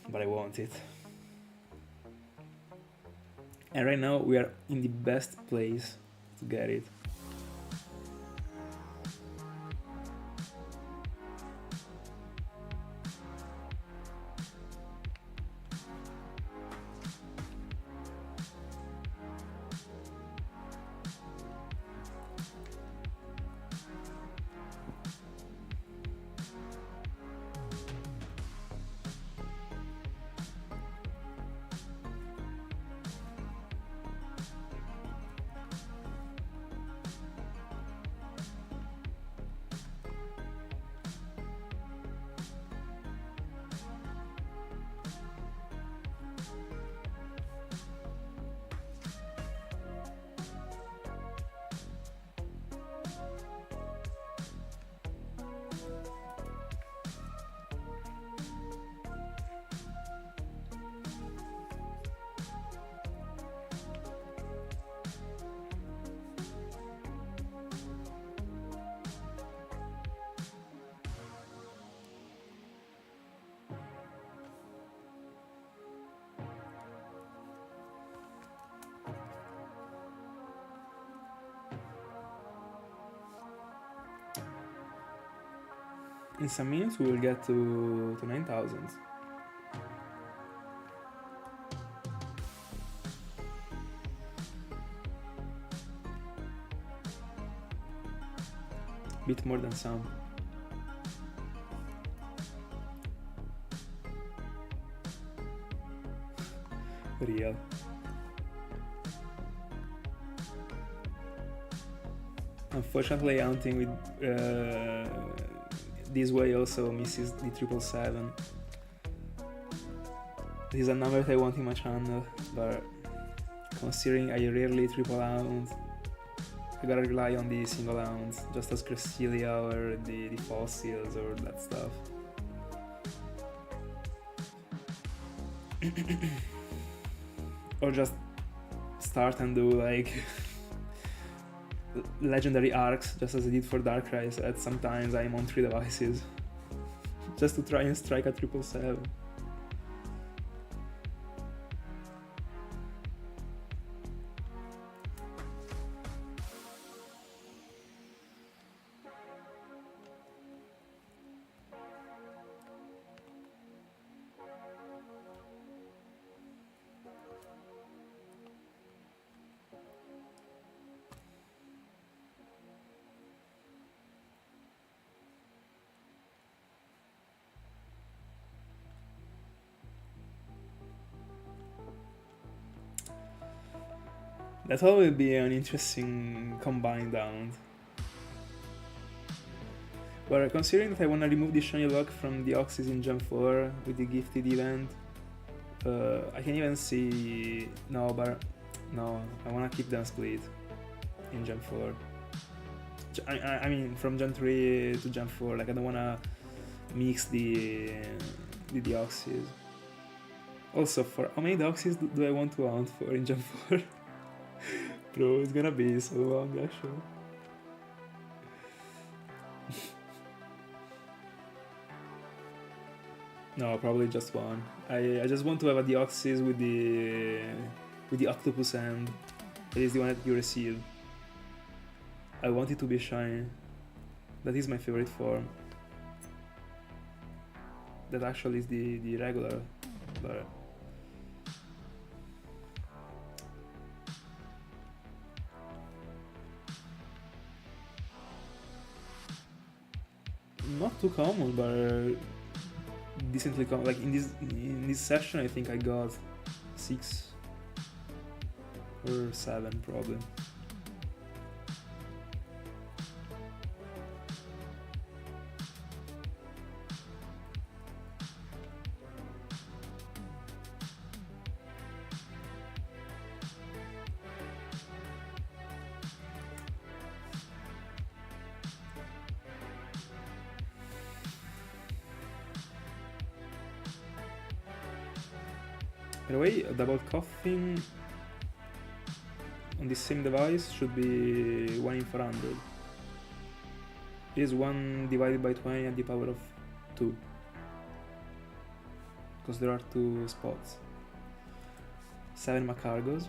But I want it. And right now we are in the best place to get it. In some minutes we will get to 9,000. Bit more than some. Real. Unfortunately, hunting with this way also misses the 777. This is a number that I want in my channel, but considering I rarely triple hound, I gotta rely on the single hounds, just as Cresselia or the fossils or that stuff. Or just start and do like legendary arcs, just as I did for Darkrai. So that sometimes I'm on 3 devices just to try and strike a 777. That will be an interesting combined round. But considering that I wanna remove the shiny lock from the Oxys in Gen 4 with the gifted event, I can even see... No, I wanna keep them split in Gen 4. I mean, from Gen 3 to Gen 4, like I don't wanna mix the Deoxys. Also, for how many Deoxys do I want to hunt for in Gen 4? Bro, it's gonna be so long, actually. No, probably just one. I just want to have a Deoxys with the octopus end. That is the one that you receive. I want it to be shiny, That is my favorite form. That actually is the regular, but not too common, but decently common. Like in this session, I think I got 6 or 7 probably. By the way, double coughing on the same device should be 1 in 400. It is 1 divided by 20 at the power of 2. Because there are 2 spots. 7 Macargos.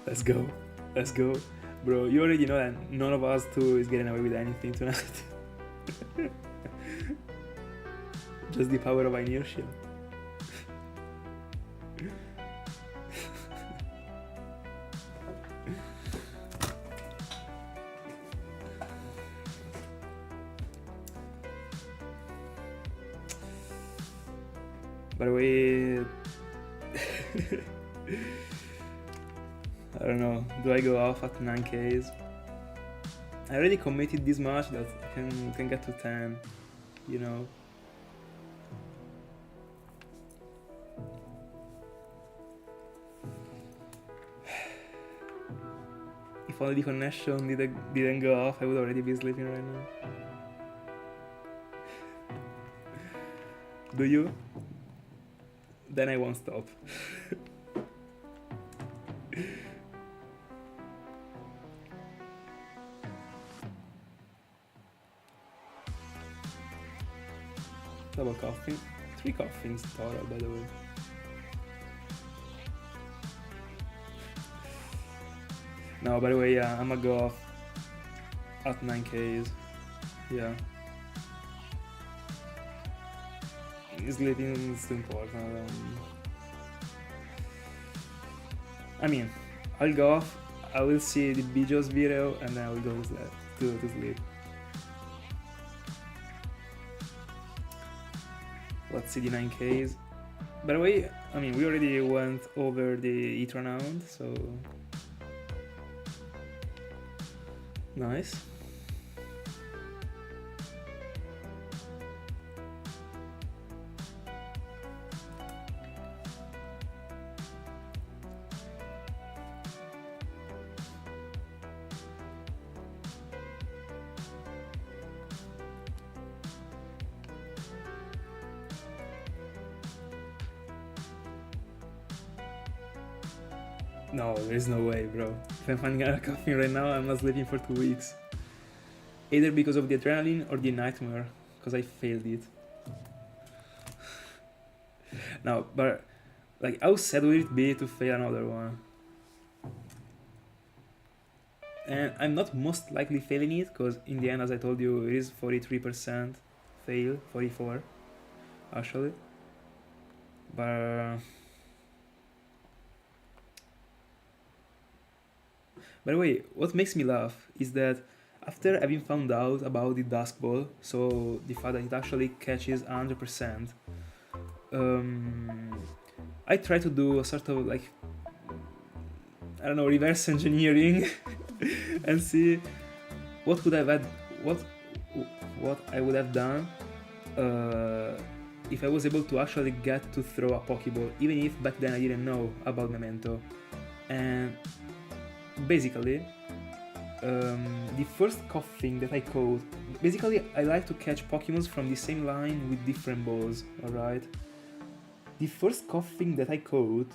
Let's go. Let's go. Bro, you already know that none of us two is getting away with anything tonight. Just the power of inertia. By the way, I don't know, do I go off at 9Ks? I already committed this much that I can get to 10, you know. If only the connection didn't go off, I would already be sleeping right now. Do you? Then I won't stop. Double coughing. 3 coughings total, by the way. No, by the way, yeah, I'ma go off at 9Ks. Yeah. Sleeping is too important. I mean, I'll go off, I will see the Bijos video, and then I will go to sleep. Let's see the 9Ks. By the way, I mean, we already went over the E-Tron round, so... Nice. No, there's no way, bro. If I'm finding a coughing right now, I'm not sleeping for 2 weeks. Either because of the adrenaline or the nightmare, because I failed it. No, but like, how sad would it be to fail another one? And I'm not most likely failing it, because in the end, as I told you, it is 43% fail, 44 actually. But by the way, what makes me laugh is that after having found out about the Dusk Ball, so the fact that it actually catches 100%, I try to do a sort of like, I don't know, reverse engineering and see what could I would have done if I was able to actually get to throw a Pokeball, even if back then I didn't know about Memento. And basically, the first Koffing that I caught, basically I like to catch Pokemons from the same line with different balls, alright? The first Koffing that I caught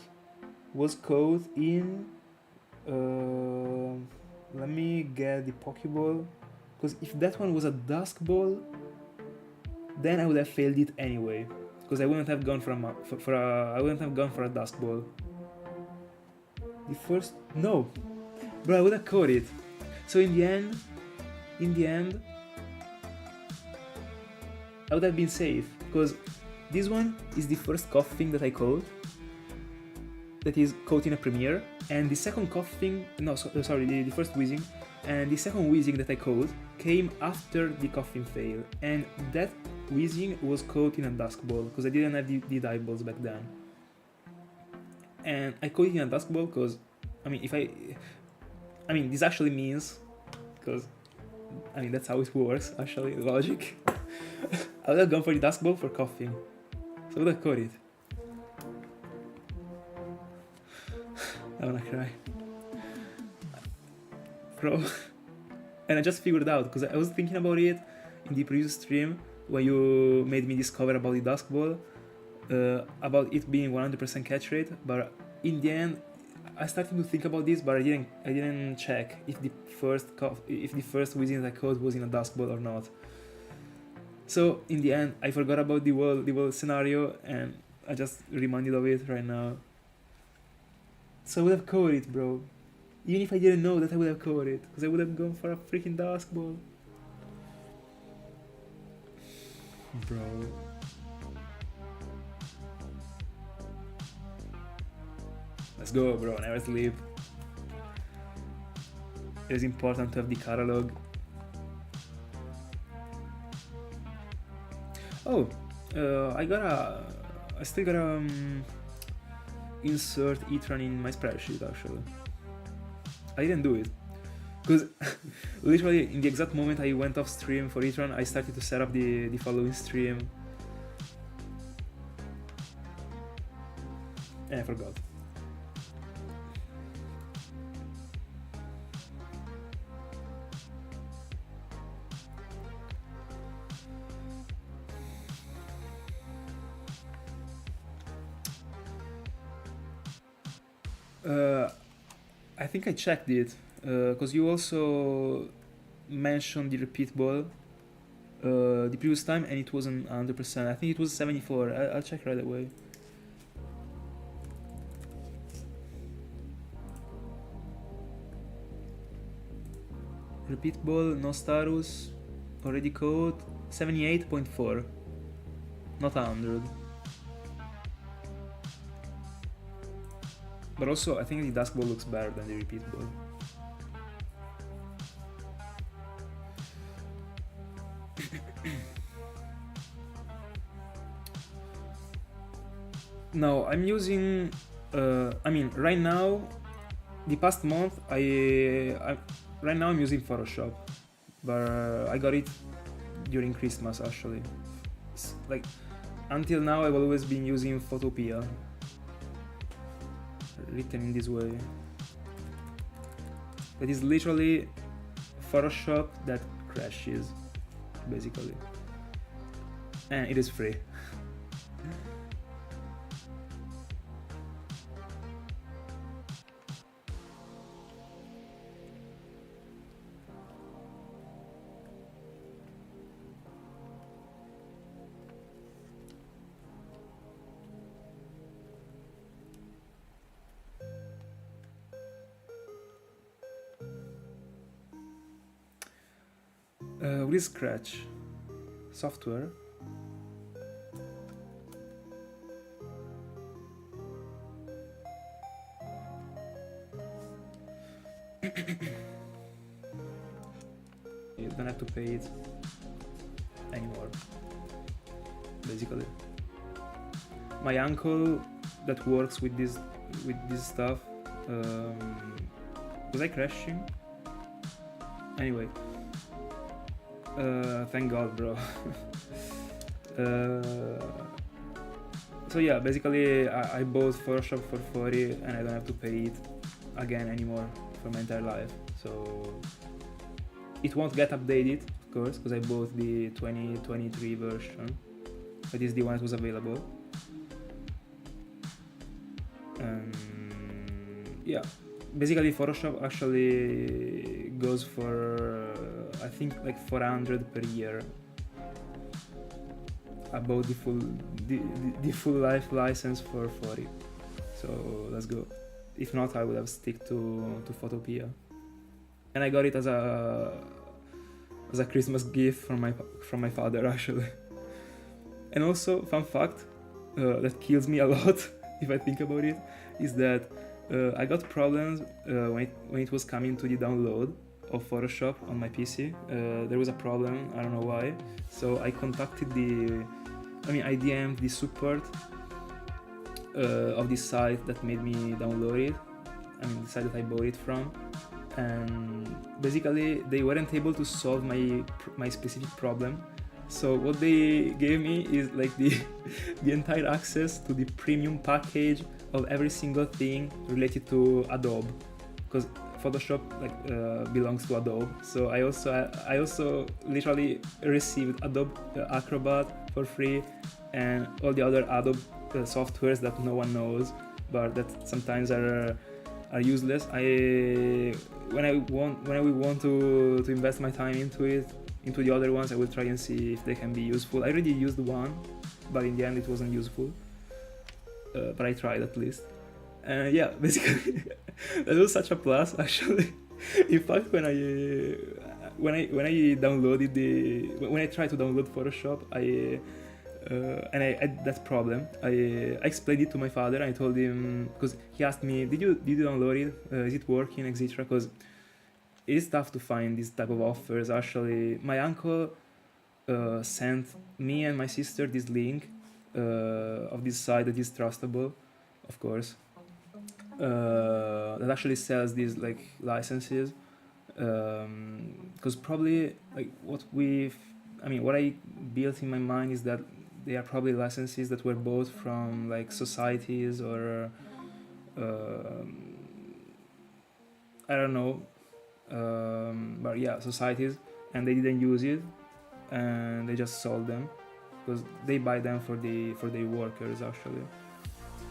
was caught in, let me get the Pokeball, because if that one was a Dusk Ball, then I would have failed it anyway, because I wouldn't have gone I wouldn't have gone for a Dusk Ball. The first, no, bro, I would have caught it. So in the end, I would have been safe, because this one is the first Koffing that I caught, that is caught in a premiere, and the second Koffing, the first Weezing, and the second Weezing that I caught came after the Koffing fail, and that Weezing was caught in a Dusk Ball, because I didn't have the dive balls back then. And I caught it in a Dusk Ball because, this actually means, because, that's how it works, actually, logic. I would have gone for the Dusk Ball for Koffing, so I would have caught it. I wanna cry. Bro. And I just figured it out, because I was thinking about it in the previous stream, when you made me discover about the Dusk Ball, about it being 100% catch rate, but in the end, I started to think about this, but I didn't check if the first Weezing that I caught was in a Dusk Ball or not. So in the end, I forgot about the world scenario, and I just reminded of it right now. So I would have caught it, bro. Even if I didn't know that, I would have caught it, because I would have gone for a freaking Dusk Ball. Bro. Let's go, bro, never sleep. It is important to have the catalog. Oh, I still gotta insert Etran in my spreadsheet, actually. I didn't do it, because literally in the exact moment I went off stream for Etran, I started to set up the following stream, and I forgot. I think I checked it, because you also mentioned the repeat ball the previous time, and it wasn't 100%. I think it was 74. I'll check right away. Repeat ball, no status, already caught, 78.4, not 100. But also, I think the Dusk Ball looks better than the repeat ball. No, I'm using, right now, the past month, right now I'm using Photoshop, but I got it during Christmas, actually. Like, until now I've always been using Photopea, written in this way. That is literally Photoshop that crashes, basically. And it is free. What is Scratch? Software? You don't have to pay it anymore, basically. My uncle that works with this stuff, was I crashing? Anyway. Thank God, bro. So yeah, basically I bought Photoshop for 40 and I don't have to pay it again anymore for my entire life. So it won't get updated, of course, because I bought the 2023 version, but this is the one that was available. Yeah, basically Photoshop actually goes for I think like 400 per year. I bought the full life license for 40, so let's go. If not, I would have stick to Photopea, and I got it as a Christmas gift from my father actually. And also, fun fact that kills me a lot if I think about it is that I got problems when it was coming to the download of Photoshop on my PC. There was a problem, I don't know why. So I contacted I DM'd the support of the site that made me download it. The site that I bought it from. And basically they weren't able to solve my specific problem. So what they gave me is like the entire access to the premium package of every single thing related to Adobe, because Photoshop belongs to Adobe. So I also literally received Adobe Acrobat for free and all the other Adobe softwares that no one knows, but that sometimes are useless. When we want to invest my time into the other ones, I will try and see if they can be useful. I already used one, but in the end it wasn't useful. But I tried at least. Yeah, basically that was such a plus actually. In fact, when I tried to download Photoshop, and I had that problem, I explained it to my father. I told him, because he asked me, did you download it? Is it working, etc. Because it is tough to find this type of offers. Actually, my uncle sent me and my sister this link of this site that is trustable, of course, that actually sells these like licenses. Because probably like what I built in my mind is that they are probably licenses that were bought from like societies or I don't know, but yeah, societies, and they didn't use it and they just sold them because they buy them for their workers actually.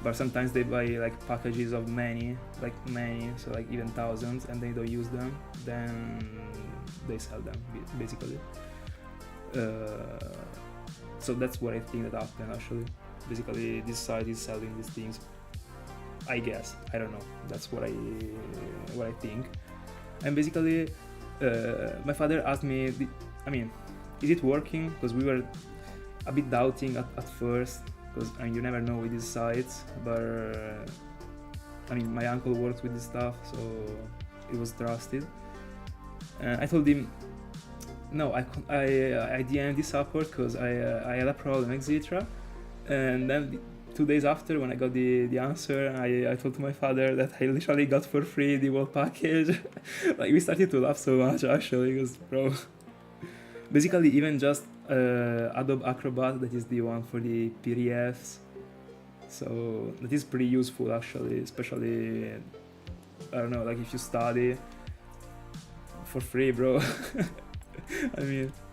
But sometimes they buy like packages of many, so like even thousands, and they don't use them, then they sell them basically. So that's what I think that happened actually. Basically, this site is selling these things, I guess. I don't know. That's what I think. And basically, my father asked me, is it working? Because we were a bit doubting at first, because you never know with these sites. But my uncle works with this stuff, so it was trusted. I told him, no, I DM'd the support because I had a problem, etc. And then 2 days after, when I got the answer, I told to my father that I literally got for free the whole package. Like, we started to laugh so much actually, because bro, basically even just Adobe Acrobat, that is the one for the PDFs, so that is pretty useful actually, especially, I don't know, like if you study for free, bro.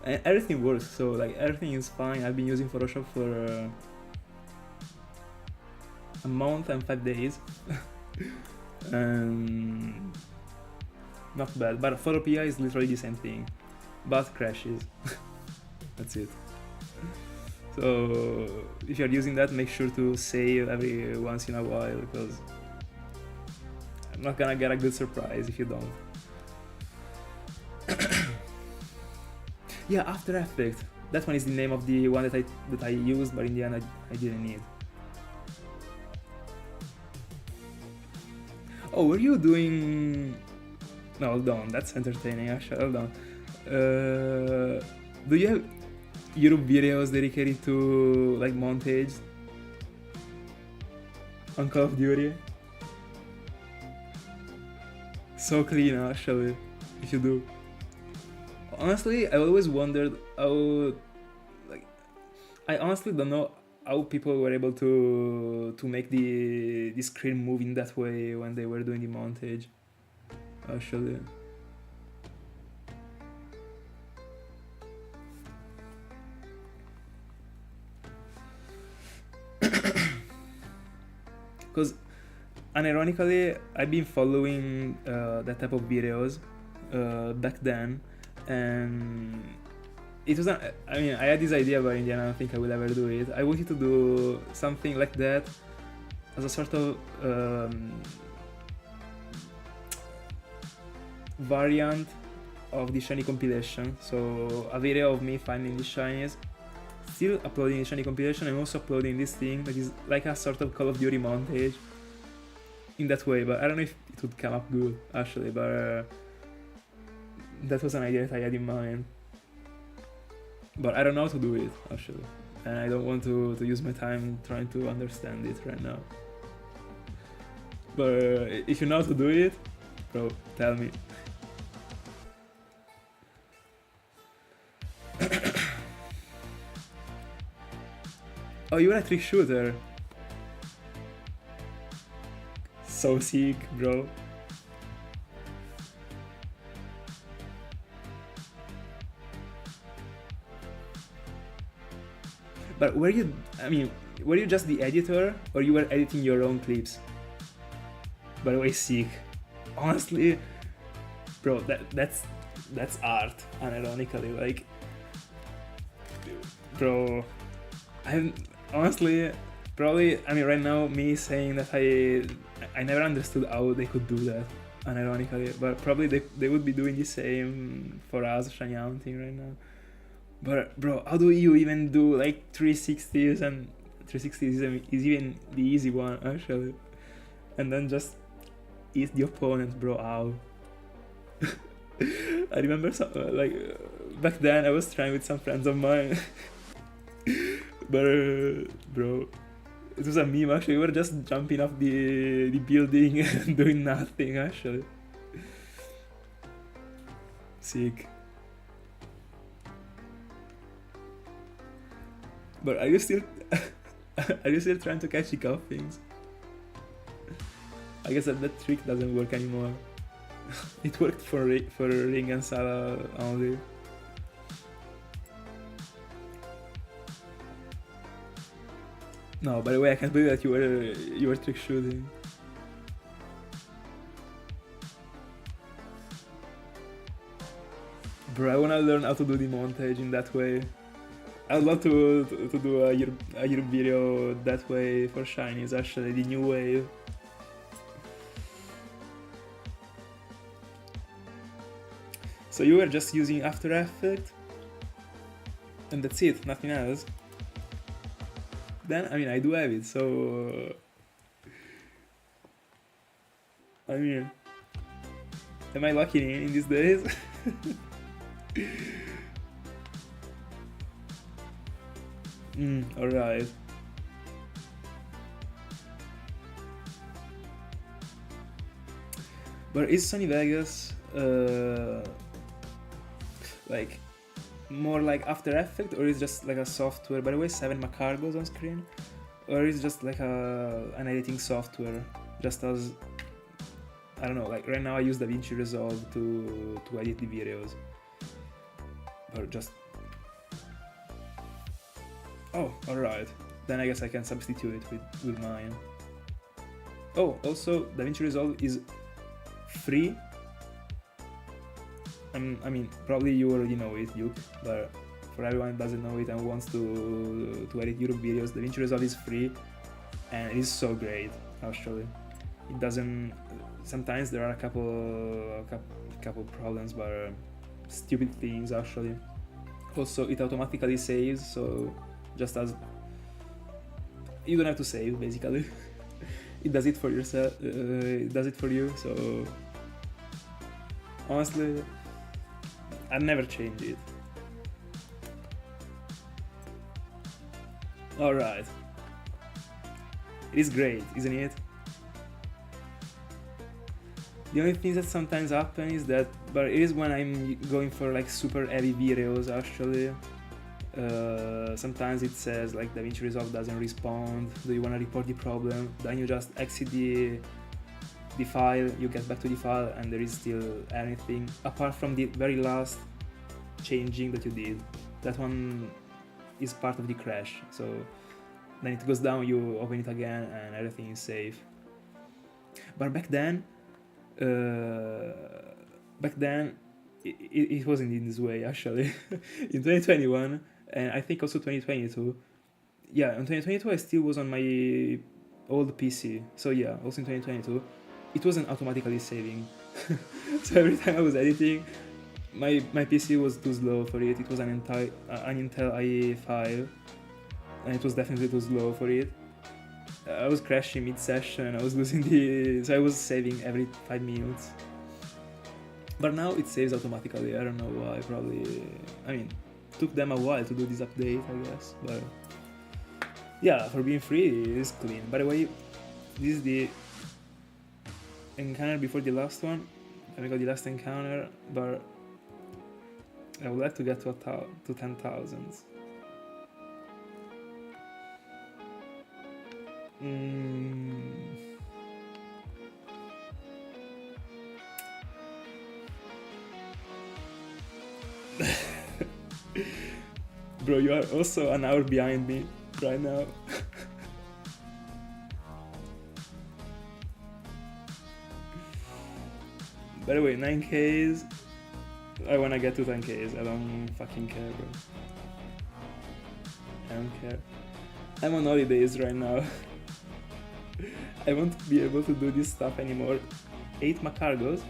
Everything works, so like everything is fine. I've been using Photoshop for a month and 5 days. Not bad, but Photopea is literally the same thing, but crashes. That's it. So if you're using that, make sure to save every once in a while, because I'm not gonna get a good surprise if you don't. Yeah, After Effects. That one is the name of the one that I used, but in the end I didn't need. Oh, were you doing... No, hold on, that's entertaining actually, hold on. Do you have YouTube videos dedicated to like montage on Call of Duty? So clean actually, if you do. Honestly, I always wondered how, like, I honestly don't know how people were able to make the screen move in that way when they were doing the montage, actually. Because unironically, I've been following that type of videos back then, and it was not, I mean, I had this idea, but in the end I don't think I will ever do it. I wanted to do something like that as a sort of variant of the shiny compilation. So a video of me finding the shinies, still uploading the shiny compilation, and also uploading this thing that is like a sort of Call of Duty montage in that way. But I don't know if it would come up good actually, but that was an idea that I had in mind. But I don't know how to do it actually, and I don't want to use my time trying to understand it right now. But if you know how to do it, bro, tell me. Oh, you're a trick shooter. So sick, bro. But were you just the editor, or you were editing your own clips? By the way, sick. Honestly, bro, that's art, unironically. Like, bro, honestly, probably, I mean, right now, me saying that I never understood how they could do that, unironically, but probably they would be doing the same for us, shiny hunting right now. But bro, how do you even do like 360s, and 360s is even the easy one actually, and then just eat the opponent, bro? How? I remember back then I was trying with some friends of mine, but bro, it was a meme actually. We were just jumping off the building and doing nothing actually. Sick. But are you still trying to catch the Koffings? I guess that trick doesn't work anymore. It worked for Ring and Salah only. No, by the way, I can't believe that you were trick shooting. Bro, I wanna learn how to do the montage in that way. I'd love to do a Europe video that way for shinies, actually, the new wave. So you were just using After Effects, and that's it, nothing else. Then, I mean, I do have it, so... I mean... Am I lucky in these days? Alright. But is Sony Vegas like more like After Effects, or is just like a software? By the way, 7 Macargos on screen, or is just like an editing software? Just as, I don't know, like right now I use DaVinci Resolve to edit the videos, or just... Oh, alright. Then I guess I can substitute it with mine. Oh, also, DaVinci Resolve is free. I mean, probably you already know it, Duke, but for everyone that doesn't know it and wants to edit Europe videos, DaVinci Resolve is free, and it is so great, actually. It doesn't... Sometimes there are a couple problems, but stupid things, actually. Also, it automatically saves, so... Just as you don't have to save, basically. It does it for yourself. It does it for you. So honestly, I'd never change it. All right, it is great, isn't it? The only thing that sometimes happen is that, but it is when I'm going for like super heavy videos actually. Sometimes it says like DaVinci Resolve doesn't respond, do you want to report the problem? Then you just exit the file, you get back to the file, and there is still anything apart from the very last changing that you did. That one is part of the crash, so then it goes down, you open it again, and everything is safe. But back then, it wasn't in this way actually. In 2021, and I think also 2022. Yeah, in 2022 I still was on my old PC. So yeah, also in 2022, it wasn't automatically saving. So every time I was editing, my PC was too slow for it. It was an Intel i5, and it was definitely too slow for it. I was crashing mid-session, I was losing so I was saving every 5 minutes. But now it saves automatically, I don't know why, probably, I mean, it took them a while to do this update, I guess, but yeah, for being free, it's clean. By the way, this is the encounter before the last one. I got the last encounter, but I would like to get to 10,000. Bro, you are also an hour behind me right now. By the way, 9Ks. I wanna get to 10Ks. I don't fucking care, bro. I don't care. I'm on holidays right now. I won't be able to do this stuff anymore. 8 Macargos? Of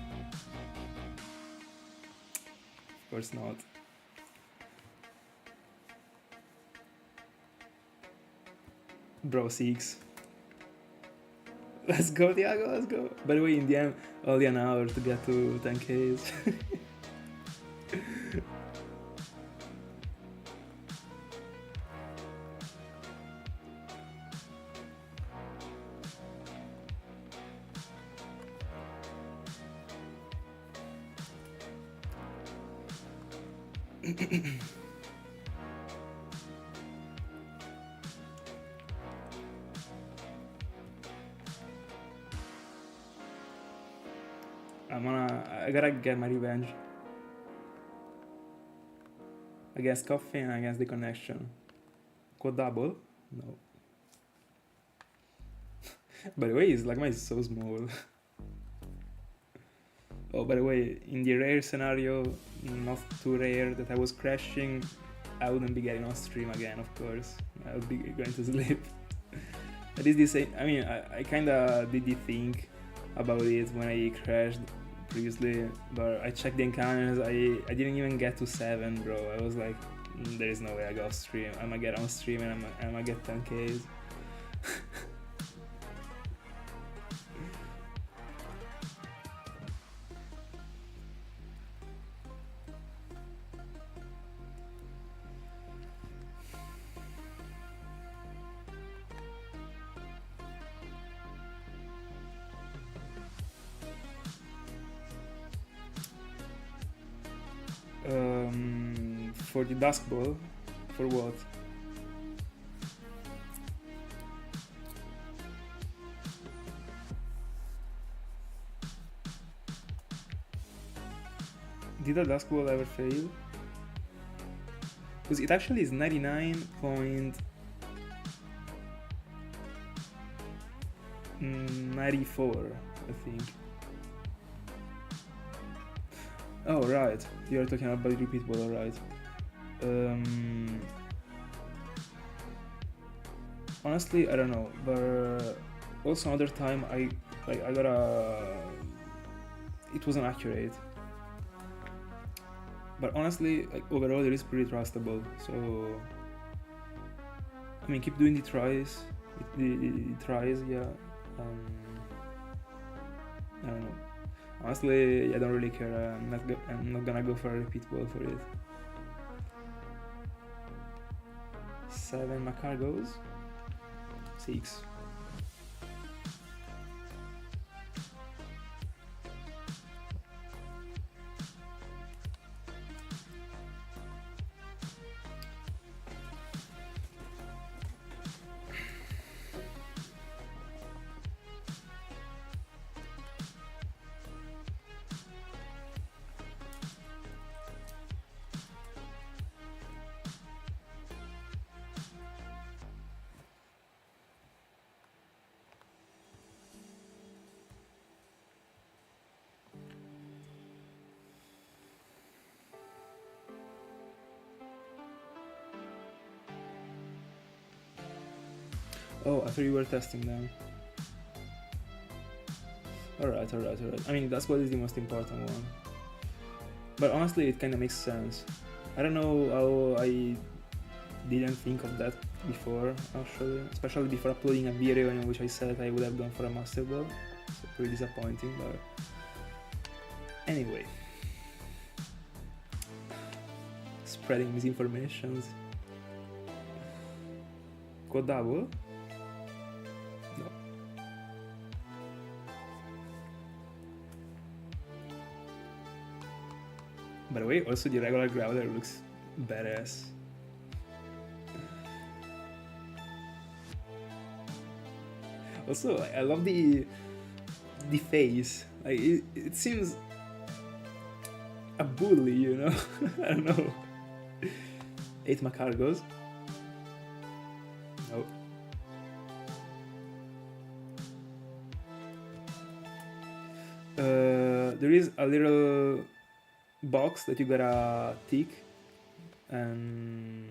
course not. Bro, 6. Let's go, Thiago, let's go. By the way, in the end, only an hour to get to 10Ks. I gotta get my revenge against Koffing and against the connection. Code double? No. By the way, his lagma is so small. Oh, by the way, in the rare scenario, not too rare, that I was crashing, I wouldn't be getting on stream again, of course. I would be going to sleep. At least this, I mean, I kinda did the think about it when I crashed previously, but I checked the encounters, I didn't even get to 7, bro. I was like, there is no way I go stream. I'm gonna get on stream and I'm gonna get 10Ks. For the Dusk Ball? For what? Did a Dusk Ball ever fail? Because it actually is 99.94, I think. Oh, right. You're talking about the repeat ball, right. Honestly, I don't know, but also another time I got it wasn't accurate. But honestly, like, overall it is pretty trustable, so I mean, keep doing the tries, the tries, yeah. I don't know. Honestly, I don't really care. I'm not gonna go for a repeat ball for it. 7 Macargos. 6. Oh, I thought you were testing them. Alright. I mean, that's what is the most important one. But honestly, it kinda makes sense. I don't know how I didn't think of that before, actually. Especially before uploading a video in which I said I would have gone for a Master Ball. So pretty disappointing, but... Anyway. Spreading misinformations. Quad double? No. By the way, also the regular Growler looks badass. Also, I love the face. Like it seems a bully, you know? I don't know. 8 Macargos. No. There is a little box that you gotta tick, and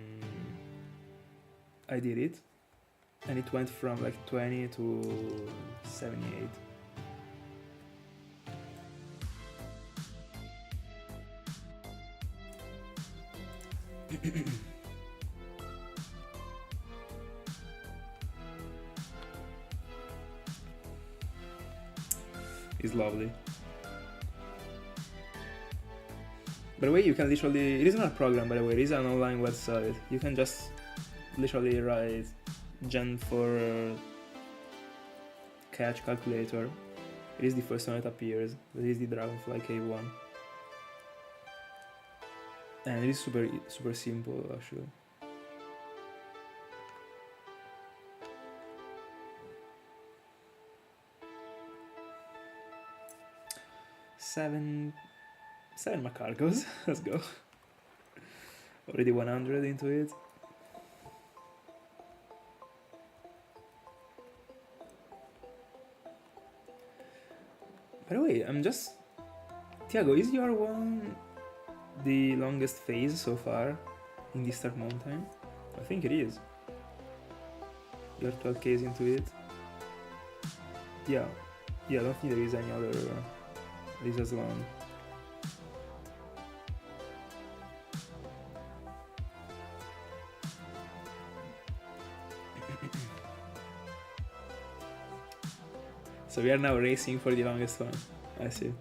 I did it, and it went from like 20 to 78. It's lovely. By the way, you can literally, it isn't a program by the way, it is an online website. You can just literally write Gen 4 catch calculator. It is the first one that appears. That is the Dragonfly K1. And it is super simple actually. Seven Macargos. Let's go. Already 100 into it. By the way, I'm just... Tiago, is your one the longest phase so far in this Dark Mountain? I think it is. You're 12Ks into it. Yeah, I don't think there is any other that is as long. So we are now racing for the longest one. I see.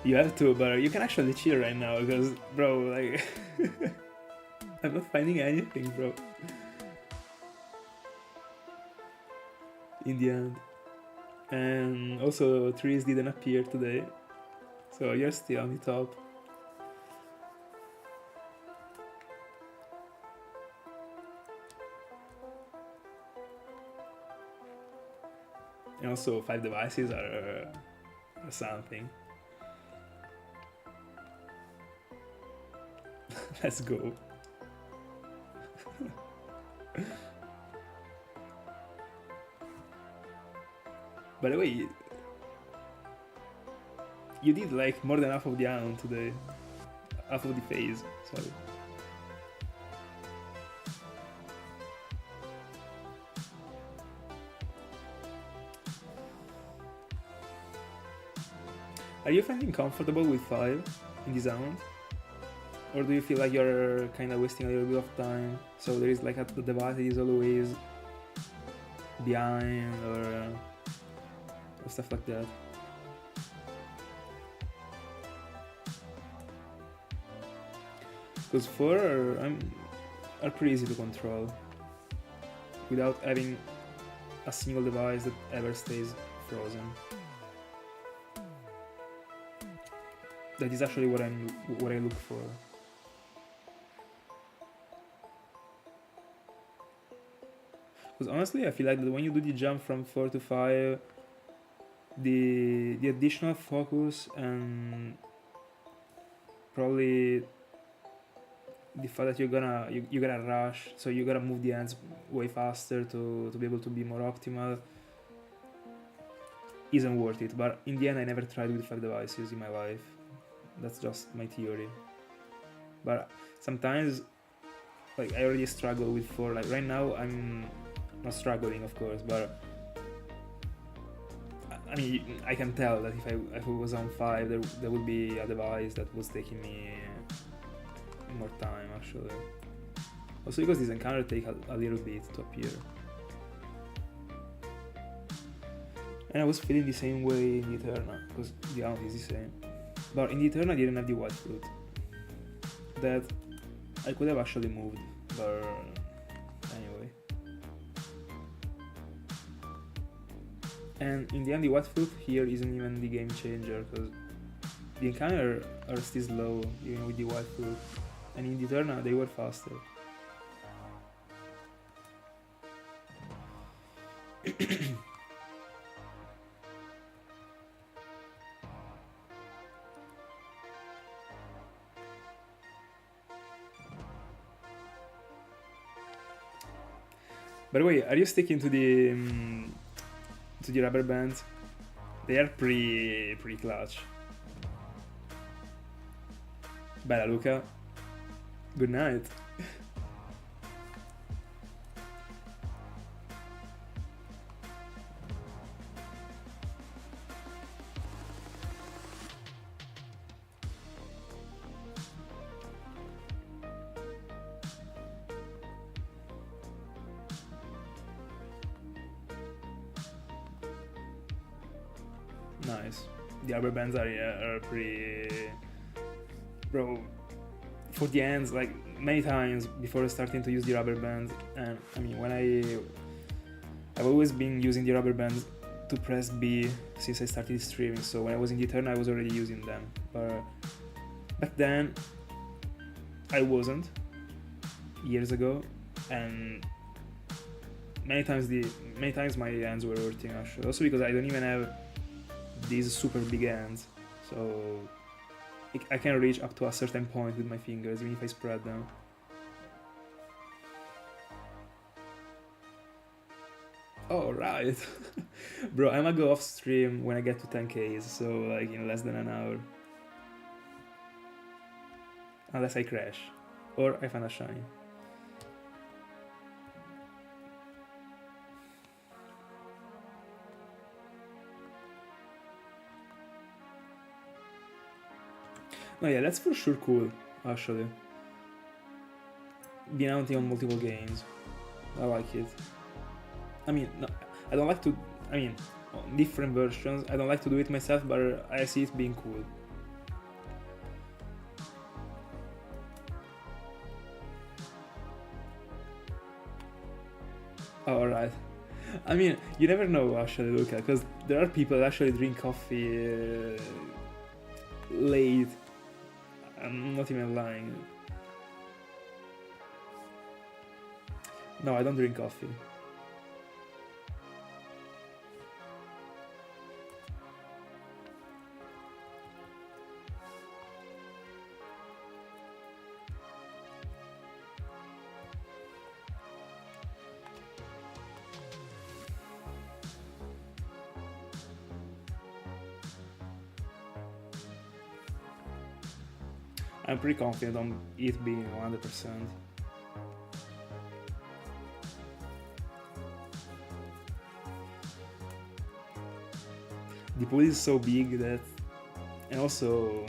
You have to, but you can actually chill right now because, bro, like, I'm not finding anything, bro. In the end. And also, trees didn't appear today, so you're still on the top. And also, 5 devices are something. Let's go. By the way, you did like more than half of the island today. Half of the phase, sorry. Are you finding comfortable with 5 in this round? Or do you feel like you're kind of wasting a little bit of time? So there is like the device is always behind or stuff like that. Because 4 are pretty easy to control without having a single device that ever stays frozen. That is actually what I look for. Because honestly, I feel like that when you do the jump from 4 to 5, the additional focus and probably the fact that you gotta rush, so you gotta move the hands way faster to be able to be more optimal, isn't worth it. But in the end, I never tried with 5 devices in my life. That's just my theory. But sometimes, like, I already struggle with 4. Like right now, I'm not struggling, of course, but I mean, I can tell that if I was on 5, there would be a device that was taking me more time, actually. Also because these encounters take a little bit to appear. And I was feeling the same way in the Eterna, because the amount is the same. But in the Eterna I didn't have the white fruit. That I could have actually moved, but anyway. And in the end the white fruit here isn't even the game changer, because the encounters are still slow, even with the white fruit. And in the Eterna they were faster. By the way, are you sticking to the rubber bands? They are pretty clutch. Bella Luca. Good night. Nice. The rubber bands are pretty... Bro, for the ends, like, many times before starting to use the rubber bands, and I mean, when I've always been using the rubber bands to press B since I started streaming, so when I was in the turn I was already using them, but back then I wasn't, years ago, and many times my hands were hurting actually, also because I don't even have these super big hands, so I can reach up to a certain point with my fingers, even if I spread them. Oh, right. Bro, I'ma go off stream when I get to 10Ks, so like in less than an hour. Unless I crash. Or I find a shiny. No, yeah, that's for sure cool, actually. Being hunting on multiple games. I like it. I mean, no, I don't like to... I mean, on different versions. I don't like to do it myself, but I see it being cool. Oh, alright. I mean, you never know, actually, Luca, because there are people that actually drink coffee late. I'm not even lying. No, I don't drink coffee. I'm pretty confident on it being 100%. The pool is so big that... And also,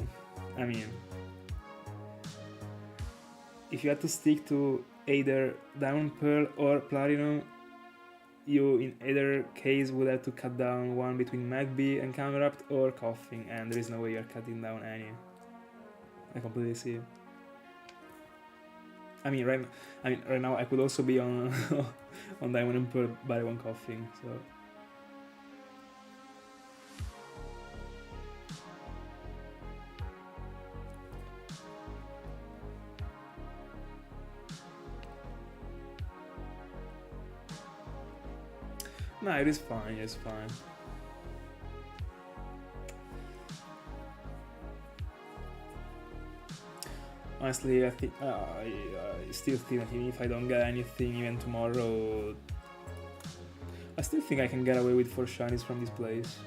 I mean... If you had to stick to either Diamond Pearl or Platinum, you in either case would have to cut down one between Magby and Camerupt or Koffing, and there is no way you're cutting down any. I completely see. I mean, right now I could also be on on Diamond and Pearl by one Koffing, so. No, it is fine, it's fine. honestly, I still think that even if I don't get anything even tomorrow, I still think I can get away with 4 shinies from this place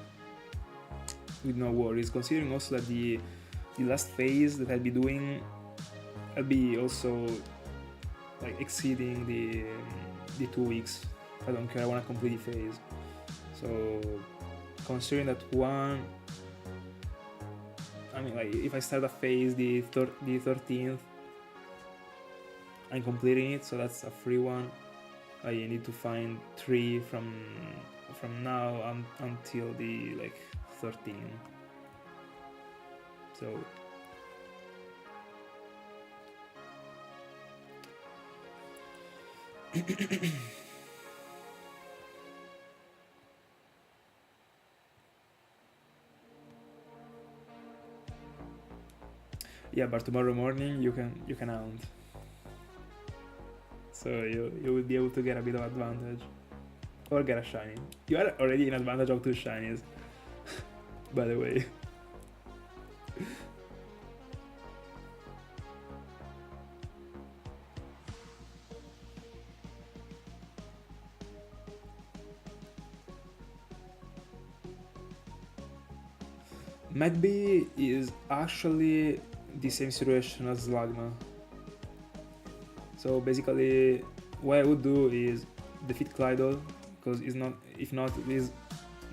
with no worries, considering also that the last phase that I'll be doing, I'll be also like exceeding the 2 weeks. I don't care, I want to complete the phase. So considering that one, I mean, like if I start a phase the 13th, I'm completing it, so that's a free one. I need to find 3 from now until the like 13. So yeah, but tomorrow morning you can hunt. So you will be able to get a bit of advantage. Or get a shiny. You are already in advantage of 2 shinies. By the way. Magby is actually the same situation as Slugma. So basically, what I would do is defeat Clydol, because if not, it is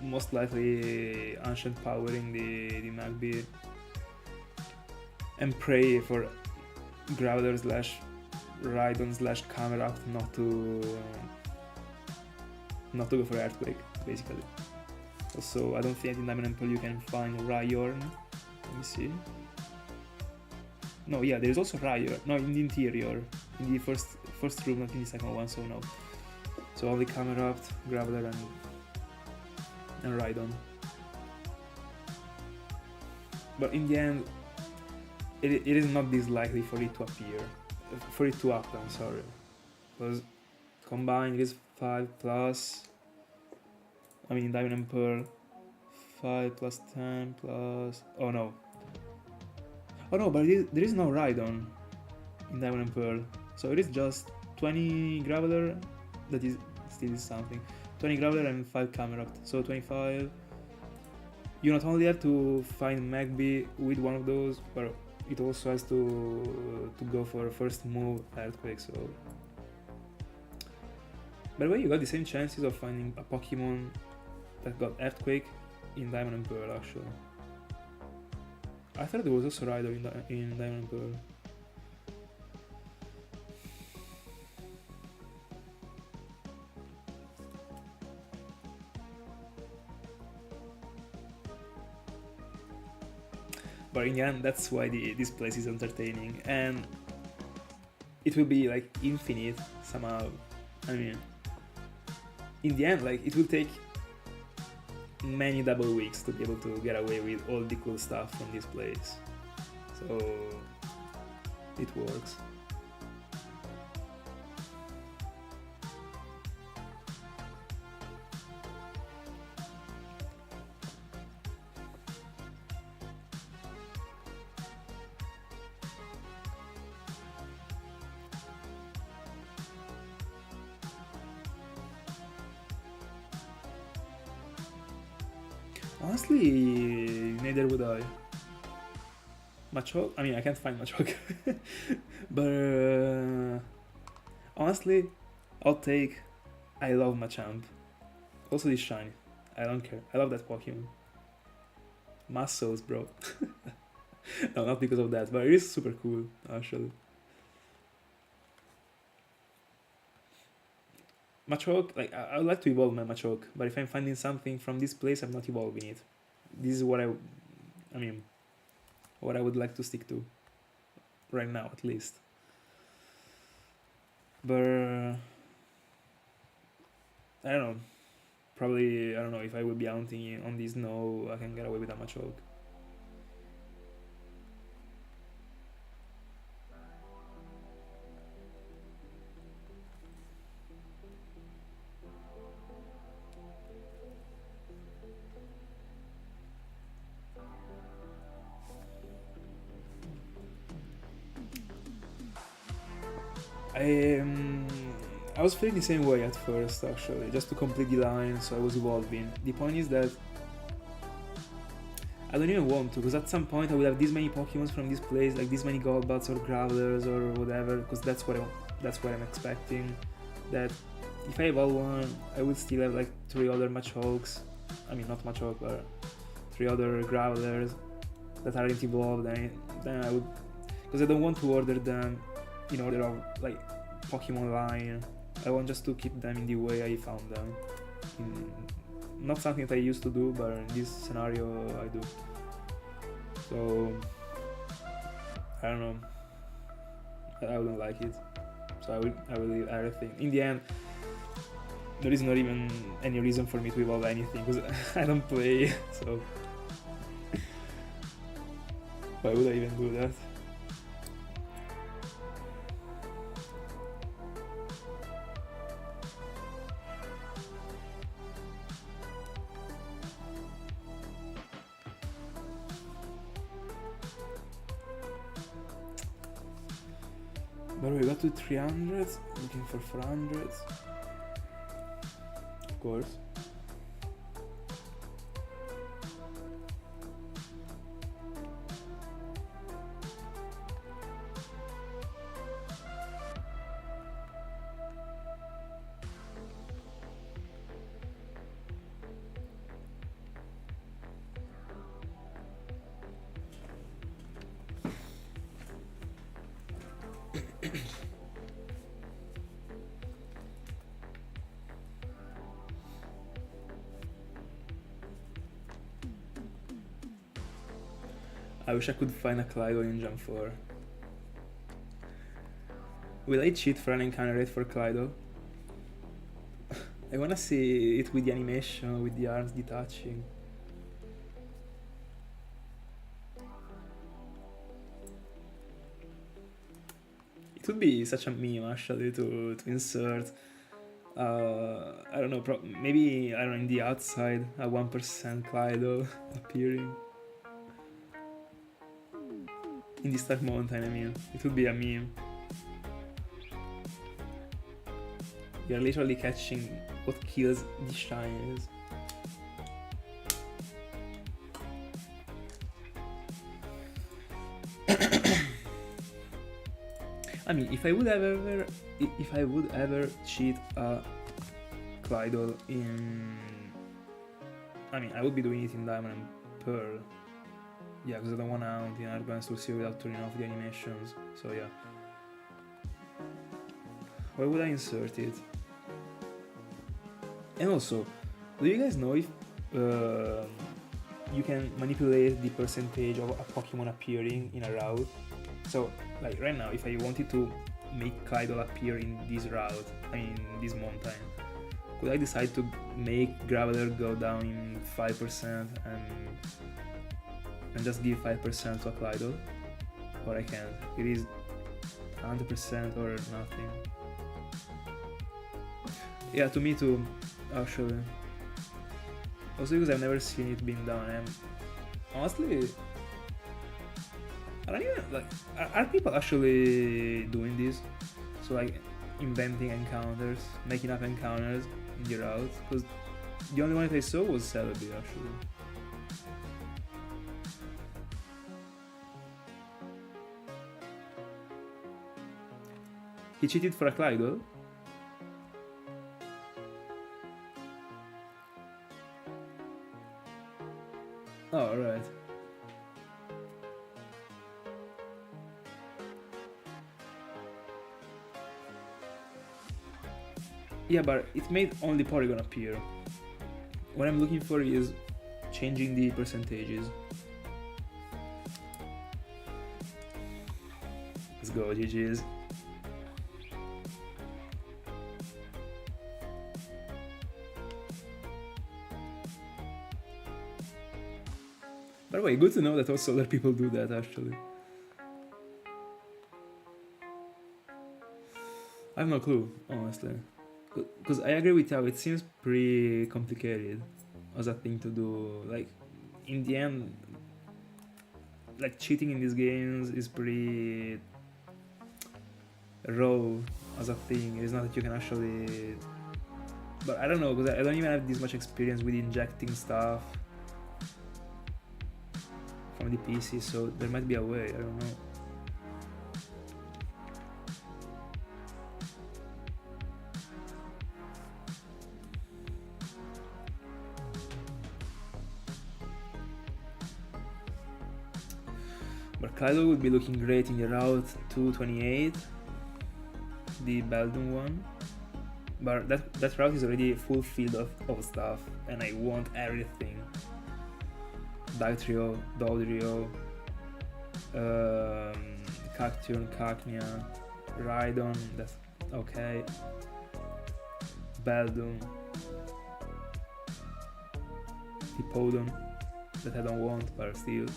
most likely ancient powering the Magby, and pray for Growler / Rhydon / Camerupt not to go for Earthquake, basically. Also, I don't think in Diamond and Pearl you can find Rhyhorn. Let me see. No, yeah, there is also Rhyhorn. No, in the interior, in the first room, not in the second one. So no. So only Camerupt, Graveler, and Rhydon. But in the end, it is not this likely for it to appear, for it to happen. Sorry, because combined it is 5+. I mean, Diamond and Pearl, 5 plus 10 plus. Oh no, but there is no Rhydon in Diamond and Pearl, so it is just 20 Graveler. That is still something. 20 Graveler and 5 Camerupt, so 25. You not only have to find Magby with one of those, but it also has to go for first move Earthquake. So, by the way, you got the same chances of finding a Pokemon that got Earthquake in Diamond and Pearl, actually. I thought there was also Rhydon in Diamond and Pearl. But in the end, that's why this place is entertaining, and it will be like infinite somehow. I mean, in the end, like it will take many double weeks to be able to get away with all the cool stuff from this place. So it works. Honestly, neither would I. Machoke? I mean, I can't find Machoke. But honestly, I'll take. I love Machamp. Also this shiny. I don't care. I love that Pokemon. Muscles, bro. No, not because of that, but it is super cool, actually. Machoke, like, I would like to evolve my Machoke, but if I'm finding something from this place, I'm not evolving it. This is what I mean, what I would like to stick to. Right now, at least. But I don't know. Probably, I don't know, if I would be hunting on this snow, I can get away with a Machoke. I I was feeling the same way at first actually, just to complete the line, so I was evolving. The point is that I don't even want to, because at some point I will have this many Pokemons from this place, like this many Golbats or Growlers or whatever, because that's what I'm expecting. That if I evolve one, I would still have like 3 other Machokes. I mean, not Machokes, but 3 other Growlers that aren't evolved. Then I would, because I don't want to order them in order of like Pokemon line. I want just to keep them in the way I found them. Not something that I used to do, but in this scenario I do. So I don't know. I wouldn't like it. So I will leave everything. In the end, there is not even any reason for me to evolve anything because I don't play. So why would I even do that? But we got to 300, looking for 400. Of course. I wish I could find a Clydo in Jump 4. Will I cheat for an encounter rate for Clydo? I wanna see it with the animation, with the arms detaching. It would be such a meme actually to insert. I don't know, maybe I don't know, in the outside a 1% Clydo appearing. In the Stark Mountain, I mean. It would be a meme. You're literally catching what kills the shinies. I mean, if I would ever cheat a Clydo in... I mean, I would be doing it in Diamond and Pearl. Yeah, because I don't want to hunt in Advanced to see without turning off the animations, so yeah. Why would I insert it? And also, do you guys know if you can manipulate the percentage of a Pokemon appearing in a route? So, like right now, if I wanted to make Clydo appear in this route, I mean this mountain, could I decide to make Graveler go down in 5% and just give 5% to a Clydo? Or I can't. It is 100% or nothing. Yeah, to me too, actually. Also because I've never seen it being done, and honestly, I don't even, like, are people actually doing this? So like, inventing encounters, making up encounters in the route? Because the only one that I saw was Celebi, actually. He cheated for a Clydo? Oh, right. Yeah, but it made only Porygon appear. What I'm looking for is changing the percentages. Let's go, GG's. By the way, good to know that also other people do that, actually. I have no clue, honestly. Because I agree with you, it seems pretty complicated as a thing to do. Like, in the end, like, cheating in these games is pretty... raw as a thing. It's not that you can actually. But I don't know, because I don't even have this much experience with injecting stuff from the PC, so there might be a way, I don't know. But Kaido would be looking great in the Route 228, the Beldum one. But that route is already full filled of stuff, and I want everything. Dictrio, Dodrio, Cacturn, Cacnea, Rhydon, that's okay. Beldum, Hippodon, that I don't want, but still.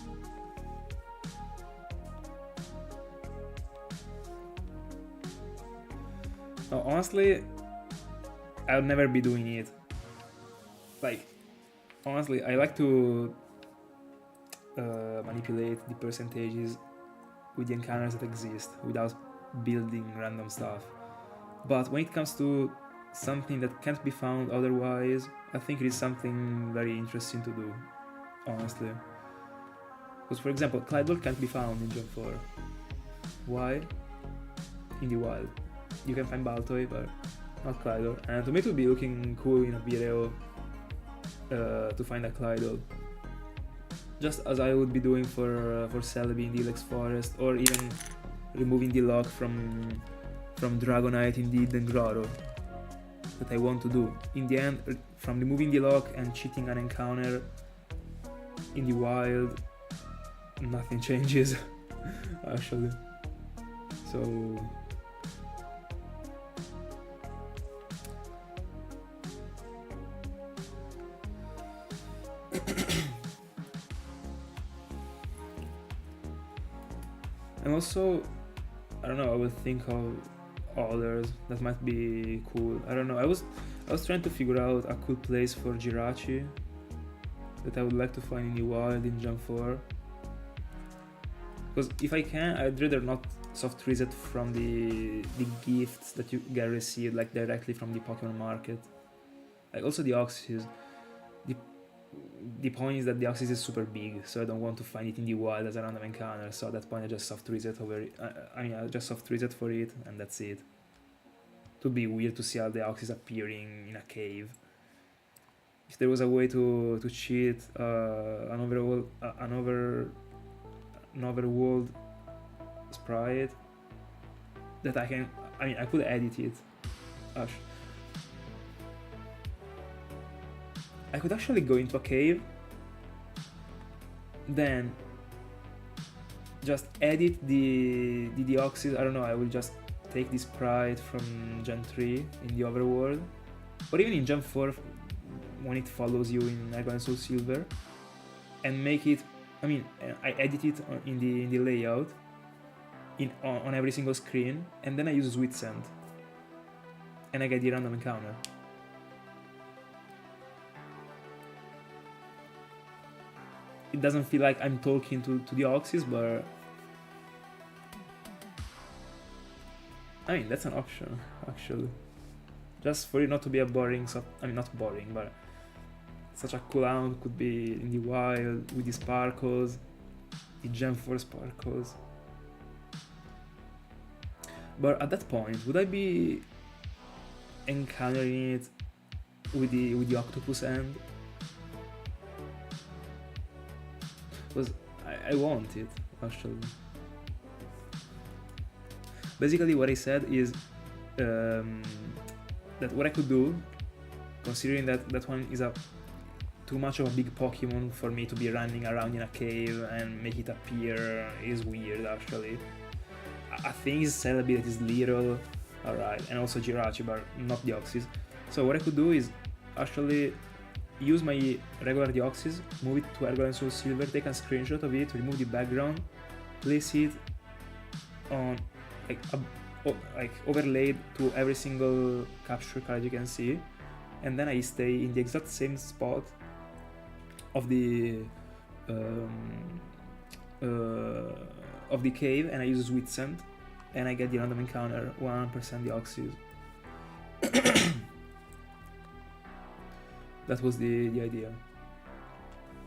No, honestly, I'll never be doing it. Like, honestly, I like to manipulate the percentages with the encounters that exist without building random stuff. But when it comes to something that can't be found otherwise, I think it is something very interesting to do, honestly. Because, for example, Clydeball can't be found in Gen 4. Why? In the wild. You can find Baltoy, but not Clydor. And to me it would be looking cool in a video to find a Clydor. Just as I would be doing for Celebi in the Ilex Forest, or even removing the lock from Dragonite in the Dengraro that I want to do. In the end, from removing the lock and cheating an encounter in the wild, nothing changes actually. So and also, I don't know, I will think of others that might be cool. I don't know, I was trying to figure out a cool place for Jirachi that I would like to find in the wild in Gen 4. Because if I can, I'd rather not soft reset from the gifts that you get received, like directly from the Pokemon market. Like also the Oxys. The point is that the Oxys is super big, so I don't want to find it in the wild as a random encounter, so at that point I just soft reset over it. I just soft reset for it, and that's it. It would be weird to see all the Oxys appearing in a cave. If there was a way to cheat an overworld sprite that I could edit it. I could actually go into a cave, then just edit the Deoxys. I don't know, I will just take this sprite from Gen 3 in the overworld, or even in Gen 4 when it follows you in Argon and Soul Silver, and make it, I edit it in the layout on every single screen, and then I use Sweet Scent, and I get the random encounter. It doesn't feel like I'm talking to the Oxys, but that's an option, actually. Just for it not to be a boring, not boring, but such a cooldown could be in the wild with the sparkles, the Gen 4 sparkles. But at that point, would I be encountering it with the octopus end? Because I want it, actually. Basically what I said is that what I could do, considering that one is too much of a big Pokemon for me to be running around in a cave and make it appear, is weird actually. I think it's Celebi that is little, alright, and also Jirachi, but not Deoxys. So what I could do is actually use my regular Deoxys, move it to Argon and Soul Silver, take a screenshot of it, remove the background, place it on overlaid to every single capture card you can see, and then I stay in the exact same spot of the cave, and I use Sweet Scent and I get the random encounter 1% Deoxys. That was the idea.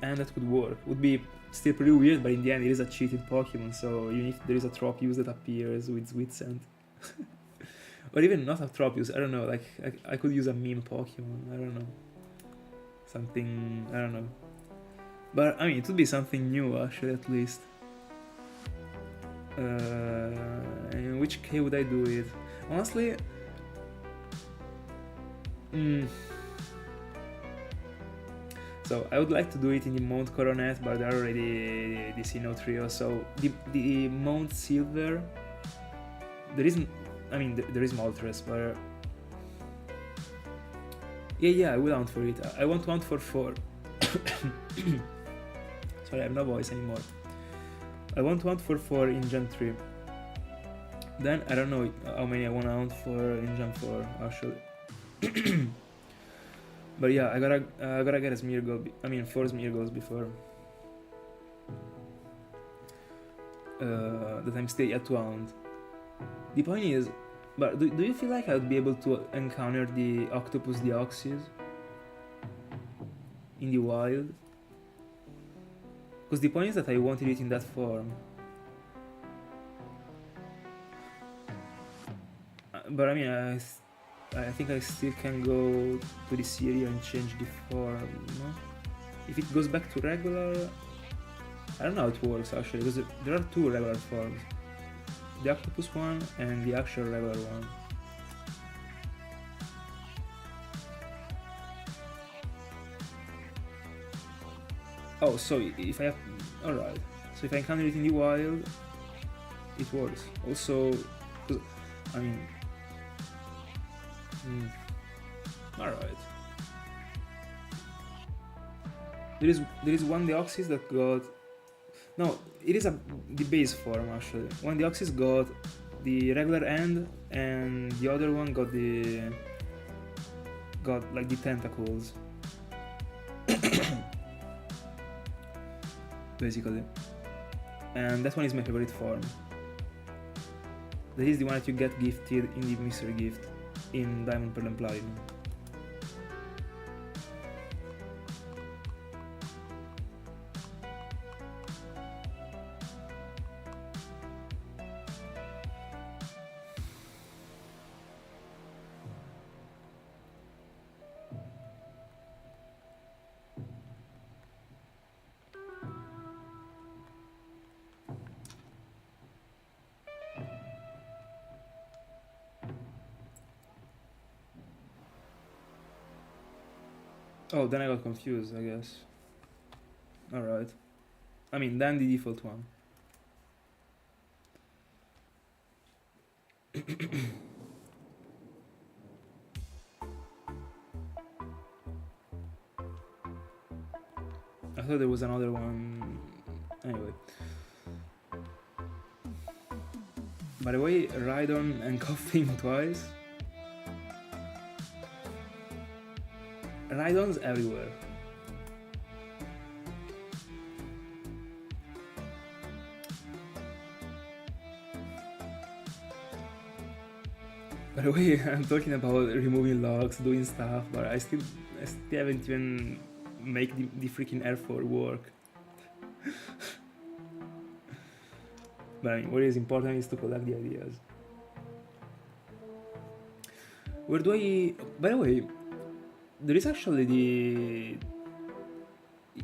And that could work. Would be still pretty weird, but in the end it is a cheated Pokemon, so even if there is a Tropius that appears with Sweet Scent. Or even not a Tropius, I don't know, like I could use a meme Pokemon, I don't know. Something, I don't know. But I mean, it would be something new actually, at least. In which case would I do it? Honestly, so I would like to do it in the Mount Coronet, but they're already the Sinnoh trio. So the Mount Silver, there isn't. I mean, there is Moltres, but yeah, I will hunt for it. I want to hunt for 4. Sorry, I have no voice anymore. I want to hunt for 4 in Gen 3. Then I don't know how many I want to hunt for in Gen 4 actually. But yeah, I gotta get a Smeargle. I mean, 4 Smeargles before that I'm still yet to hunt. The point is, but do you feel like I would be able to encounter the Octopus Deoxys in the wild? Because the point is that I wanted it in that form. But I mean, I think I still can go to this area and change the form, no? If it goes back to regular, I don't know how it works actually, because there are 2 regular forms. The octopus one and the actual regular one. Oh, so if I have... Alright. So if I encounter it in the wild, it works. Also, I mean... Alright. There is one Deoxys that got... No, it is the base form actually. One Deoxys got the regular end, and the other one got like the tentacles. Basically. And that one is my favorite form. That is the one that you get gifted in the mystery gift in Diamond, Pearl and Platinum. Oh, then I got confused, I guess. Alright. I mean, then the default one. I thought there was another one. Anyway. By the way, Rhydon and Koffing twice. Rhydon's everywhere. By the way, I'm talking about removing logs, doing stuff, but I still haven't even make the freaking R4 work. But I mean, what is important is to collect the ideas. Where do I... By the way, there is actually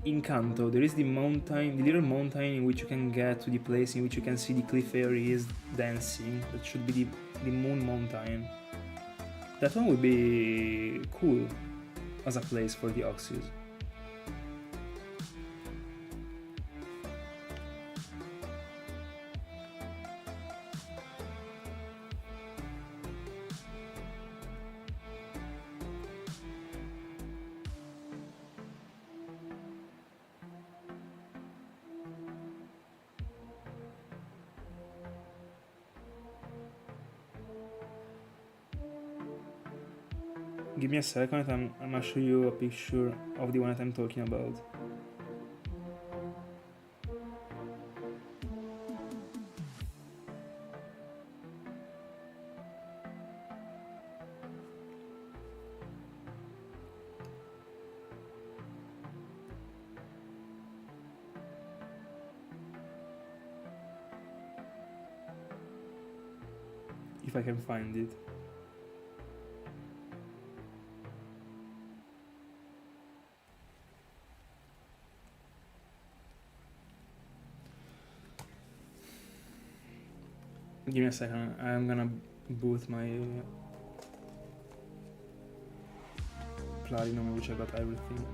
in Kanto, there is the mountain, the little mountain in which you can get to the place in which you can see the cliff fairies dancing. That should be the Moon Mountain. That one would be cool as a place for the Oxys. Give me a second, I'm gonna show you a picture of the one that I'm talking about. if I can find it. Give me a second, I'm gonna boot my Platinum, which I got everything.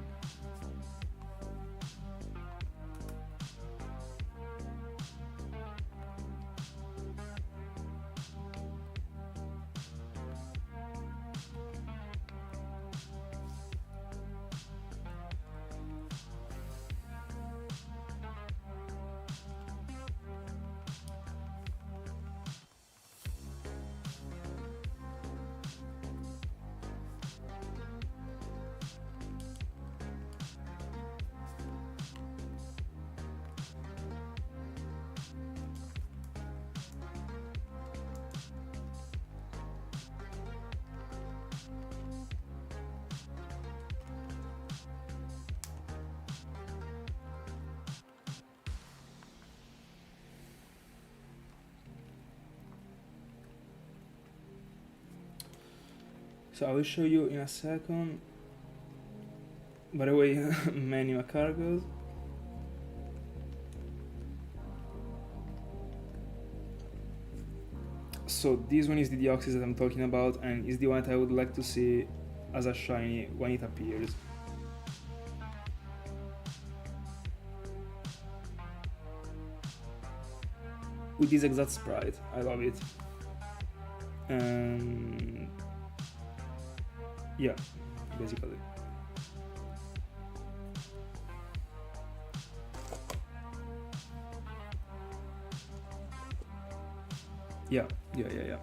So I will show you in a second. By the way, menu cargoes. So this one is the Deoxys that I'm talking about, and is the one that I would like to see as a shiny when it appears. With this exact sprite, I love it. And yeah, basically. Yeah. It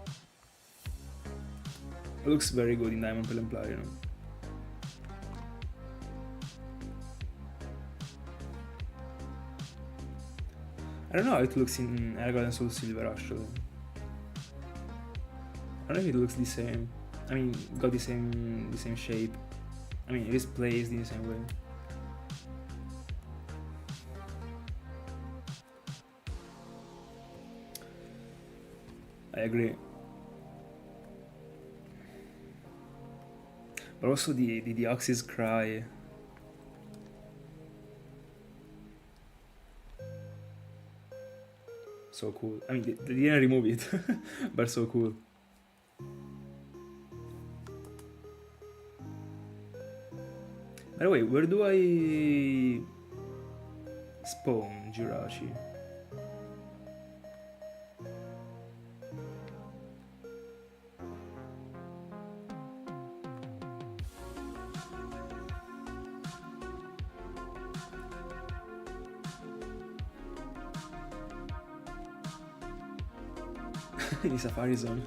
looks very good in Diamond Pearl and Platinum. I don't know how it looks in Airgold and Soul Silver actually. I don't know if it looks the same. I mean, got the same shape. I mean, it is placed in the same way. I agree. But also the Deoxys cry. So cool. I mean, they didn't remove it, but so cool. By the way, where do I spawn Jirachi? In Safari Zone.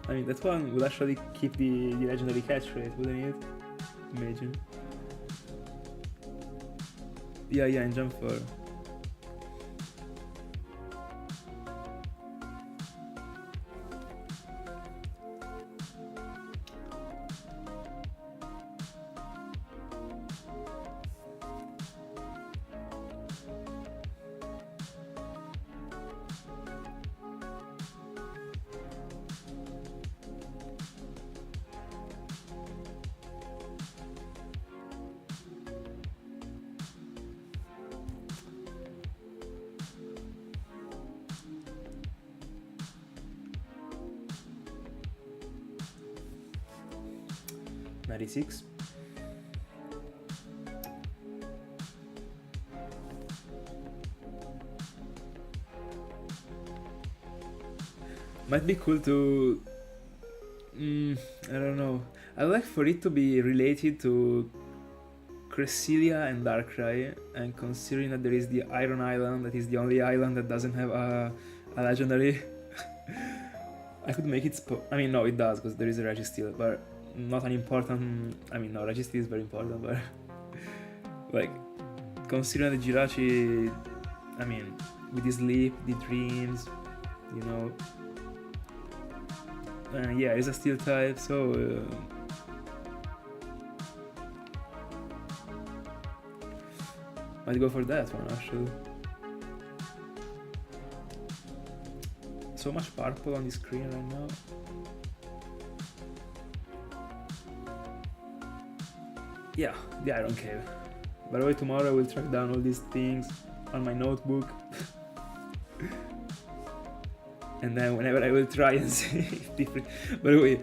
I mean, that one would actually keep the legendary catch rate, wouldn't it? Imagine. Yeah, in Jump 4. .96. Might be cool to... I don't know. I'd like for it to be related to Cresselia and Darkrai, and considering that there is the Iron Island, that is the only island that doesn't have a legendary, I could make it I mean, no, it does, because there is a Registeel, but not an important... I mean, no, Registeel is very important, but like, considering the Jirachi, I mean, with the sleep, the dreams, you know, yeah, it's a steel type, so might go for that one actually. so much purple on the screen right now. Yeah, the Iron Cave. By the way, tomorrow I will track down all these things on my notebook. And then whenever I will try and see if different. By the way,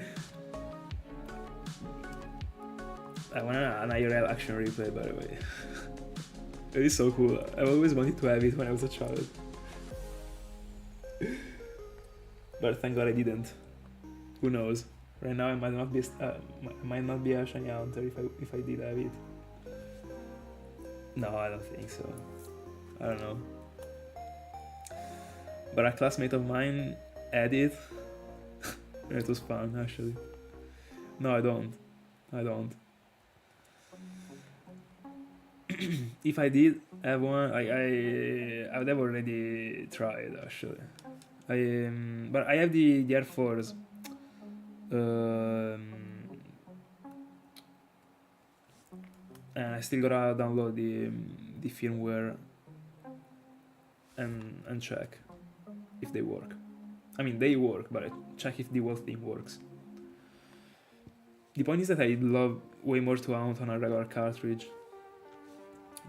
I want an IRL action replay, by the way. It is so cool. I always wanted to have it when I was a child. But thank God I didn't. Who knows? Right now I might not be a shiny hunter if I did have it. No, I don't think so. I don't know. But a classmate of mine had it. And it was fun, actually. No, I don't. If I did have one, I would have already tried, actually. But I have the Air Force. And I still gotta download the firmware and check if they work. I mean, they work, but I check if the whole thing works. The point is that I'd love way more to mount on a regular cartridge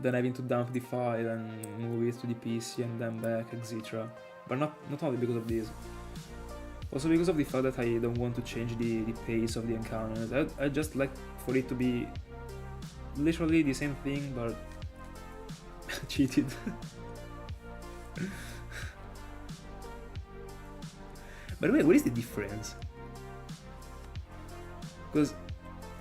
than having to dump the file and move it to the PC and then back, etc. But not only because of this. Also because of the fact that I don't want to change the pace of the encounters. I just like for it to be literally the same thing, but cheated. By the way, what is the difference? Because,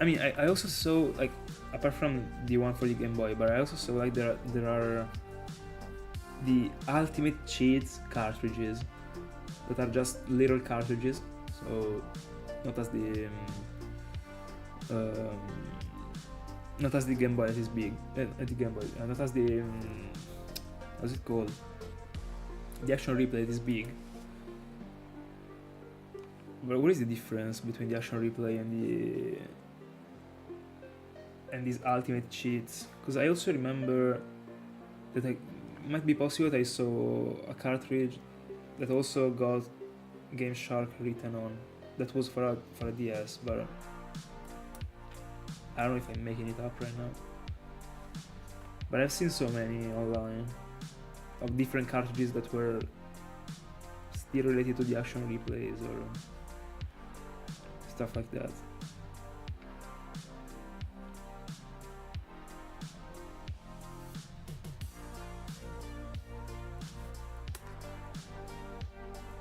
I mean, I also saw, like, apart from the one for the Game Boy, but I also saw, like, there are the Ultimate Cheats cartridges that are just little cartridges, so not as the Game Boy that is big, the Game Boy, not as the what's it called? The action replay that is big. But what is the difference between the action replay and these ultimate cheats? Because I also remember that it might be possible that I saw a cartridge that also got Game Shark written on. That was for a DS, but I don't know if I'm making it up right now. But I've seen so many online of different cartridges that were still related to the action replays or stuff like that.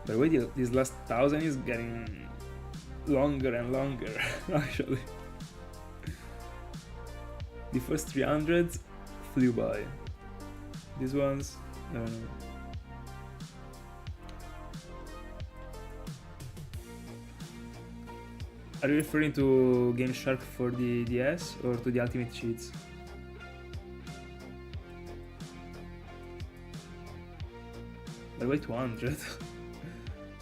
By the way, this last 1000 is getting longer and longer, actually. The first 300 flew by. These ones, I don't know. Are you referring to Game Shark for the DS or to the Ultimate Cheats? By the way, 200.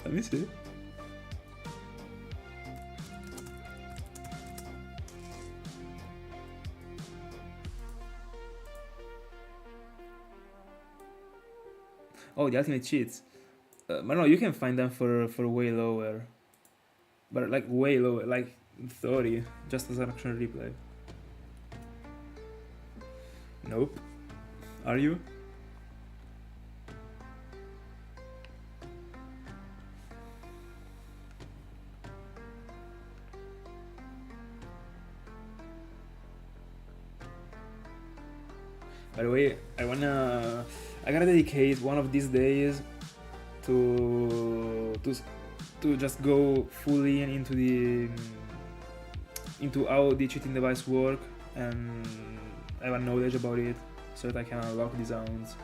Let me see. Oh, the Ultimate Cheats. But no, you can find them for way lower. But like way lower, like 30, just as an action replay. Nope. Are you? By the way, I gotta dedicate one of these days to just go fully into how the cheating device work and have a knowledge about it, so that I can unlock the sounds.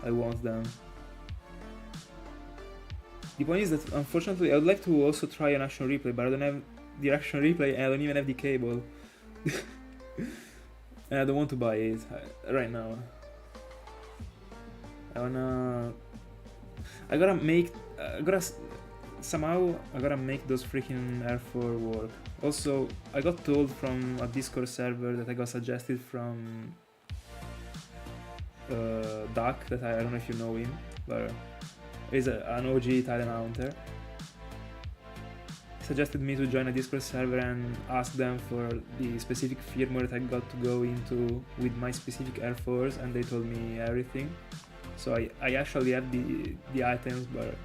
I want them. The point is that unfortunately I would like to also try an action replay, but I don't have the action replay and I don't even have the cable. And I don't want to buy it right now. I gotta make those freaking R4 work. Also, I got told from a Discord server that I got suggested from Duck, that I don't know if you know him, but He's an OG Italian hunter. He suggested me to join a Discord server and ask them for the specific firmware that I got to go into with my specific Air Force, and they told me everything. So I actually have the items, but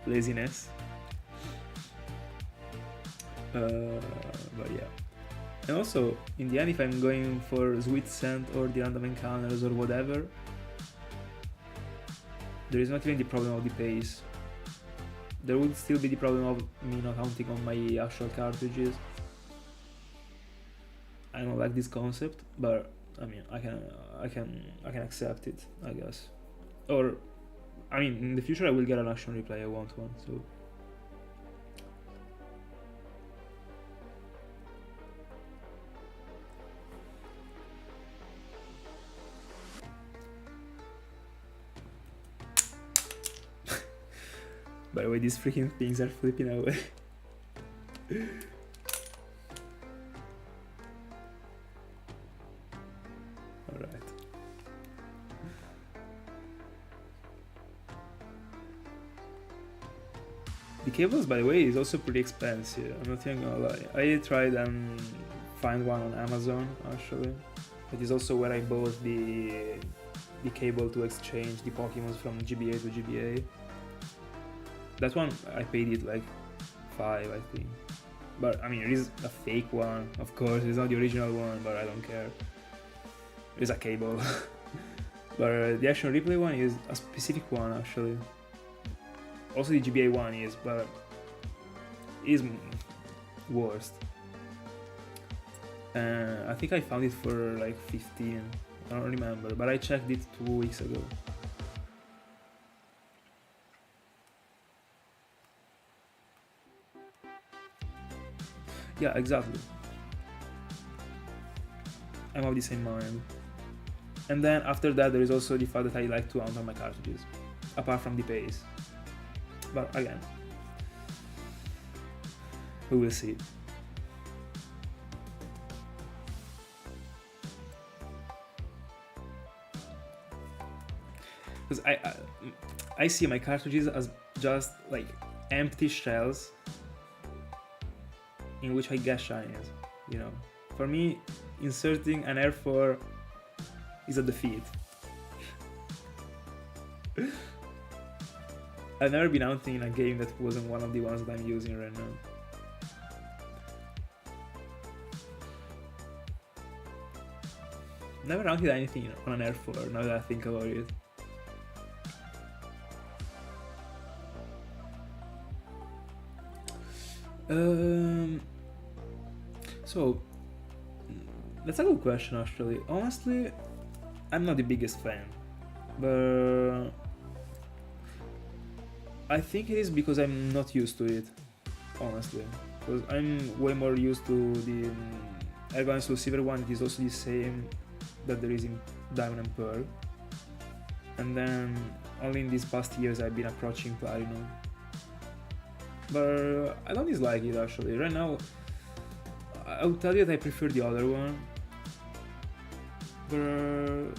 laziness. But yeah. And also, in the end, if I'm going for Sweet Scent or the random encounters or whatever, there is not even the problem of the pace. There would still be the problem of me not hunting on my actual cartridges. I don't like this concept, but I mean, I can accept it, I guess. Or, I mean, in the future I will get an action replay. I want one, so. By the way, these freaking things are flipping away. Alright. The cables, by the way, is also pretty expensive. I'm not even gonna lie. I tried and find one on Amazon, actually. That is also where I bought the cable to exchange the Pokemons from GBA to GBA. That one, I paid it like 5, I think. But I mean, it is a fake one, of course. It's not the original one, but I don't care. It is a cable. But the action replay one is a specific one, actually. Also the GBA one is, but is worst. I think I found it for like 15. I don't remember, but I checked it 2 weeks ago. Yeah, exactly. I'm of the same mind. And then after that, there is also the fact that I like to hunt on my cartridges, apart from the pace. But again, we will see. Because I see my cartridges as just like empty shells in which I get shinies, you know. For me, inserting an Air 4 is a defeat. I've never been hunting in a game that wasn't one of the ones that I'm using right now. Never hunted anything on an Air 4, now that I think about it. So, that's a good question actually. Honestly, I'm not the biggest fan, but I think it is because I'm not used to it, honestly. Because I'm way more used to the Airgun and Soul Silver one. It is also the same that there is in Diamond and Pearl. And then only in these past years I've been approaching Platinum. But I don't dislike it actually. Right now, I would tell you that I prefer the other one. But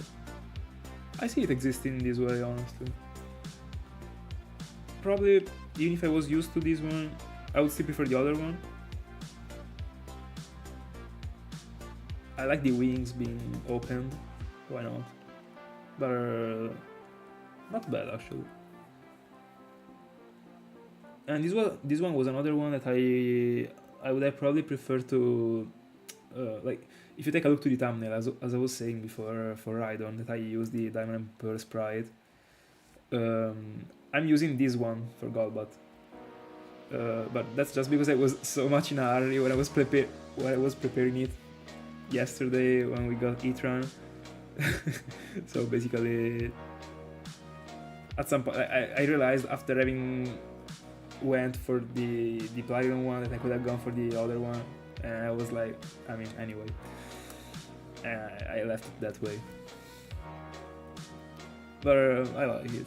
I see it existing this way, honestly. Probably, even if I was used to this one, I would still prefer the other one. I like the wings being opened, why not? But not bad actually. And this one was another one that I would have probably preferred to like, if you take a look to the thumbnail, as I was saying before for Rhydon, that I use the Diamond and Pearl sprite. I'm using this one for Golbat, but that's just because I was so much in a hurry when I was preparing it yesterday when we got Etran. So basically, at some point I realized after having went for the Platinum one that I could have gone for the other one, and I was like, I mean, anyway, I left it that way. But I like it.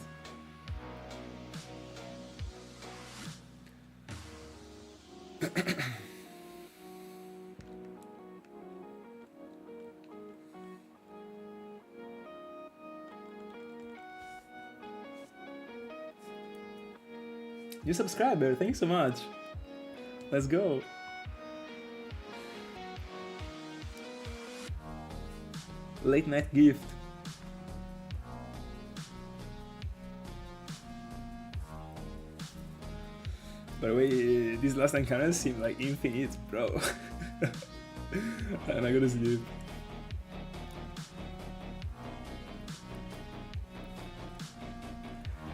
New subscriber, thanks so much. Let's go. Late night gift. By the way, these last encounters seem like infinite, bro. And I gotta sleep.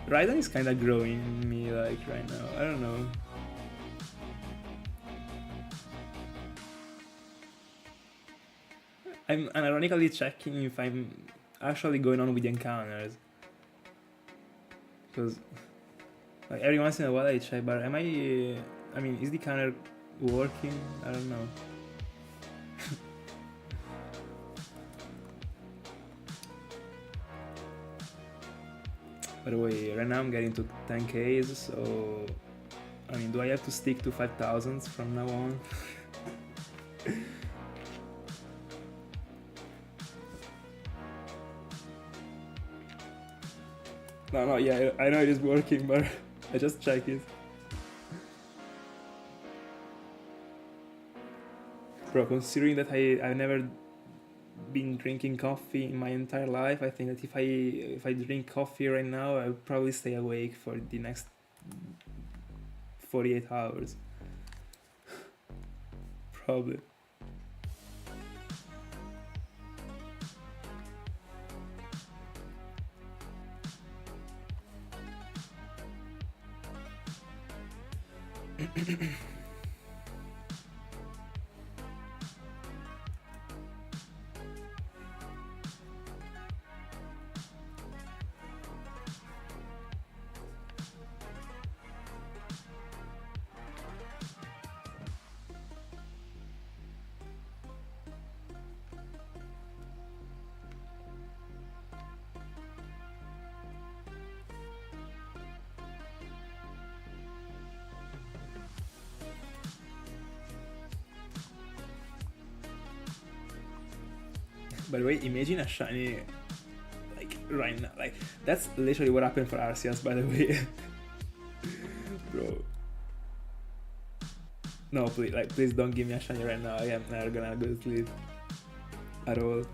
Raiden is kinda growing me like right now. I don't know. I'm unironically checking if I'm actually going on with the encounters. Because like every once in a while I check, but am I mean, is the counter working? I don't know. By the way, right now I'm getting to 10Ks, so I mean, do I have to stick to 5,000s from now on? No, yeah, I know it is working, but I just check it. Bro, considering that I've never been drinking coffee in my entire life, I think that if I drink coffee right now, I'll probably stay awake for the next 48 hours. Probably. By the way, imagine a shiny, like, right now. Like, that's literally what happened for Arceus, by the way. Bro. No, please don't give me a shiny right now. I am never gonna go to sleep. At all.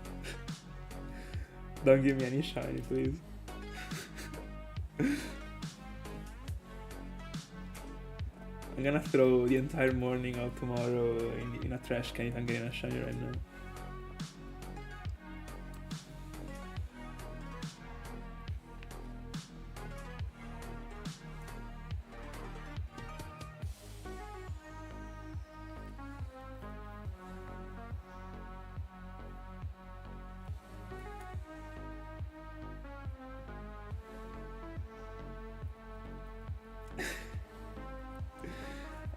Don't give me any shiny, please. I'm gonna throw the entire morning of tomorrow in a trash can if I'm getting a shiny right now.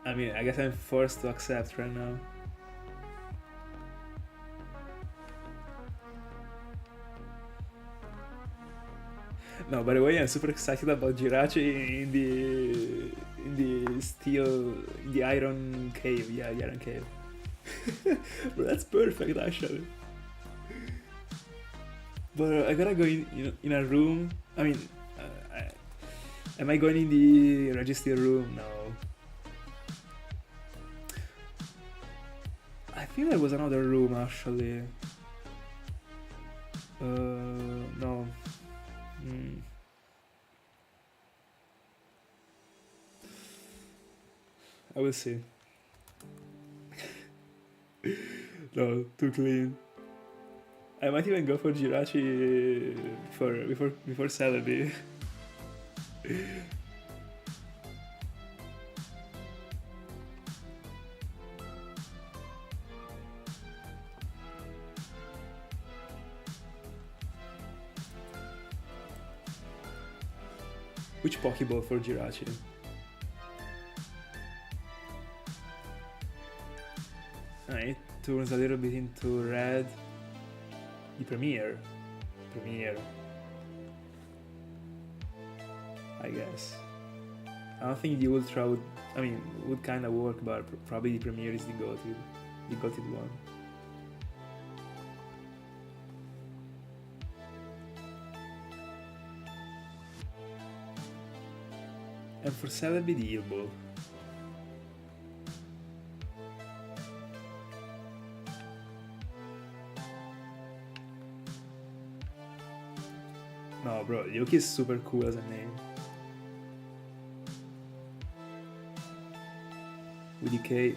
I mean, I guess I'm forced to accept right now. No, by the way, I'm super excited about Jirachi in the steel, in the iron cave. Yeah, the iron cave. Bro, that's perfect actually. But I gotta go in a room. I mean, am I going in the register room? No. I think there was another room actually. No. I will see. No, too clean. I might even go for Jirachi before Celebi. Which Pokeball for Jirachi? It turns a little bit into red. The Premier. I guess. I don't think the Ultra would kind of work, but probably the Premier is the goated one. And for Celebi, the heal ball. No, bro, Yuki is super cool as a name. With DK.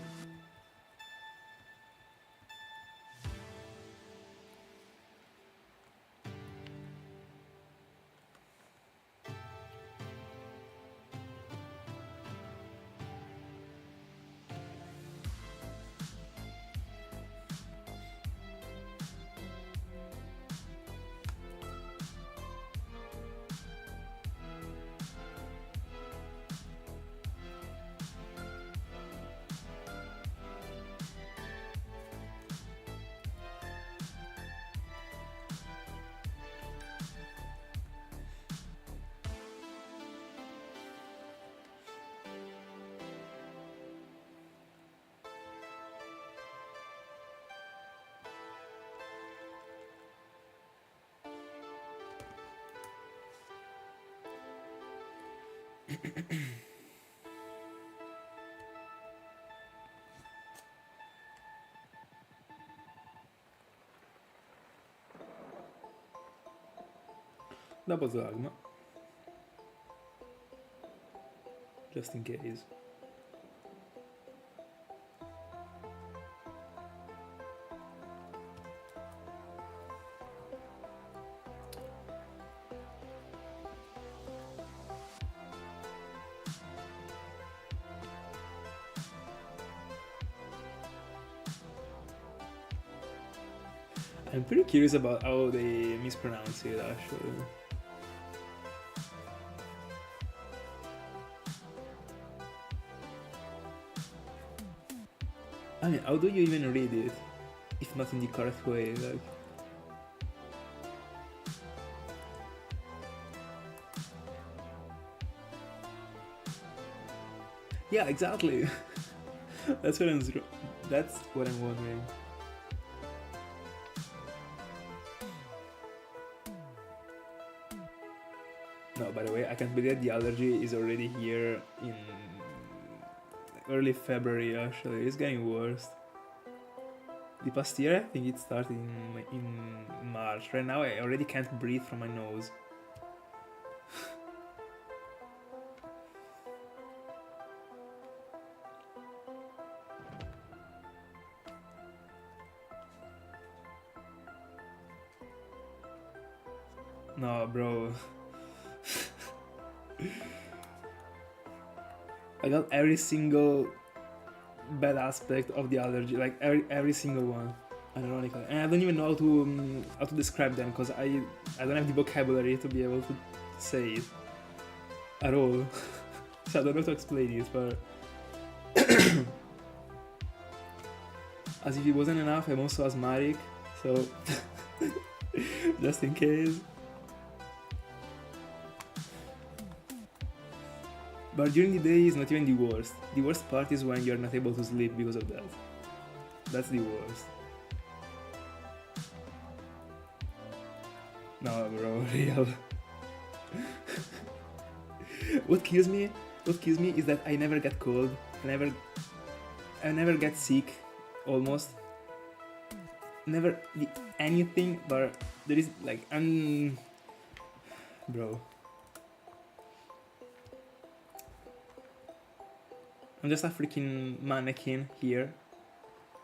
Double Zagma. Just in case. I'm pretty curious about how they mispronounce it actually. I mean, how do you even read it if not in the correct way? Like, yeah, exactly. That's what I'm wondering. No, by the way, I can't believe the allergy is already here in early February. Actually, it's getting worse. The past year, I think it started in March. Right now, I already can't breathe from my nose. No, bro. I got every single bad aspect of the allergy, like every single one, ironically, and I don't even know how to describe them because I don't have the vocabulary to be able to say it at all. So I don't know how to explain it, but as if it wasn't enough, I'm also asthmatic, so just in case. But during the day is not even the worst. The worst part is when you're not able to sleep because of that. That's the worst. No, bro, real. What kills me is that I never get cold. I never get sick, almost. Never anything, but there is like bro. I'm just a freaking mannequin here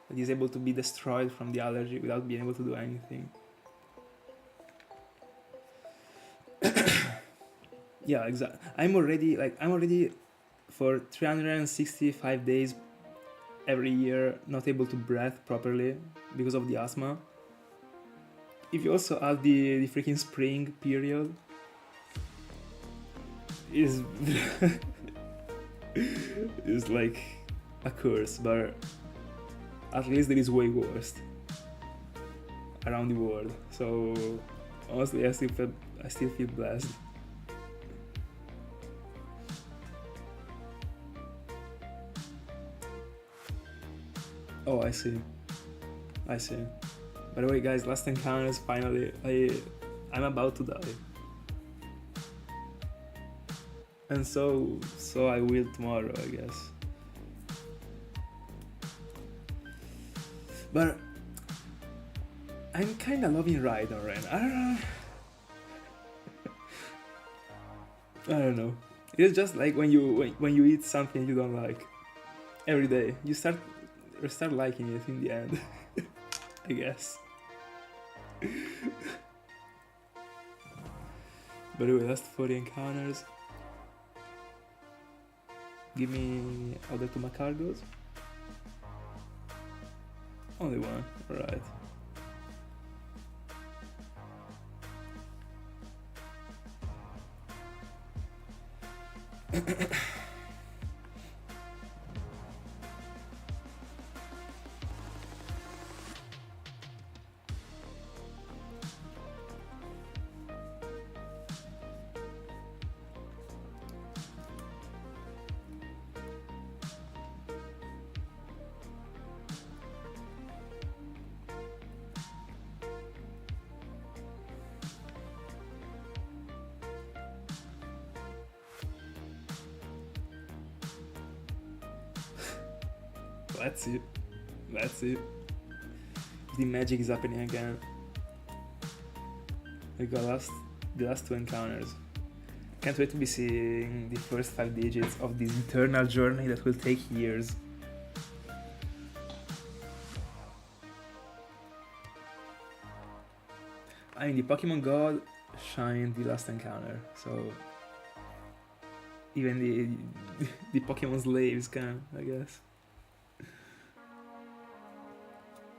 that is able to be destroyed from the allergy without being able to do anything. Yeah, exactly. I'm already for 365 days every year not able to breathe properly because of the asthma. If you also add the freaking spring period, is is like a curse, but at least there is way worse around the world. So honestly, I still feel blessed. Oh, I see. By the way, guys, last encounters, finally, I'm about to die. and so I will tomorrow, I guess. But I'm kinda loving Rhydon right now. I don't know. It's just like when you eat something you don't like every day, you start liking it in the end. I guess. By the way, last 40 encounters. Give me other two Macargos. Only one, alright. Let's see. The magic is happening again. We got the last two encounters. Can't wait to be seeing the first 5 digits of this eternal journey that will take years. I mean, the Pokemon God shined the last encounter, so even the Pokemon slaves can, I guess.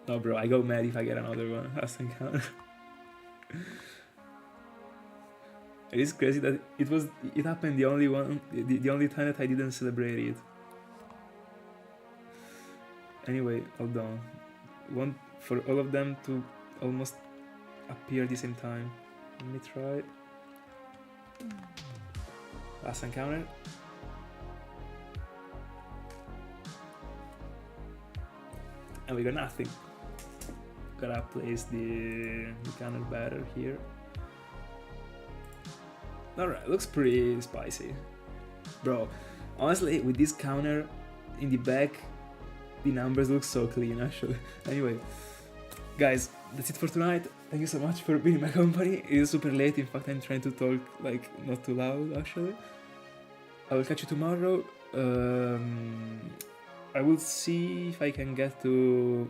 No, bro, I go mad if I get another one. Last encounter. It is crazy that it happened the only time that I didn't celebrate it. Anyway, hold on. Want for all of them to almost appear at the same time. Let me try. Last encounter. And we got nothing. Gotta place the counter better here. Alright, looks pretty spicy. Bro, honestly, with this counter in the back, the numbers look so clean actually. Anyway, guys, that's it for tonight. Thank you so much for being in my company. It is super late, in fact I'm trying to talk like not too loud actually. I will catch you tomorrow. I will see if I can get to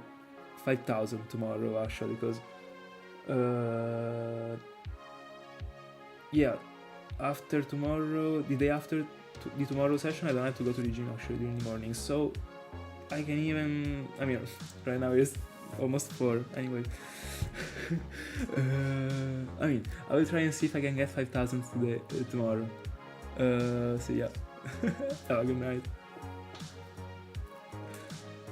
5,000 tomorrow actually, because yeah, after tomorrow, the day after the tomorrow session, I don't have to go to the gym actually during the morning, so I can even, I mean, right now it's almost 4 anyway. I mean, I will try and see if I can get 5,000 tomorrow. So yeah, have a good night.